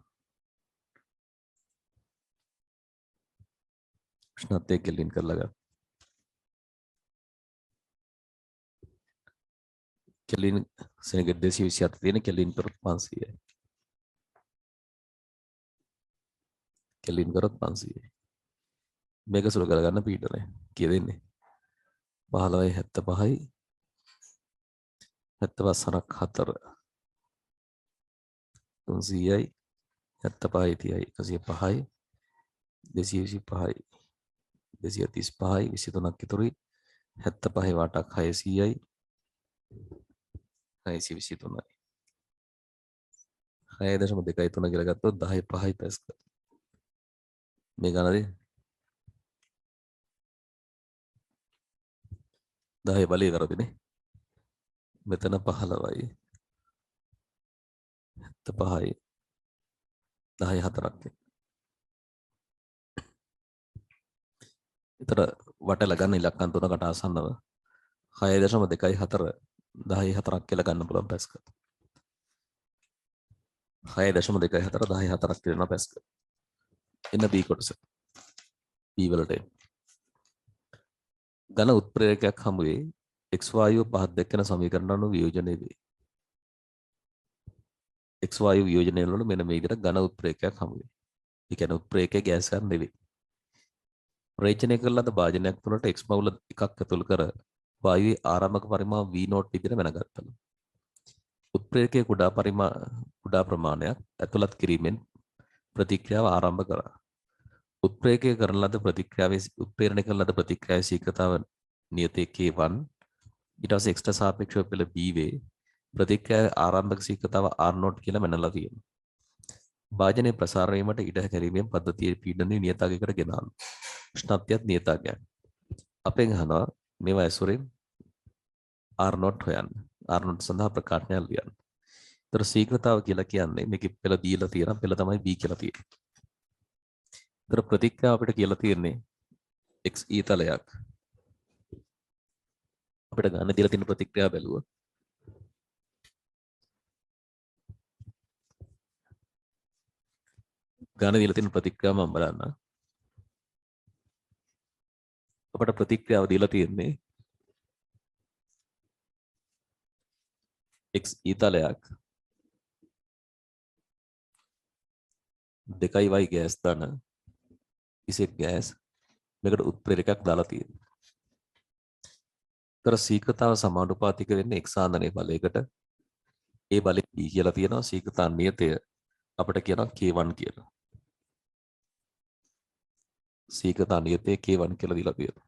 උෂ්ණත්වය කෙලින් කරලා ගන්න. කෙලින් සෙනගෙ 227 තියෙන කෙලින් කරොත් 500යි. කෙලින් කරොත් 500යි. මේක සුළු කරගන්න පීඩනය කිය දෙන්නේ 15යි 75යි 75 සනක් 4 300යි 75යි 30යි 105යි 225යි 235යි 23ක් ඉතුරුයි 75 වටක් 600යි 623යි 6.23 කියලා ගත්තොත් 10 5යි පැස්කල් මේ ගණනේ 10 බලය කරපිනේ මෙතන 15යි 75යි 10 4ක් විතර වටල ගන්න ඉලක්කම් තුනකට ආසන්නව 6.24 10 4ක් කියලා ගන්න පුළුවන් පැස්කල් 6.24 10 4ක් කියලා පැස්කල් එන්න B කොටස B වලට ඝන උත්ප්‍රේරකයක් හමුවේ x වායුව පහත් දැක්කන සමීකරණ අනුව වියෝජනය වේ. x වායුව වියෝජනය වල මෙන්න මේ විදිහට ඝන උත්ප්‍රේරකයක් හමුවේ. ඒ කියන්නේ උත්ප්‍රේරකයේ ගෑස් ගන්න නෙවෙයි. රේචනය කළ ලද භාජනයක් තුළට x මවුල එකක් ඇතුළු කර වායුවේ ආරාමක පරිමාණ v0 විදිහට මැනගත්තා. උත්ප්‍රේරකයේ කුඩා ප්‍රමාණයක් ඇතුළත් කිරීමෙන් ප්‍රතික්‍රියාව ආරම්භ කරා. උත්ප්‍රේරකයේ කරන ලද ප්‍රතික්‍රියාවේ උත්ප්‍රේරණය කරන ලද ප්‍රතික්‍රියාවේ ශීඝ්‍රතාව නියතයේ k1 ඊට පස්සේ x ට සාපේක්ෂව පෙළ b වේ. ප්‍රතික්‍රියාවේ ආරම්භක ශීඝ්‍රතාව r0 කියලා මැනලා තියෙනවා. භාජනයේ ප්‍රසාර වීමට ඉඩ හැරීමෙන් පද්ධතියේ පීඩනයේ නියතාංගයකට ගෙනාවු. උෂ්ණත්වයත් නියතාංගයක්. අපෙන් අහනවා මේවා ඇසුරින් r0 හොයන්න. r0 සඳහා ප්‍රකාශනයක් ලියන්න. ඒතර ශීඝ්‍රතාව කියලා කියන්නේ මේකේ පෙළ දීලා තියෙනවා. පෙළ තමයි b කියලා තියෙන්නේ. ඒතර ප්‍රතික්‍රියාව අපිට කියලා තියෙන්නේ x ඊතලයක්. අපිට ගන්න දීලා තියෙන ප්‍රතික්‍රියාව බැලුවා. ගන්න දීලා තියෙන ප්‍රතික්‍රියාව මම බලන්න. අපිට ප්‍රතික්‍රියාව දීලා තියෙන්නේ x ඊතලයක් 2y ගෑස් ධන ඉසෙක් ගෑස් මේකට උත්ප්‍රේරකයක් දාලා තියෙනවා. තර ශීඝ්‍රතාව සමානුපාතික වෙන්නේ x ආන්දනයේ බලයකට. ඒ බලය b කියලා තියෙනවා. ශීඝ්‍රතා නියතය අපිට කියනවා k1 කියලා. ශීඝ්‍රතා නියතය k1 කියලා දීලා තියෙනවා.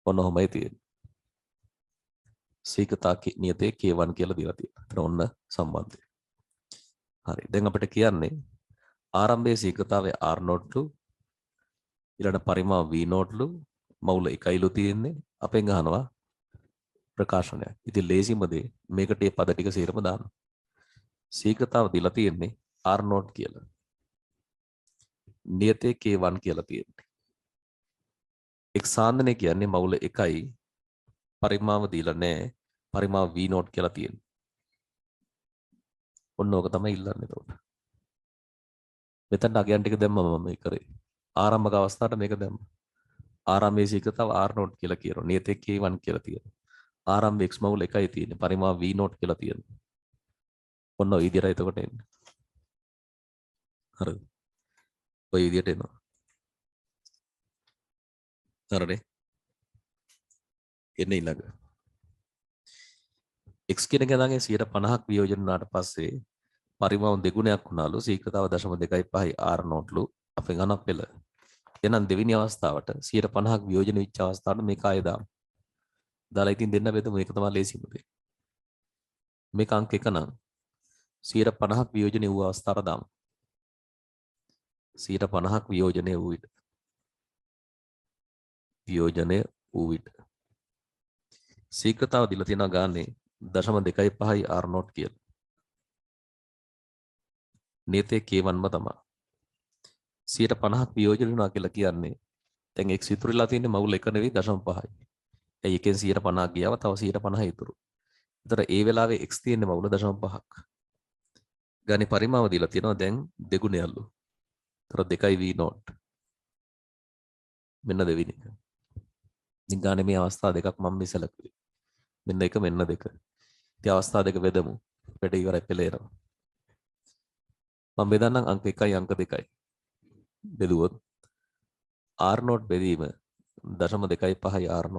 ඔන්න ඔහමයි තියෙන්නේ. ශීඝ්‍රතා නියතය k1 කියලා දීලා තියෙනවා. එතන ඔන්න සම්බන්ධය. හරි. දැන් අපිට කියන්නේ ආරම්භයේ ශීඝ්‍රතාවය r0 ඊළඟ පරිමාණ v0 මවුල එකයිලු තියෙන්නේ. අපෙන් අහනවා ප්‍රකාශනයක්. ඉතින් ලේසිම දේ මේකට මේ පද ටික සේරම දාන්න. ශීඝ්‍රතාව දීලා තියෙන්නේ r0 කියලා. නියතේ k1 කියලා තියෙන්නේ. x සාන්දනය කියන්නේ මවුල 1යි පරිමාව දීලා නැහැ. පරිමාව v0 කියලා තියෙන්නේ. ඔන්න ඕක තමයි ඉල්ලන්නේ එතකොට. මෙතන අගයන් ටික දැම්මම මම මේ කරේ. ආරම්භක අවස්ථාවට මේක දැම්මා. ආරම්භයේ ශීඝ්‍රතාව r0 කියලා කියනවා. නියතේ k1 කියලා තියෙනවා. ආරම්භ x මවුල 1යි තියෙන්නේ. පරිමාව v0 කියලා තියෙනවා. ඔන්න ඔය විදිහට එතකොට එන්නේ. හරිද? ඔය විදිහට එනවා. හරිනේ. එන්නේ ඊළඟ. x කියන ගණන්ගේ 50ක් වියෝජන වුණාට පස්සේ පරිමාණ දෙගුණයක් වුණාලු. ශීඝ්‍රතාව 0.25යි r0ලු. අපෙන් අනක් පෙළ. එහෙනම් දෙවෙනි අවස්ථාවට 50ක් වියෝජන වෙච්ච අවස්ථාවට මේක ආයෙ දාමු. දාලා ඉතින් දෙන්න බෙදමු. මේක තමයි ලේසිම දේ. මේක අංක 1 නම් 50ක් වියෝජනය වූ අවස්ථාවට දාමු. 50ක් වියෝජනය වූ විට. වියෝජනය වූ විට. ශීඝ්‍රතාව දීලා තියෙනවා ගානේ 0.25යි r0 කියලා. නියතේ k1ම තමයි. 50ක් වියෝජන වුණා කියලා කියන්නේ දැන් x ඉතුරුලා තියෙන්නේ මවුල 1 නෙවෙයි 0.5යි. ඒ එකෙන් 50ක් ගියාම තව 50 ඉතුරු. ඒතර ඒ වෙලාවේ x තියෙන්නේ මවුල 0.5ක්. ගානේ පරිමාව දීලා තියෙනවා දැන් දෙගුණයලු. ඒතර 2v0. මෙන්න දෙවෙනි එක. ඉතින් ගානේ මේ අවස්ථා දෙකක් මම මේ සැලකුවේ. මෙන්න එක මෙන්න දෙක. ඉතින් අවස්ථා දෙක බෙදමු. වැඩ ඉවරයි පෙළේනවා. මම බෙදන්නම් අංක 1යි අංක 2යි. බෙදුවොත් R0 බෙදීම 0.25යි R0.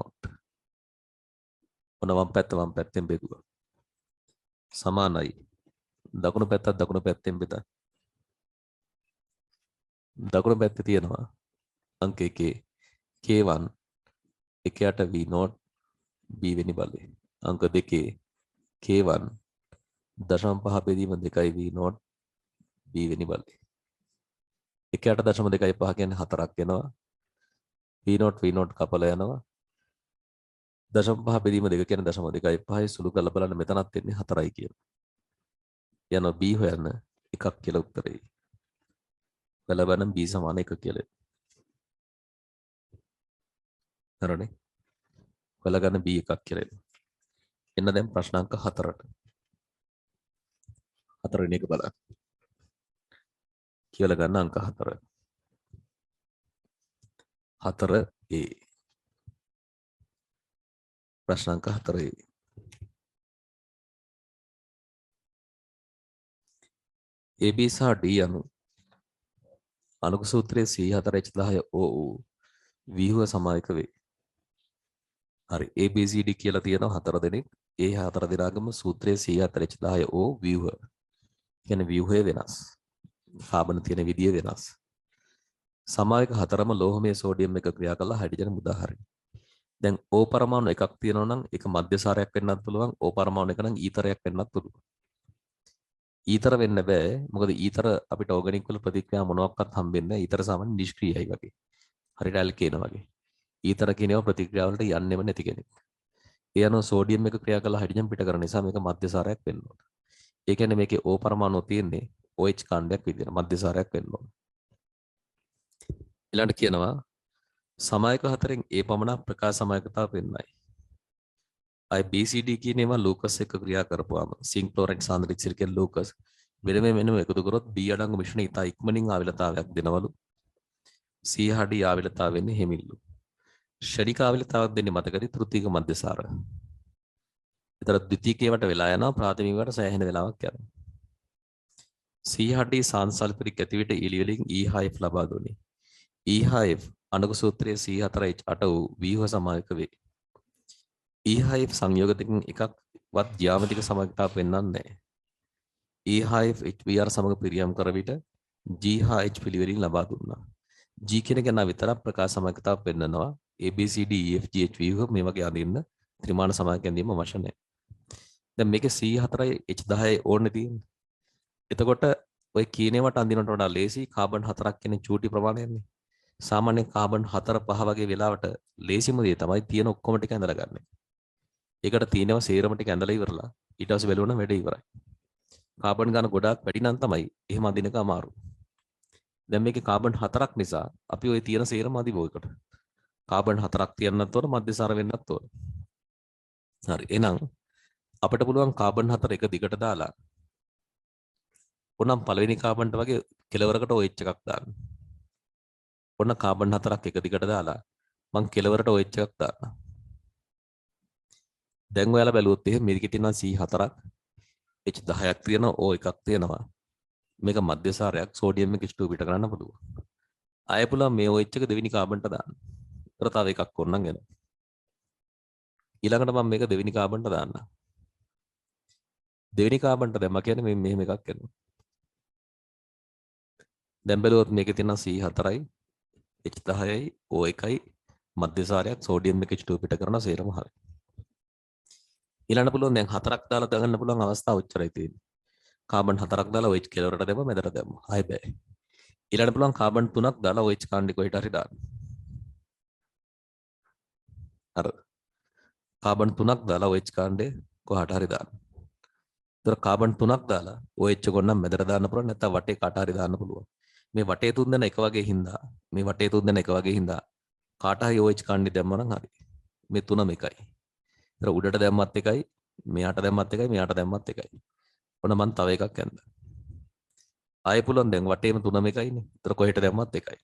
ඔන්න වම් පැත්තෙන් බෙදුවා. සමානයි. දකුණු පැත්තෙන් බෙදා. දකුණු පැත්තේ තියෙනවා අංක 1 K1 1ට V0 B වෙනි බලය. අංක 2 K1 0.5 බෙදීම 2යි V0 B වෙනි බලය. 1ට 0.25 කියන්නේ 4ක් එනවා. V0 කපලා යනවා. 0.5 බෙදීම 2 කියන්නේ 0.25යි සුළු කරලා බලන්න මෙතනත් එන්නේ 4යි කියලා. යනවා B හොයන්න එකක් කියලා උත්තරේ. බලන්න B සමාන 1 කියලා. හරිනේ. බලගන්න B එකක් කියලා. එන්න දැන් ප්‍රශ්න අංක 4ට. 4 වෙනි එක බලන්න. කියලා ගන්න අංක 4. 4A. ප්‍රශ්න අංක 4A. AB සහ D යනු අනුක සූත්‍රයේ C4H10O ව්‍යුහ සමායක වේ. හරි ABCD කියලා තියෙනවා 4 දෙනෙක්. ඒ 4 දෙනාගම සූත්‍රයේ C4H10O ව්‍යුහ. කියන්නේ ව්‍යුහය වෙනස්. කාබන් තියෙන විදිය වෙනස්. සමායක 4ම ලෝහමය සෝඩියම් එක ක්‍රියා කරලා හයිඩ්‍රජන් මුදාහරින. දැන් O පරමාණු එකක් තියෙනවා නම් ඒක මධ්‍යසාරයක් වෙන්නත් පුළුවන්. O පරමාණු එක නම් ඊතරයක් වෙන්නත් පුළුවන්. ඊතර වෙන්න බෑ. මොකද ඊතර අපිට ඕගනික් වල ප්‍රතික්‍රියා මොනවාක්වත් හම්බෙන්නේ නැහැ. ඊතර සාමාන්‍ය නිෂ්ක්‍රීයයි වගේ. හරියට ඇල්කේන වගේ. ඊතර කියනවා ප්‍රතික්‍රියා වලට යන්නෙම නැති කෙනෙක්. ඒ අනුව සෝඩියම් එක ක්‍රියා කරලා හයිඩ්‍රජන් පිට කරන නිසා මේක මධ්‍යසාරයක් වෙන්න ඕන. ඒ කියන්නේ මේකේ O පරමාණුව තියෙන්නේ OH කාණ්ඩයක් විදියට මධ්‍යසාරයක් වෙන්න ඕන. ඊළඟට කියනවා සමායක 4න් A පමණක් ප්‍රකාශ සමායකතාව පෙන්වයි. BCD කියන ඒවා ලූකස් එක්ක ක්‍රියා කරපුවාම සිංක් ක්ලෝරයිඩ් සාන්ද්‍රණය සිලිකන් ලූකස් වෙනම එකතු කරොත් B අඩංගු මිශ්‍රණය ඉතා ඉක්මනින් ආවිලතාවයක් දෙනවලු. C හා D ආවිලතාව වෙන්නේ හිමිල්ලු. ෂණික ආවිලතාවක් දෙන්නේ මතකද තෘතීක මධ්‍යසාර. ඒතර ද්විතීකයට වෙලා යනවා ප්‍රාථමිකවට සෑහෙන වෙලාවක් යනවා. C හා D සාන්සල්ෆරික් ඇතිවිට ඊළි වලින් E හා F ලබා දුන්නේ. E හා F අණුක සූත්‍රයේ C4H8 වූ ව්‍යුහ සමායක වේ. E හා F සංයෝග දෙකකින් එකක්වත් ජ්‍යාමිතික සමායකතාව පෙන්වන්නේ නැහැ. E හා F HBr සමග පිරියම් කර විට G හා H පිළිවෙලින් ලබා දුන්නා. G කියන කෙනා විතරක් ප්‍රකාශ සමායකතාව පෙන්වනවා. ABCD EFG H ව්‍යුහ මේ වගේ අඳින්න ත්‍රිමාන සමායකයන් දීම අවශ්‍ය නැහැ. දැන් මේකේ C4යි H10යි ඕනේ තියෙන්නේ. එතකොට ඔය කීනේවට අඳිනවට වඩා ලේසි කාබන් 4ක් කියන්නේ චූටි ප්‍රමාණයක්නේ. සාමාන්‍ය කාබන් 4 5 වගේ වෙලාවට ලේසිම දේ තමයි තියෙන ඔක්කොම ටික ඇඳලා ගන්න. ඒකට තියෙනවා සේරම ටික ඇඳලා ඉවරලා ඊට පස්සේ බැලුවනම් වැඩේ ඉවරයි. කාබන් ගන්න ගොඩාක් වැඩි නම් තමයි එහෙම අඳිනක අමාරු. දැන් මේකේ කාබන් 4ක් නිසා අපි ওই තියෙන සේරම අදිමු එකට. කාබන් 4ක් තියන්නත් ඕන මධ්‍යසාර වෙන්නත් ඕන. හරි එහෙනම් අපිට පුළුවන් කාබන් 4 එක දිගට දාලා ඕනම් පළවෙනි කාබන්ට වගේ කෙලවරකට OH එකක් දාන්න. ඔන්න කාබන් 4ක් එක දිගට දාලා මං කෙලවරට OH එකක් දාන්න. දැන් ඔයාලා බැලුවොත් එහෙම මේකේ තියෙනවා C4ක් H10ක් තියෙනවා O එකක් තියෙනවා. මේක මධ්‍යසාරයක් සෝඩියම් එක H2 පිට කරන්න පුළුවන්. ආයෙ පුළුවන් මේ OH එක දෙවෙනි කාබන්ට දාන්න. ඒතර තව එකක් ඕනනම් එනවා. ඊළඟට මම මේක දෙවෙනි කාබන්ට දාන්න. දෙවෙනි කාබන්ට දැම්මා කියන්නේ මේ මෙහෙම එකක් එනවා. දැන් බැලුවොත් මේකේ තියෙනවා C4යි H10යි O එකයි මධ්‍යසාරයක් සෝඩියම් එක H2 පිට කරන සේරම හරි. ඊළඟට පුළුවන් දැන් 4ක් දාලා දාගන්න පුළුවන් අවස්ථාව උච්චරයි තියෙන්නේ. කාබන් 4ක් දාලා OH කෙලවරට දැම්ම මැදට දැම්මා. ආයෙ බෑ. ඊළඟට පුළුවන් කාබන් 3ක් දාලා OH කාණ්ඩේ කොහෙට හරි දාන්න. අර කාබන් 3ක් දාලා OH කාණ්ඩේ කොහාට හරි දාන්න. ඒතර කාබන් 3ක් දාලා OH ගොන්නම් මැදට දාන්න පුළුවන් නැත්නම් වටේ කාට හරි දාන්න පුළුවන්. මේ වටේ තුන් දෙනා එක වගේ හින්දා මේ වටේ තුන් දෙනා එක වගේ හින්දා කාට හරි OH කාණ්ඩේ දැම්මම හරි. මේ තුනම එකයි. ඒතර උඩට දැම්මත් එකයි මෙයාට දැම්මත් එකයි මෙයාට දැම්මත් එකයි. ඔන්න මම තව එකක් ඇන්ද. ආයෙ පුළුවන් දැන් වටේම තුනම එකයිනේ. ඒතර කොහෙට දැම්මත් එකයි.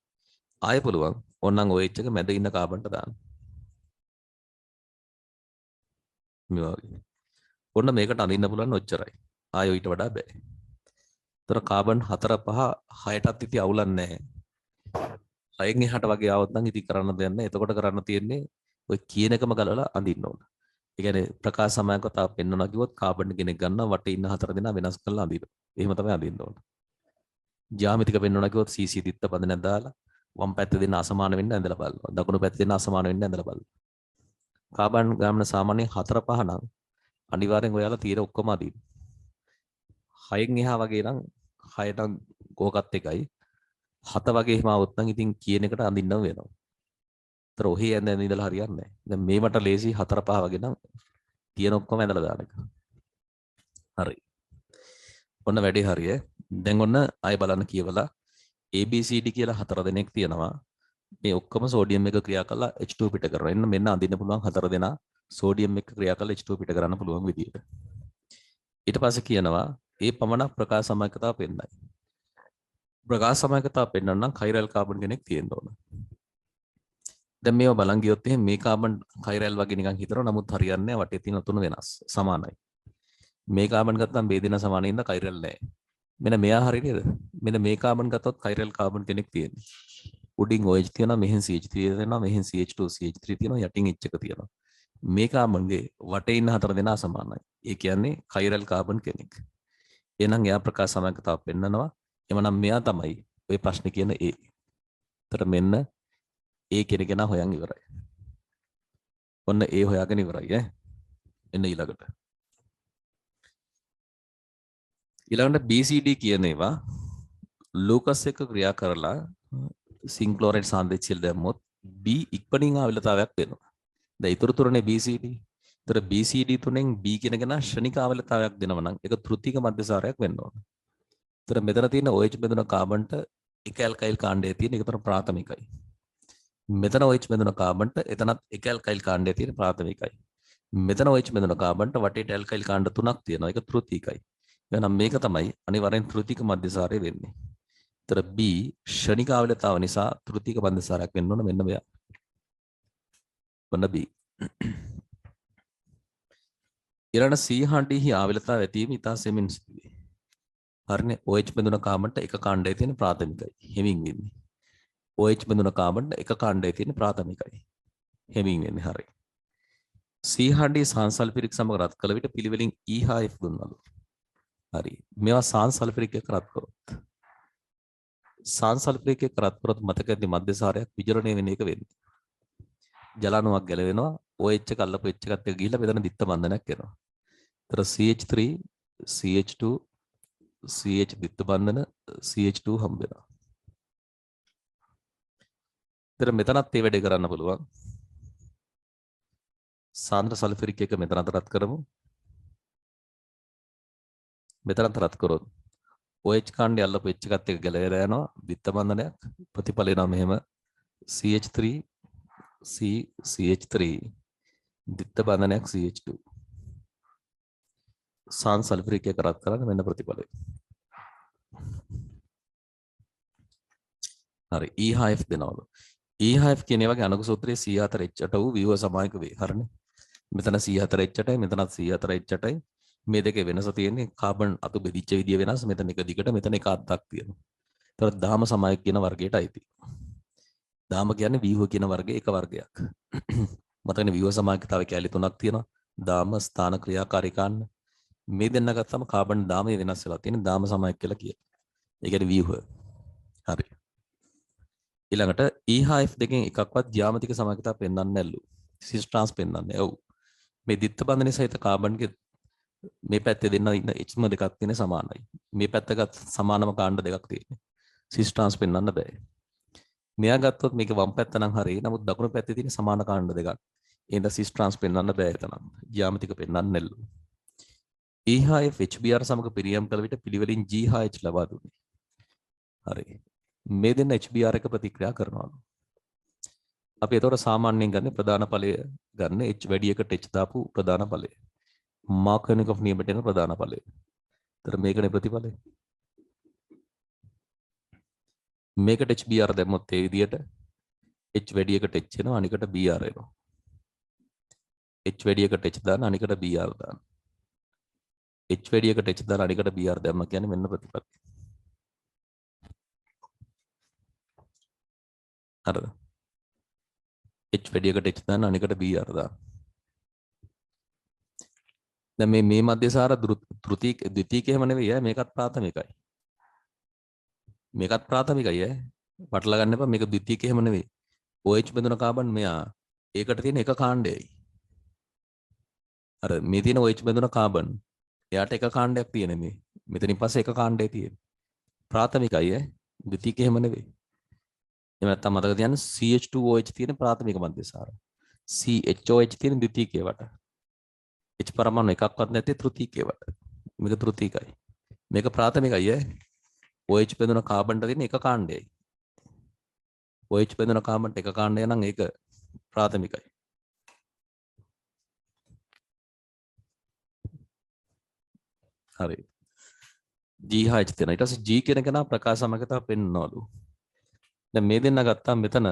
ආයෙ පුළුවන් ඕනනම් OH එක මැද ඉන්න කාබන්ට දාන්න. මේ වගේ. ඔන්න මේකට අඳින්න පුළුවන් ඔච්චරයි. ආයෙ ඊට වඩා බෑ. ඒතර කාබන් 4 5 6ටත් ඉති අවුලක් නැහැ. 6න් එහාට වගේ ආවොත් නම් ඉති කරන්න දෙයක් නැහැ. එතකොට කරන්න තියෙන්නේ ඔය කියන එකම ගලවලා අඳින්න ඕන. ඒ කියන්නේ ප්‍රකාශ සමායකතාව පෙන්වනවා කිව්වොත් කාබන් කෙනෙක් ගන්නවා වටේ ඉන්න 4 දෙනා වෙනස් කරලා අඳිනවා. එහෙම තමයි අඳින්න ඕන. ජ්‍යාමිතික පෙන්වනවා කිව්වොත් CC දිත්ත පදනක් දාලා වම් පැත්තේ දෙන්න අසමාන වෙන්න ඇඳලා බලනවා. දකුණු පැත්තේ දෙන්න අසමාන වෙන්න ඇඳලා බලනවා. කාබන් ගාමන සාමාන්‍යයෙන් 4 5 නම් අනිවාර්යෙන් ඔයාලා තීර ඔක්කොම අදින්න. 6න් එහා වගේ නම් 6ට කෝකත් එකයි. 7 වගේ එහෙම આવොත් නම් ඉතින් කියන එකට අඳින්නම වෙනවා. ඒතර ඔහි ඇඳ ඉඳලා හරියන්නේ නැහැ. දැන් මේ මට ලේසි 4 5 වගේ නම් තියෙන ඔක්කොම ඇඳලා දාන එක. හරි. ඔන්න වැඩේ හරිය. දැන් ඔන්න ආයෙ බලන්න කියවලා ABCD කියලා 4 දෙනෙක් තියෙනවා. මේ ඔක්කොම සෝඩියම් එක ක්‍රියා කරලා H2 පිට කරනවා. එන්න මෙන්න අඳින්න පුළුවන් 4 දෙනා සෝඩියම් එක ක්‍රියා කරලා H2 පිට කරන්න පුළුවන් විදියට. ඊට පස්සේ කියනවා ඒ පමණක් ප්‍රකාශ සමායකතාව පෙන්නයි. ප්‍රකාශ සමායකතාව පෙන්වන්න නම් කයිරල් කාබන් කෙනෙක් තියෙන්න ඕන. දැන් මේව බලන් ගියොත් එහෙනම් මේ කාබන් කයිරල් වගේ නිකන් හිතනවා. නමුත් හරියන්නේ නැහැ. වටේ තියෙන තුන වෙනස්. සමානයි. මේ කාබන් ගත්තම මේ දෙන සමාන ඉඳ කයිරල් නැහැ. මෙන්න මෙයා හරි නේද? මෙන්න මේ කාබන් ගත්තොත් කයිරල් කාබන් කෙනෙක් තියෙන්නේ. උඩින් OH තියෙනවා, මෙහෙන් CH3 තියෙනවා, මෙහෙන් CH2 CH3 තියෙනවා, යටින් H එක තියෙනවා. මේ කාබන්ගේ වටේ ඉන්න 4 දෙනා සමානයි. ඒ කියන්නේ කයිරල් කාබන් කෙනෙක්. එහෙනම් එයා ප්‍රකාශ සමායකතාව පෙන්නනවා. එමනම් මෙයා තමයි ඔය ප්‍රශ්නේ කියන A. ඒතර මෙන්න A කෙනෙක් නා හොයන් ඉවරයි. ඔන්න A හොයාගෙන ඉවරයි ඈ. එන්න ඊළඟට. ඊළඟට BCD කියන ඒවා ලූකස් එක ක්‍රියා කරලා සින්ක්ලෝරයිඩ් සාන්ද්‍රය දැම්මොත් B ඉක්මනින් ආවිලතාවයක් දෙනවා. දැන් ඊටු තුරනේ BCD. ඒතර BCD තුනෙන් B කියන කෙනා ශ්‍රණික ආවිලතාවයක් දෙනවා නම් ඒක තෘතික මධ්‍යසාරයක් වෙන්න ඕන. ඒතර මෙතන තියෙන OH බෙදුන කාබන්ට එක ඇල්කයිල් කාණ්ඩයේ තියෙන එක තමයි ප්‍රාථමිකයි. මෙතන OH බෙදුන කාබන්ට එතනත් එක ඇල්කයිල් කාණ්ඩයේ තියෙන ප්‍රාථමිකයි. මෙතන OH බෙදුන කාබන්ට වටේට ඇල්කයිල් කාණ්ඩ තුනක් තියෙනවා. ඒක තෘතිකයි. එහෙනම් මේක තමයි අනිවාර්යෙන් තෘතික මධ්‍යසාරය වෙන්නේ. ඒතර B ශ්‍රණික ආවිලතාව නිසා තෘතික මධ්‍යසාරයක් වෙන්න ඕන මෙන්න මෙයා. ඔන්න B. ඊළඟ C හා D හි ආවිලතාව ඇතිවීම ඉතා සෙමින් සිදුවේ. හරිනේ OH බඳුන කාබන්ට එක කාණ්ඩයේ තියෙන ප්‍රාථමිකයි. හෙමින් වෙන්නේ. OH බඳුන කාබන්ට එක කාණ්ඩයේ තියෙන ප්‍රාථමිකයි. හෙමින් වෙන්නේ හරියි. C හා D සාන්සල්ෆිරික් සමග රත් කළ විට පිළිවෙලින් E හා F දුන්නලු. හරි. මේවා සාන්සල්ෆිරික් එක රත් කරොත්. සාන්සල්ෆිරික් එක රත් කරොත් මතක ඇති මධ්‍යසාරයක් විජරණය වෙන එක වෙන්නේ. ජලාණුවක් ගැලවෙනවා. OH එක අල්ලපු H එකත් එක්ක ගිහිල්ලා මෙතන දිත්ත බන්ධනයක් එනවා. ඒතර CH3 CH2 CH දිත්ත බන්ධන CH2 හම්බ වෙනවා. ඒතර මෙතනත් මේ වැඩේ කරන්න පුළුවන්. සාන්ද්‍ර සල්ෆරික් එක මෙතනත් රත් කරමු. මෙතනත් රත් කරොත් OH කාණ්ඩය අල්ලපු H එකත් එක්ක ගැලවෙලා යනවා. දිත්ත බන්ධනයක් ප්‍රතිඵල එනවා මෙහෙම CH3 CH3 දිත්ත බන්ධනයක් CH2 සාන්සල්ෆරික් එක රත් කරන්න මෙන්න ප්‍රතිඵලය. හරි E හා F දෙනවලු. E හා F කියන ඒවාගේ අණු සූත්‍රයේ C4H8 වූ ව්‍යුහ සමායක වේ. හරිනේ. මෙතන C4H8යි මෙතනත් C4H8යි. මේ දෙකේ වෙනස තියෙන්නේ කාබන් අතු බෙදිච්ච විදිය වෙනස්. මෙතන එක දිගට මෙතන එක අත්තක් තියෙනවා. ඒතර දාම සමායක කියන වර්ගයට අයිති. දාම කියන්නේ ව්‍යුහ කියන වර්ගයේ එක වර්ගයක්. මතකනේ ව්‍යුහ සමායකතාවයේ කැලි තුනක් තියෙනවා. දාම ස්ථාන ක්‍රියාකාරී කාණ්ඩ. මේ දෙන්න ගත්තම කාබන් දාමයේ වෙනස් වෙලා තියෙන දාම සමායක කියලා කියනවා. ඒ කියන්නේ ව්‍යුහ. හරි. ඊළඟට E හා F දෙකෙන් එකක්වත් ජ්‍යාමිතික සමායකතාව පෙන්වන්නේ නැල්ලු. සිස් ට්‍රාන්ස් පෙන්වන්නේ. ඔව්. මේ දිත්ත බන්ධනයේ සහිත කාබන්ගේ මේ පැත්තේ දෙන්න ඉන්න H දෙකක් තියෙන සමානයි. මේ පැත්තකත් සමානම කාණ්ඩ දෙකක් තියෙන්නේ. සිස් ට්‍රාන්ස් පෙන්වන්න බෑ. මෙයා ගත්තොත් මේක වම් පැත්ත නම් හරියි. නමුත් දකුණු පැත්තේ තියෙන සමාන කාණ්ඩ දෙකක්. එහෙනම් සිස් ට්‍රාන්ස් පෙන්වන්න බෑ එතන. ජ්‍යාමිතික පෙන්වන්නේ නැල්ලු. E හා F HBr සමග පිරියම් කළ විට පිළිවෙලින් G හා H ලබා දුන්නේ. හරි. මේ දෙන්න HBr එක ප්‍රතික්‍රියා කරනවලු. අපි එතකොට සාමාන්‍යයෙන් ගන්න ප්‍රධාන ඵලය ගන්න H වැඩි එකට H දාපු ප්‍රධාන ඵලය. මාකනික ඔෆ් නියමයට එන ප්‍රධාන ඵලය. ඒතර මේකනේ ප්‍රතිඵලය. මේකට HBr දැම්මොත් ඒ විදියට H වැඩි එකට H එනවා අනිකට Br එනවා. H වැඩි එකට H දාන අනිකට Br දාන. H වැඩි එකට H දාන අනිකට Br දැම්ම කියන්නේ මෙන්න ප්‍රතිඵලය. හරිද? H වැඩි එකට H දාන අනිකට Br දාන. දැන් මේ මධ්‍යසාර ත්‍ෘතික ද්විතීක එහෙම නෙවෙයි මේකත් ප්‍රාථමිකයි. මේකත් ප්‍රාථමිකයි වටලා ගන්න එපා මේක ද්විතීක එහෙම නෙවෙයි. OH බඳුන කාබන් මෙයා ඒකට තියෙන එක කාණ්ඩයයි. අර මේ තියෙන OH බඳුන කාබන් එයාට එක කාණ්ඩයක් තියෙන මේ. මෙතනින් පස්සේ එක කාණ්ඩය තියෙන. ප්‍රාථමිකයි ද්විතීක එහෙම නෙවෙයි. එහෙම නැත්නම් මතක තියාගන්න CH2OH තියෙන ප්‍රාථමික මධ්‍යසාර. CHOH තියෙන ද්විතීකයේ වට. H පරමාණු එකක්වත් නැති තෘතීකයේ වට. මේක තෘතීකයි. මේක ප්‍රාථමිකයි OH බඳුන කාබන්ට තියෙන එක කාණ්ඩයයි. OH බඳුන කාබන්ට එක කාණ්ඩය නම් ඒක ප්‍රාථමිකයි. හරි. G හා H තියෙනවා. ඊට පස්සේ G කියන කෙනා ප්‍රකාශ සමගතාව පෙන්වනවලු. දැන් මේ දෙන්න ගත්තාම මෙතන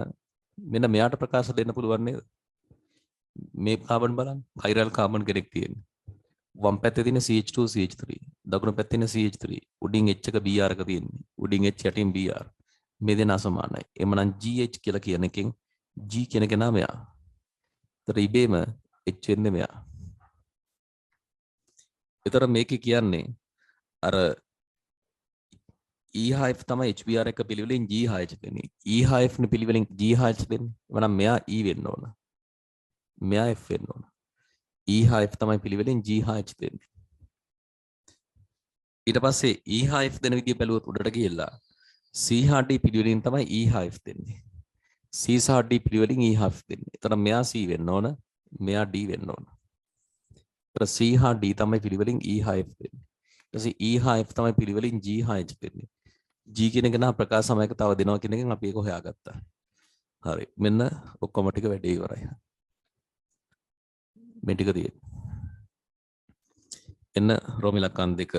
මෙන්න මෙයාට ප්‍රකාශ දෙන්න පුළුවන් නේද? මේ කාබන් බලන්න. කයිරල් කාබන් කෙනෙක් තියෙන්නේ. වම් පැත්තේ තියෙන CH2 CH3. දකුණු පැත්තේ තියෙන CH3. උඩින් H එක Br එක තියෙන්නේ. උඩින් H යටින් Br. මේ දෙන්න අසමානයි. එමනම් GH කියලා කියන එකෙන් G කියන කෙනා මෙයා. ඒතර ඉබේම H වෙන්නේ මෙයා. ඒතර මේකේ කියන්නේ අර E හා F තමයි HBr එක පිළිවෙලින් G හා H දෙන්නේ. E හා F නේ පිළිවෙලින් G හා H දෙන්නේ. එවනම් මෙයා E වෙන්න ඕන. මෙයා F වෙන්න ඕන. E හා F තමයි පිළිවෙලින් G හා H දෙන්නේ. ඊට පස්සේ E හා F දෙන විදිය බැලුවොත් උඩට ගිහිල්ලා C හා D පිළිවෙලින් තමයි E හා F දෙන්නේ. C සහ D පිළිවෙලින් E හා F දෙන්නේ. එතන මෙයා C වෙන්න ඕන. මෙයා D වෙන්න ඕන. එතන C හා D තමයි පිළිවෙලින් E හා F දෙන්නේ. ඊට පස්සේ E හා F තමයි පිළිවෙලින් G හා H දෙන්නේ. G කියන එක නම් ප්‍රකාශ සමයක තව දෙනවා කියන එකෙන් අපි ඒක හොයාගත්තා. හරි. මෙන්න ඔක්කොම ටික වැඩේ ඉවරයි. මේ ටික තියෙන්නේ. එන්න රෝම ඉලක්කම් දෙක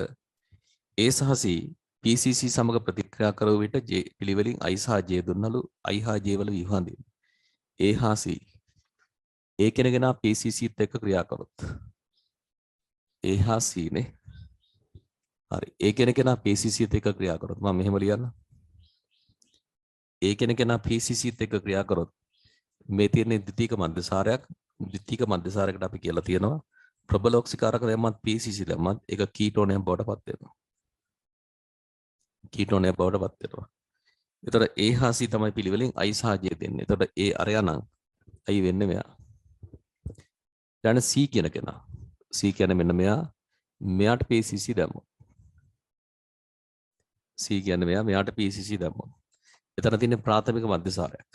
A සහ C PCC සමග ප්‍රතික්‍රියා කරව විට J පිළිවෙලින් I සහ J දුන්නලු I හා J වල විභාඳින්. A හා C. A කෙනගෙන PCC ත් එක්ක ක්‍රියා කරොත්. A හා C නේ. හරි. A කෙනගෙන PCC ත් එක්ක ක්‍රියා කරොත් මම මෙහෙම ලියන්න. A කෙනගෙන PCC ත් එක්ක ක්‍රියා කරොත් මේ තියෙන ද්විතීක මධ්‍යසාරයක් ද්විතීක මධ්‍යසාරයකට අපි කියලා තියෙනවා ප්‍රබල ඔක්සිකාරක දැම්මත් PCC දැම්මත් ඒක කීටෝනයක් බවට පත් වෙනවා. කීටෝනයක් බවට පත් වෙනවා. එතකොට A හා C තමයි පිළිවෙලින් I සහ J දෙන්නේ. එතකොට A අරයා නම් I වෙන්නේ මෙයා. ඊළඟ C කියන කෙනා. C කියන්නේ මෙන්න මෙයා. මෙයාට PCC දැම්මොත්. C කියන්නේ මෙයාට PCC දැම්මොත්. එතන තියෙන ප්‍රාථමික මධ්‍යසාරයක්.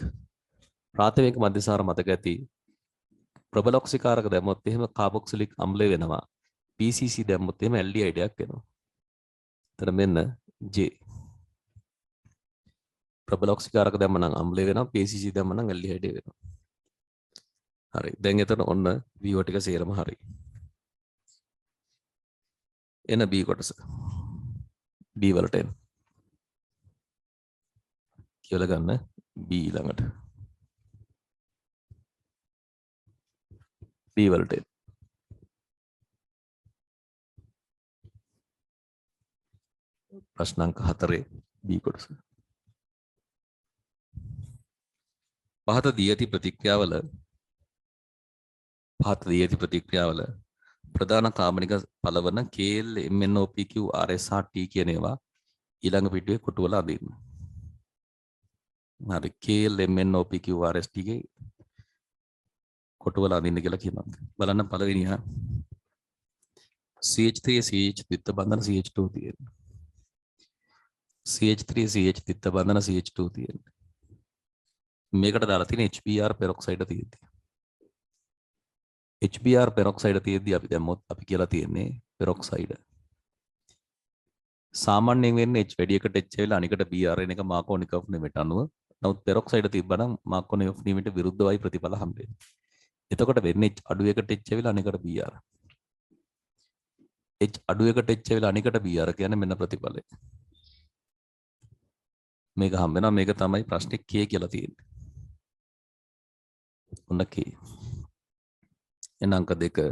ප්‍රාථමික මධ්‍යසාර මතක ඇති. ප්‍රබල ඔක්සිකාරක දැම්මොත් එහෙම කාබොක්සිලික් අම්ලය වෙනවා. PCC දැම්මොත් එහෙම ඇල්ඩිහයිඩ් එකක් වෙනවා. එතන මෙන්න J. ප්‍රබල ඔක්සිකාරක දැම්ම නම් අම්ලය වෙනවා. PCC දැම්ම නම් ඇල්ඩිහයිඩ් වෙනවා. හරි. දැන් එතන ඔන්න VO ටික සේරම හරි. එන B කොටස. B වලට එන්න. කියලා ගන්න B ළඟට. B වලට එන්න. ප්‍රශ්න අංක 4 B කොටස. පහත දී ඇති ප්‍රතික්‍රියාවල ප්‍රධාන කාබනික පළවන KL MnOPQ RS හා T කියන ඒවා ඊළඟ පිටුවේ කොටුවල අදින්න. හරි. KL MnOPQ RS T ගේ කොටුවල අදින්න කියලා කියනවා. බලන්න පළවෙනිය CH3 CH ද්විත්ව බන්ධන CH2 තියෙනවා. CH3 CH ද්විත්ව බන්ධන CH2 තියෙනවා. මේකට දාලා තියෙන HBr පෙරොක්සයිඩ් තියෙද්දි. HBr පෙරොක්සයිඩ් තියෙද්දි අපි දැම්මොත් අපි කියලා තියෙන්නේ පෙරොක්සයිඩ්. සාමාන්‍යයෙන් වෙන්නේ H වැඩි එකට H වෙලා අනිකට Br එන එක මාකෝනික් ඔෆ් නිමිට අනුව. නමුත් පෙරොක්සයිඩ් තිබ්බනම් මාකෝනික් ඔෆ් නිමිට විරුද්ධවයි ප්‍රතිඵල හම්බෙන්නේ. එතකොට වෙන්නේ අඩු එකට H වෙලා අනිකට Br. H අඩු එකට H වෙලා අනිකට B අර කියන්නේ මෙන්න ප්‍රතිඵලය. මේක හම්බ වෙනවා මේක තමයි ප්‍රශ්නේ K කියලා තියෙන්නේ. ඔන්න K. එන අංක 2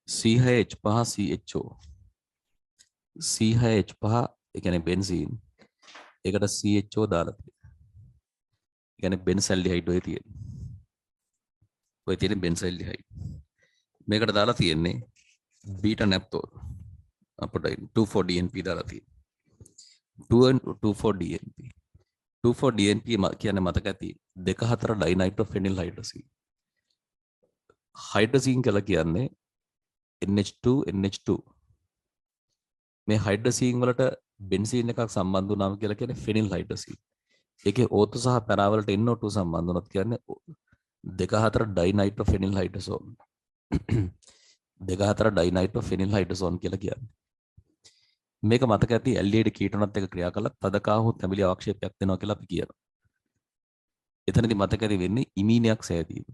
C6H5 CHO C6H5 ඒ කියන්නේ බෙන්සීන් ඒකට CHO දාලා තියෙනවා. ඒ කියන්නේ බෙන්සල්ඩිහයිඩ් ඔය තියෙන්නේ. ඔය තියෙන්නේ බෙන්සල්ඩිහයිඩ්. මේකට දාලා තියෙන්නේ බීටා නැප්තෝල් අපිට 24DNP දාලා තියෙන්නේ 24DNP 24DNP කියන්නේ මතක ඇති 2,4 ඩයිනයිට්‍රෝෆෙනිල් හයිඩ්‍රොසීන් හයිඩ්‍රොසීන් කියලා කියන්නේ NH2 මේ හයිඩ්‍රොසීන් වලට බෙන්සීන් එකක් සම්බන්ධ වුණාම කියලා කියන්නේ ෆෙනිල් හයිඩ්‍රොසීන් ඒකේ ඕතු සහ පැරා වලට NO2 සම්බන්ධ වුණොත් කියන්නේ 2,4 ඩයිනයිට්‍රෝෆෙනිල් හයිඩ්‍රොසෝන් 2,4 ඩයිනයිට්‍රෝෆෙනිල් හයිඩ්‍රොසෝන් කියලා කියන්නේ මේක මතක ඇති ඇල්ඩීහයිඩ් කීටෝනත් එක්ක ක්‍රියා කළා තදකාහුත් තැඹිලි අවක්ෂේපයක් දෙනවා කියලා අපි කියනවා. එතනදී මතක ඇති වෙන්නේ ඉමීනයක් සෑදීම.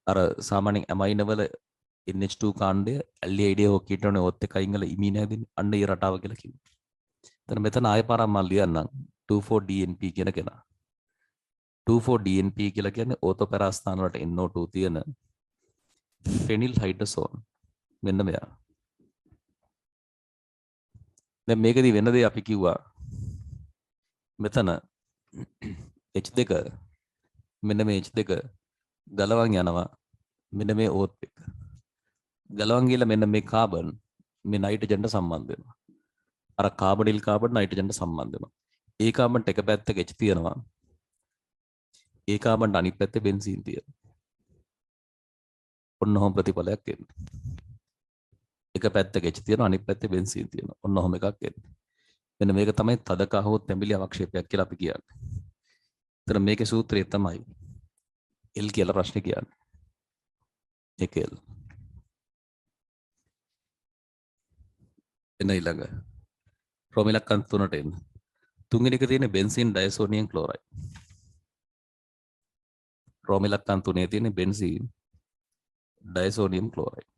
අර සාමාන්‍ය ඇමයින වල NH2 කාණ්ඩය ඇල්ඩීහයිඩ් හෝ කීටෝන ඔත් එක අයින් කරලා ඉමීන හැදින්නේ අන්න ඒ රටාව කියලා කියනවා. එතන මෙතන ආයෙ පාරක් මම ලියන්නම් 24DNP කියන කෙනා. 24DNP කියලා කියන්නේ ඕතෝපැරා ස්ථාන වලට NO2 තියෙන ෆෙනිල් හයිඩ්‍රොසෝන් මෙන්න මෙයා. දැන් මේකදී වෙන දේ අපි කිව්වා මෙතන H2 මෙන්න මේ H2 ගලවන් යනවා මෙන්න මේ ඕත් එක ගලවන් ගිහලා මෙන්න මේ කාබන් මේ නයිට්‍රජන්ට සම්බන්ධ වෙනවා අර කාබනිල් කාබන් නයිට්‍රජන්ට සම්බන්ධ වෙනවා ඒ කාබන්ට එක පැත්තක H තියෙනවා ඒ කාබන්ට අනිත් පැත්තේ බෙන්සීන් තියෙනවා ඔන්න ඔහොම ප්‍රතිඵලයක් එන්නේ එක පැත්තක H තියෙනවා අනිත් පැත්තේ බෙන්සීන් තියෙනවා. ඔන්න ඔහොම එකක් එන්නේ. මෙන්න මේක තමයි තදකාහුවත් තැඹිලි අවක්ෂේපයක් කියලා අපි කියන්නේ. එතන මේකේ සූත්‍රය තමයි L කියලා ප්‍රශ්නේ කියන්නේ. ඒක L. එන ඊළඟ ප්‍රෝමිලක්කන් තුනට එන්න. තුන්වෙනි එක තියෙන බෙන්සීන් ඩයසෝනියම් ක්ලෝරයිඩ්. ප්‍රෝමිලක්කන් තුනේ තියෙන බෙන්සීන් ඩයසෝනියම් ක්ලෝරයිඩ්.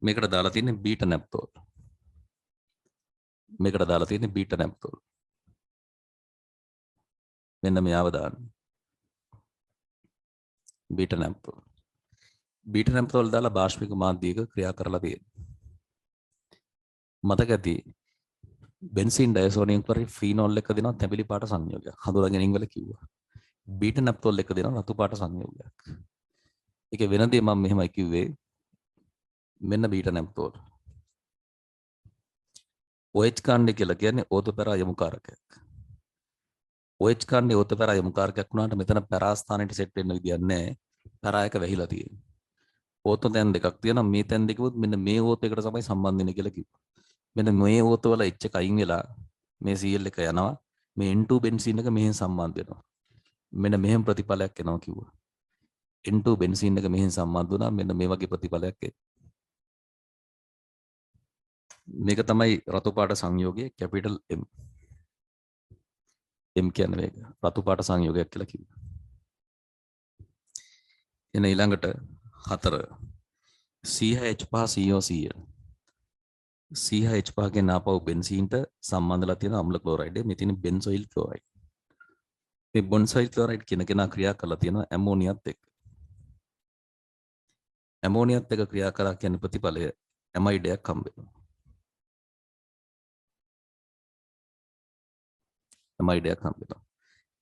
මේකට දාලා තියෙන්නේ බීටා නැප්තෝල්. මේකට දාලා තියෙන්නේ බීටා නැප්තෝල්. මෙන්න මෙයාව දාන්න. බීටා නැප්තෝල්. බීටා නැප්තෝල් දාලා බාෂ්පික මාධ්‍යයක ක්‍රියා කරලා තියෙනවා. මතක ඇති බෙන්සීන් ඩයසෝනියම් ක්ලෝරයිඩ් ෆීනෝල් එක දෙනවා තැඹිලි පාට සංයෝගයක්. හඳුනා ගැනීම වල කිව්වා. බීටා නැප්තෝල් එක දෙනවා රතු පාට සංයෝගයක්. ඒකේ වෙන දේ මම මෙහෙමයි කිව්වේ මෙන්න බීටා නැප්තෝල් OH කාණ්ඩය කියලා කියන්නේ ඕතෝපැරා යමුකාරකයක්. OH කාණ්ඩය ඕතෝපැරා යමුකාරකයක් වුණාට මෙතන පැරා ස්ථානයට සෙට් වෙන්න විදියක් නැහැ. පැරා එක වැහිලා තියෙනවා. ඕතෝ තැන් දෙකක් තියෙනවා. මේ තැන් දෙකවොත් මෙන්න මේ ඕතෝ එකට තමයි සම්බන්ධ වෙන්නේ කියලා කිව්වා. මෙන්න මේ ඕතෝ වල H එක අයින් වෙලා මේ Cl එක යනවා. මේ N2 බෙන්සීන් එක මෙහෙන් සම්බන්ධ වෙනවා. මෙන්න මෙහෙම ප්‍රතිඵලයක් එනවා කිව්වා. N2 බෙන්සීන් එක මෙහෙන් සම්බන්ධ වුණා මෙන්න මේ වගේ ප්‍රතිඵලයක් එනවා. මේක තමයි රතු පාට සංයෝගය කැපිටල් M. M කියන්නේ මේක රතු පාට සංයෝගයක් කියලා කිව්වා. එන ඊළඟට 4 C6H5COCl. C6H5 කියන ආපහු බෙන්සීන්ට සම්බන්ධලා තියෙන අම්ල ක්ලෝරයිඩ්. මේ තියෙන බෙන්සොයිල් ක්ලෝරයිඩ්. මේ බෙන්සොයිල් ක්ලෝරයිඩ් කියන කෙනා ක්‍රියා කරලා තියෙනවා ඇමෝනියත් එක්ක. ඇමෝනියත් එක්ක ක්‍රියා කරා කියන්නේ ප්‍රතිඵලය ඇමයිඩයක් හම්බ වෙනවා. ඇමයිඩයක් හම්බ වෙනවා.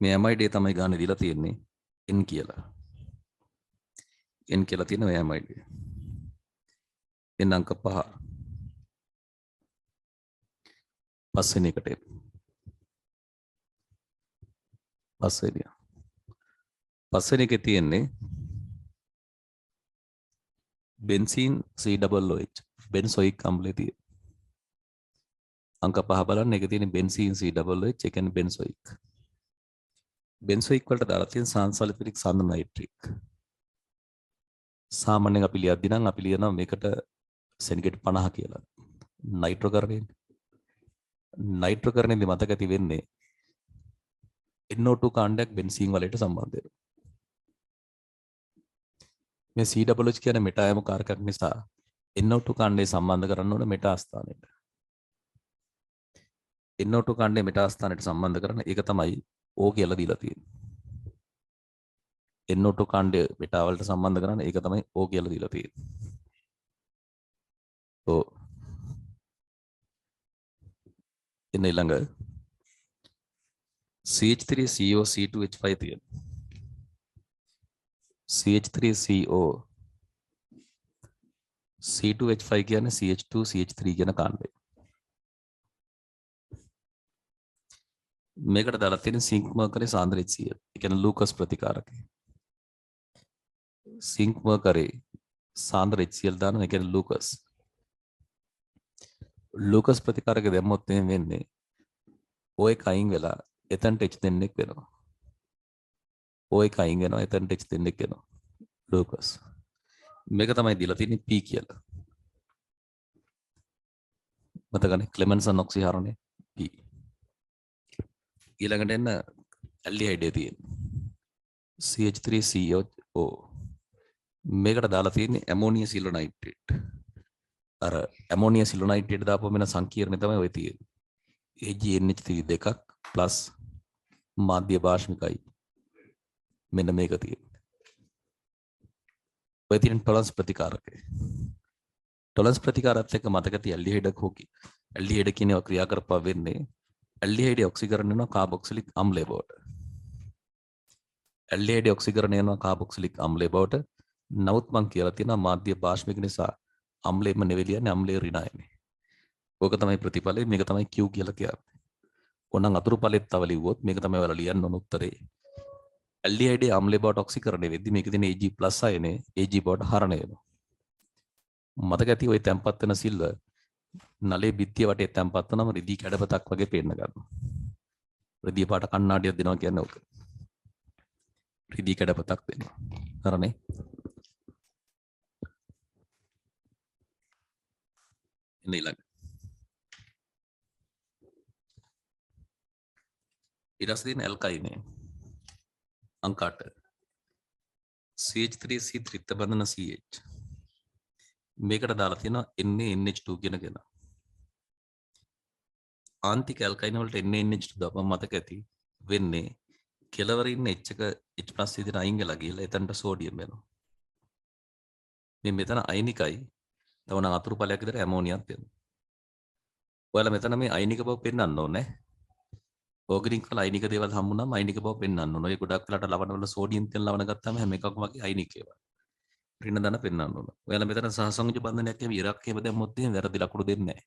මේ ඇමයිඩේ තමයි ගානේ දීලා තියෙන්නේ N කියලා. N කියලා තියෙන මේ ඇමයිඩේ. N අංක 5. පස්වෙනි එකට එන්න. පස්වෙනි එකේ තියෙන්නේ බෙන්සීන් COOH බෙන්සොයික් අම්ලය තියෙන. අංක 5 බලන්න ඒකේ තියෙන බෙන්සීන් COOH ඒ කියන්නේ බෙන්සොයික්. බෙන්සොයික් වලට දාලා තියෙන සාන්සල්ෆිරික් සාන්ඩනයිට්‍රික්. සාමාන්‍යයෙන් අපි ලියද්දී නම් අපි ලියනවා මේකට සෙන්ටිග්‍රේඩ් 50 කියලා. නයිට්‍රෝකරණය. නයිට්‍රෝකරණයේදී මතක ඇති වෙන්නේ NO2 කාණ්ඩයක් බෙන්සීන් වලට සම්බන්ධ වෙනවා. මේ COOH කියන මෙටායම කාරකයක් නිසා NO2 කාණ්ඩය සම්බන්ධ කරන්න ඕනේ මෙටා ස්ථානෙට. NO2 කාණ්ඩය මෙටා ස්ථානෙට සම්බන්ධ කරන එක තමයි O කියලා දීලා තියෙන්නේ. NO2 කාණ්ඩය මෙටා වලට සම්බන්ධ කරන එක තමයි O කියලා දීලා තියෙන්නේ. ඔව්. එන්න ඊළඟ CH3CO C2H5 තියෙන. CH3CO C2H5 කියන්නේ CH2 CH3 කියන කාණ්ඩය. මේකට දාලා තියෙන සිංක් මර්කරි සාන්ද්‍ර HCl. ඒ කියන්නේ ලූකස් ප්‍රතිකාරකය. සිංක් මර්කරි සාන්ද්‍ර HCl දාන ඒ කියන්නේ ලූකස්. ලූකස් ප්‍රතිකාරකය දැම්මොත් එහෙම වෙන්නේ O එක අයින් වෙලා එතනට H දෙන්නෙක් වෙනවා. O එක අයින් වෙනවා එතනට H දෙන්නෙක් වෙනවා. ලූකස්. මේක තමයි දීලා තියෙන්නේ P කියලා. මතකනේ ක්ලෙමන්සන් ඔක්සිහරණය P. ඊළඟට එන්න ඇල්ඩිහයිඩේ තියෙන CH3CO. මේකට දාලා තියෙන්නේ ඇමෝනිය සිලොනයිට්‍රේට්. අර ඇමෝනිය සිලොනයිට්‍රේට් දාපුවම වෙන සංකීර්ණය තමයි ඔය තියෙන්නේ. AgNH3 දෙකක් ප්ලස් මාධ්‍ය භාෂ්මිකයි. මෙන්න මේක තියෙන්නේ. ඔය තියෙන ටොලන්ස් ප්‍රතිකාරකය. ටොලන්ස් ප්‍රතිකාරත් එක්ක මතක තිය ඇල්ඩිහයිඩ් කෝකි. ඇල්ඩිහයිඩ් කියනවා ක්‍රියා කරපුවා වෙන්නේ ඇල්ඩිහයිඩ් ඔක්සිකරණය වෙනවා කාබොක්සිලික් අම්ලය බවට. ඇල්ඩිහයිඩ් ඔක්සිකරණය වෙනවා කාබොක්සිලික් අම්ලය බවට. නමුත් මං කියලා තියෙනවා මාධ්‍ය භාෂ්මික නිසා අම්ලයේම නෙවෙයි යන්නේ අම්ලයේ ඍණයනේ. ඕක තමයි ප්‍රතිඵලය. මේක තමයි Q කියලා කියන්නේ. ඕනනම් අතුරු ඵලෙත් තව ලිව්වොත් මේක තමයි ඔයාලා ලියන්න ඕන උත්තරේ. ඇල්ඩිහයිඩ් අම්ලය බවට ඔක්සිකරණය වෙද්දි මේකේ තියෙන Ag+ අයනේ Ag බවට හරණය වෙනවා. මතක ඇති ওই තැම්පත් වෙන සිල්ව නලේ බිත්තිය වටේ තැම්පත් වුනම රිදී කැඩපතක් වගේ පේන්න ගන්නවා. රිදී පාට කණ්ණාඩියක් දෙනවා කියන්නේ ඕක. රිදී කැඩපතක් දෙනවා. හරනේ. ඉන්න ඊළඟ. ඊට පස්සේ තියෙන ඇල්කයිනේ. අංක 8. CH3C ත්‍රිත්ව බන්ධන CH. මේකට දාලා තියෙනවා NaNH2 කියන කෙනා. ආන්තික ඇල්කයින වලට NaNH2 දාපම මතක ඇති වෙන්නේ කෙලවර ඉන්න H එක H+ විදිහට අයින් වෙලා ගිහලා එතනට සෝඩියම් වෙනවා. මේ මෙතන අයනිකයි. තව නම් අතුරු ඵලයක් විතර ඇමෝනියක් දෙනවා. ඔයාලා මෙතන මේ අයනික බව පෙන්වන්න ඕනේ. ඕගනික් වල අයනික දේවල් හම්බුනම අයනික බව පෙන්වන්න ඕනේ. ඔය ගොඩක් වෙලාට ලවණ වල සෝඩියම් තියෙන ලවණ ගත්තාම හැම එකක්ම වගේ අයනික ඒවා. ඍණ ධන පෙන්වන්න ඕන. ඔයාලා මෙතන සහසංයෝජ බන්ධනයක් එහෙම ඉරක් එහෙම දැම්මොත් එහෙම වැරදි ලකුණු දෙන්නේ නැහැ.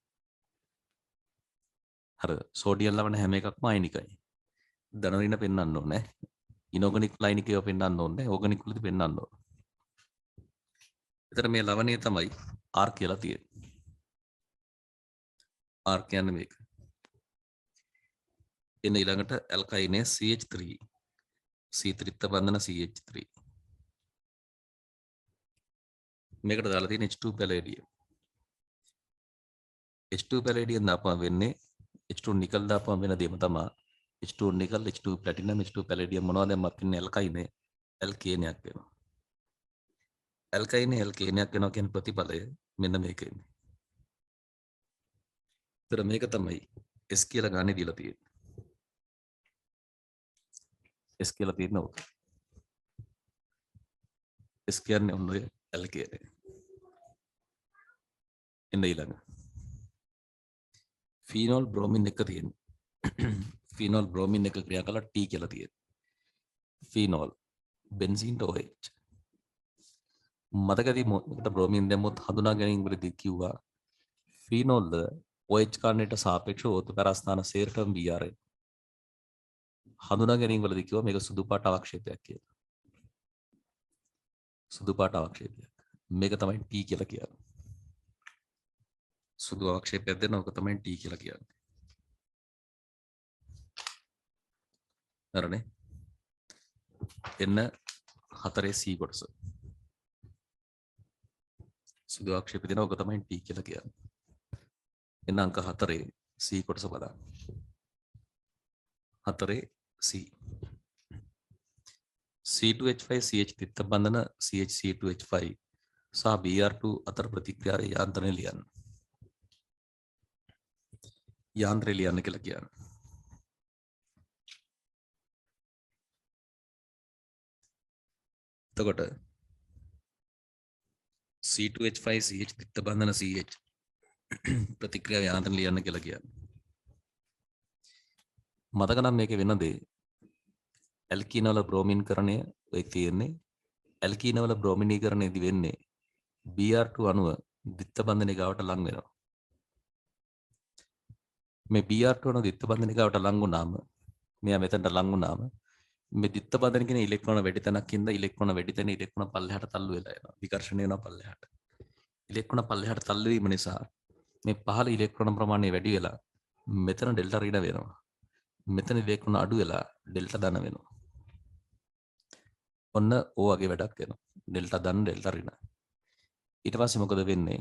අර සෝඩියම් ලවණ හැම එකක්ම අයනිකයි. ධන ඍණ පෙන්වන්න ඕනේ. ඉනෝගනික් ලයිනික ඒවා පෙන්වන්න ඕනේ. ඕගනික් වලදී පෙන්වන්න ඕනේ. එතන මේ ලවණය තමයි R කියලා තියෙන්නේ. R කියන්නේ මේක. එන්න ඊළඟට ඇල්කයිනේ CH3. C ත්‍රිත්ව බන්ධන CH3. මේකට දාලා තියෙන H2 පැලේඩියම්. H2 පැලේඩියම් දාපුවම වෙන්නේ H2 නිකල් දාපුවම වෙන දේම තමයි H2 nickel H2 platinum H2 පැලේඩියම් මොනවද දැන් මත් ඉන්නේ ඇල්කයිනේ ඇල්කේනයක් වෙනවා. ඇල්කයිනේ ඇල්කේනයක් වෙනවා කියන ප්‍රතිඵලය මෙන්න මේකේ. ඒතර මේක තමයි S කියලා ගානේ දීලා තියෙන්නේ. S කියලා තියෙන ඕක. S කියන්නේ ඔන්න ඔය ඇල්කේනේ. එන්න ඊළඟ. ෆීනෝල් බ්‍රෝමින් එක තියෙනවා. ෆීනෝල් බ්‍රෝමින් එක ක්‍රියා කළා T කියලා තියෙනවා. Phenol බෙන්සීන්ට OH. මතකදී මොකට බ්‍රෝමින් දැම්මොත් හඳුනා ගැනීම වලදී කිව්වා ෆීනෝල් OH කාණ්ඩයට සාපේක්ෂව ඕතු පරස්ථාන සේරටම Br හඳුනා ගැනීම වලදී කිව්වා මේක සුදු පාට අවක්ෂේපයක් කියලා. සුදු පාට අවක්ෂේපයක්. මේක තමයි T කියලා කියන්නේ. සුදු අවක්ෂේපයක් දෙන ඕක තමයි T කියලා කියන්නේ. හරිනේ. එන්න 4 C කොටස. සුදු අවක්ෂේප දෙන ඕක තමයි T කියලා කියන්නේ. එන්න අංක 4 C කොටස බලන්න. 4 C. C2H5 CH ත්‍රිත්ව බන්ධන CH C2H5 සහ BR2 අතර ප්‍රතික්‍රියාවේ යාන්ත්‍රණය ලියන්න. යාන්ත්‍රය ලියන්න කියලා කියන්නේ. එතකොට C2H5CH තිත්ත බන්ධන CH ප්‍රතික්‍රියාව යාන්ත්‍රණය ලියන්න කියලා කියන්නේ. මතක නම් මේකේ වෙන දේ ඇල්කීන වල බ්‍රෝමින්කරණය ඔය තියෙන්නේ ඇල්කීන වල බ්‍රෝමිනීකරණයේදී වෙන්නේ BR2 අණුව දිත්ත බන්ධනයේ ගාවට ලං වෙනවා. මේ BR2 අණුව දිත්ත බන්ධනයේ ගාවට ලං වුණාම මෙයා මෙතනට ලං වුණාම මේ දිත්ත බන්ධන කියන ඉලෙක්ට්‍රෝන වැඩි තැනක් ඉඳලා ඉලෙක්ට්‍රෝන වැඩි තැන ඉලෙක්ට්‍රෝන පල්ලෙහාට තල්ලු වෙලා යනවා. විකර්ෂණය වෙනවා පල්ලෙහාට. ඉලෙක්ට්‍රෝන පල්ලෙහාට තල්ලු වීම නිසා මේ පහළ ඉලෙක්ට්‍රෝන ප්‍රමාණය වැඩි වෙලා මෙතන ඩෙල්ටා ඍණ වෙනවා. මෙතන ඉලෙක්ට්‍රෝන අඩු වෙලා ඩෙල්ටා ධන වෙනවා. ඔන්න ඕ වගේ වැඩක් වෙනවා. ඩෙල්ටා ධන ඩෙල්ටා ඍණ. ඊට පස්සේ මොකද වෙන්නේ?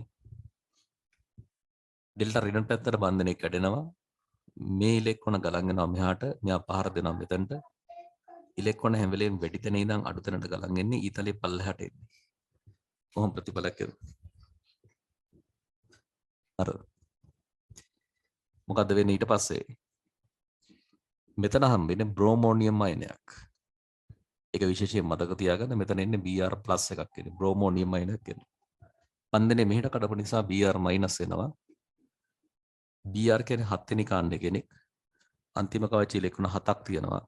ඩෙල්ටා ඍණ පැත්තට බන්ධනය කැඩෙනවා. මේ ඉලෙක්ට්‍රෝන ගලන් යනවා මෙහාට. මෙයා පහර දෙනවා මෙතනට. ඉලෙක්ට්‍රෝන හැම වෙලේම වැඩි තැන ඉඳන් අඩු තැනට ගලන් එන්නේ ඊතලයේ පල්ලෙහාට එන්නේ. කොහොම ප්‍රතිඵලයක් එනවා? අර මොකද්ද වෙන්නේ ඊට පස්සේ? මෙතන හම්බෙන්නේ බ්‍රෝමෝනියම් අයනයක්. ඒක විශේෂයෙන් මතක තියාගන්න මෙතන එන්නේ Br+ එකක් එන්නේ බ්‍රෝමෝනියම් අයනයක් එන්නේ. බන්ධනේ මෙහෙට කඩපු නිසා Br- එනවා. Br කියන්නේ 7 වෙනි කාණ්ඩේ කෙනෙක්. අන්තිම කවච ඉලෙක්ට්‍රෝන 7ක් තියෙනවා.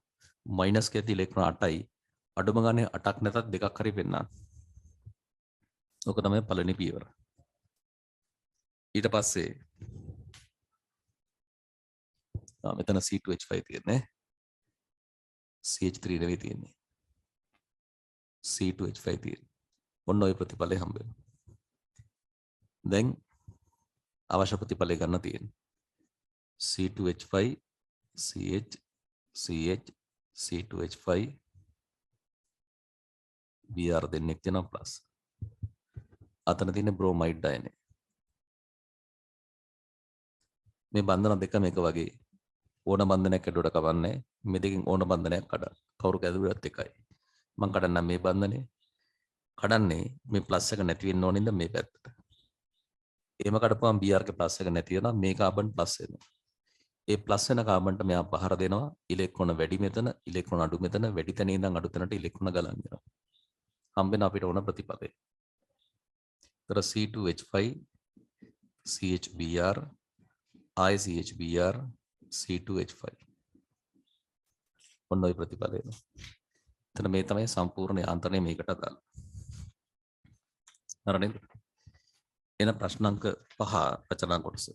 මයිනස් කැති ඉලෙක්ට්‍රෝන 8යි. අඩුම ගානේ 8ක් නැතත් දෙකක් හරි පෙන්නන්න. ඕක තමයි පළවෙනි පියවර. ඊට පස්සේ මෙතන C2H5 තියෙන්නේ. CH3 නෙවෙයි තියෙන්නේ. C2H5 තියෙන්නේ. ඔන්න ඔය ප්‍රතිඵලය හම්බ වෙනවා. දැන් අවශ්‍ය ප්‍රතිඵලය ගන්න තියෙන්නේ. C2H5 CH CH C2H5 Br දෙන්නෙක් තියෙනවා ප්ලස්. අතන තියෙන බ්‍රෝමයිඩ් අයනය. මේ බන්ධන දෙකම එක වගේ. ඕන බන්ධනයක් ඇදුවට කවන්නේ. මේ දෙකෙන් ඕන බන්ධනයක් කඩන්න. කවුරු කැදුවත් එකයි. මම කඩන්නම් මේ බන්ධනේ. කඩන්නේ මේ ප්ලස් එක නැති වෙන්න ඕනින්ද මේ පැත්තට. එහෙම කඩපුවම Br ගේ ප්ලස් එක නැති වෙනවා මේ කාබන් ප්ලස් වෙනවා. ඒ ප්ලස් වෙන කාබන්ට මෙයා පහර දෙනවා ඉලෙක්ට්‍රෝන වැඩි මෙතන ඉලෙක්ට්‍රෝන අඩු මෙතන වැඩි තැන ඉඳන් අඩු තැනට ඉලෙක්ට්‍රෝන ගලන් යනවා. හම්බෙන අපිට ඕන ප්‍රතිපලය. ඒතර C2H5 CHBr ICHBr C2H5 ඔන්න ඔය ප්‍රතිපලය එනවා. එතන මේ තමයි සම්පූර්ණ යාන්ත්‍රණය මේකට අදාළ. හරි නේද? එන ප්‍රශ්න අංක 5 රචනා කොටස.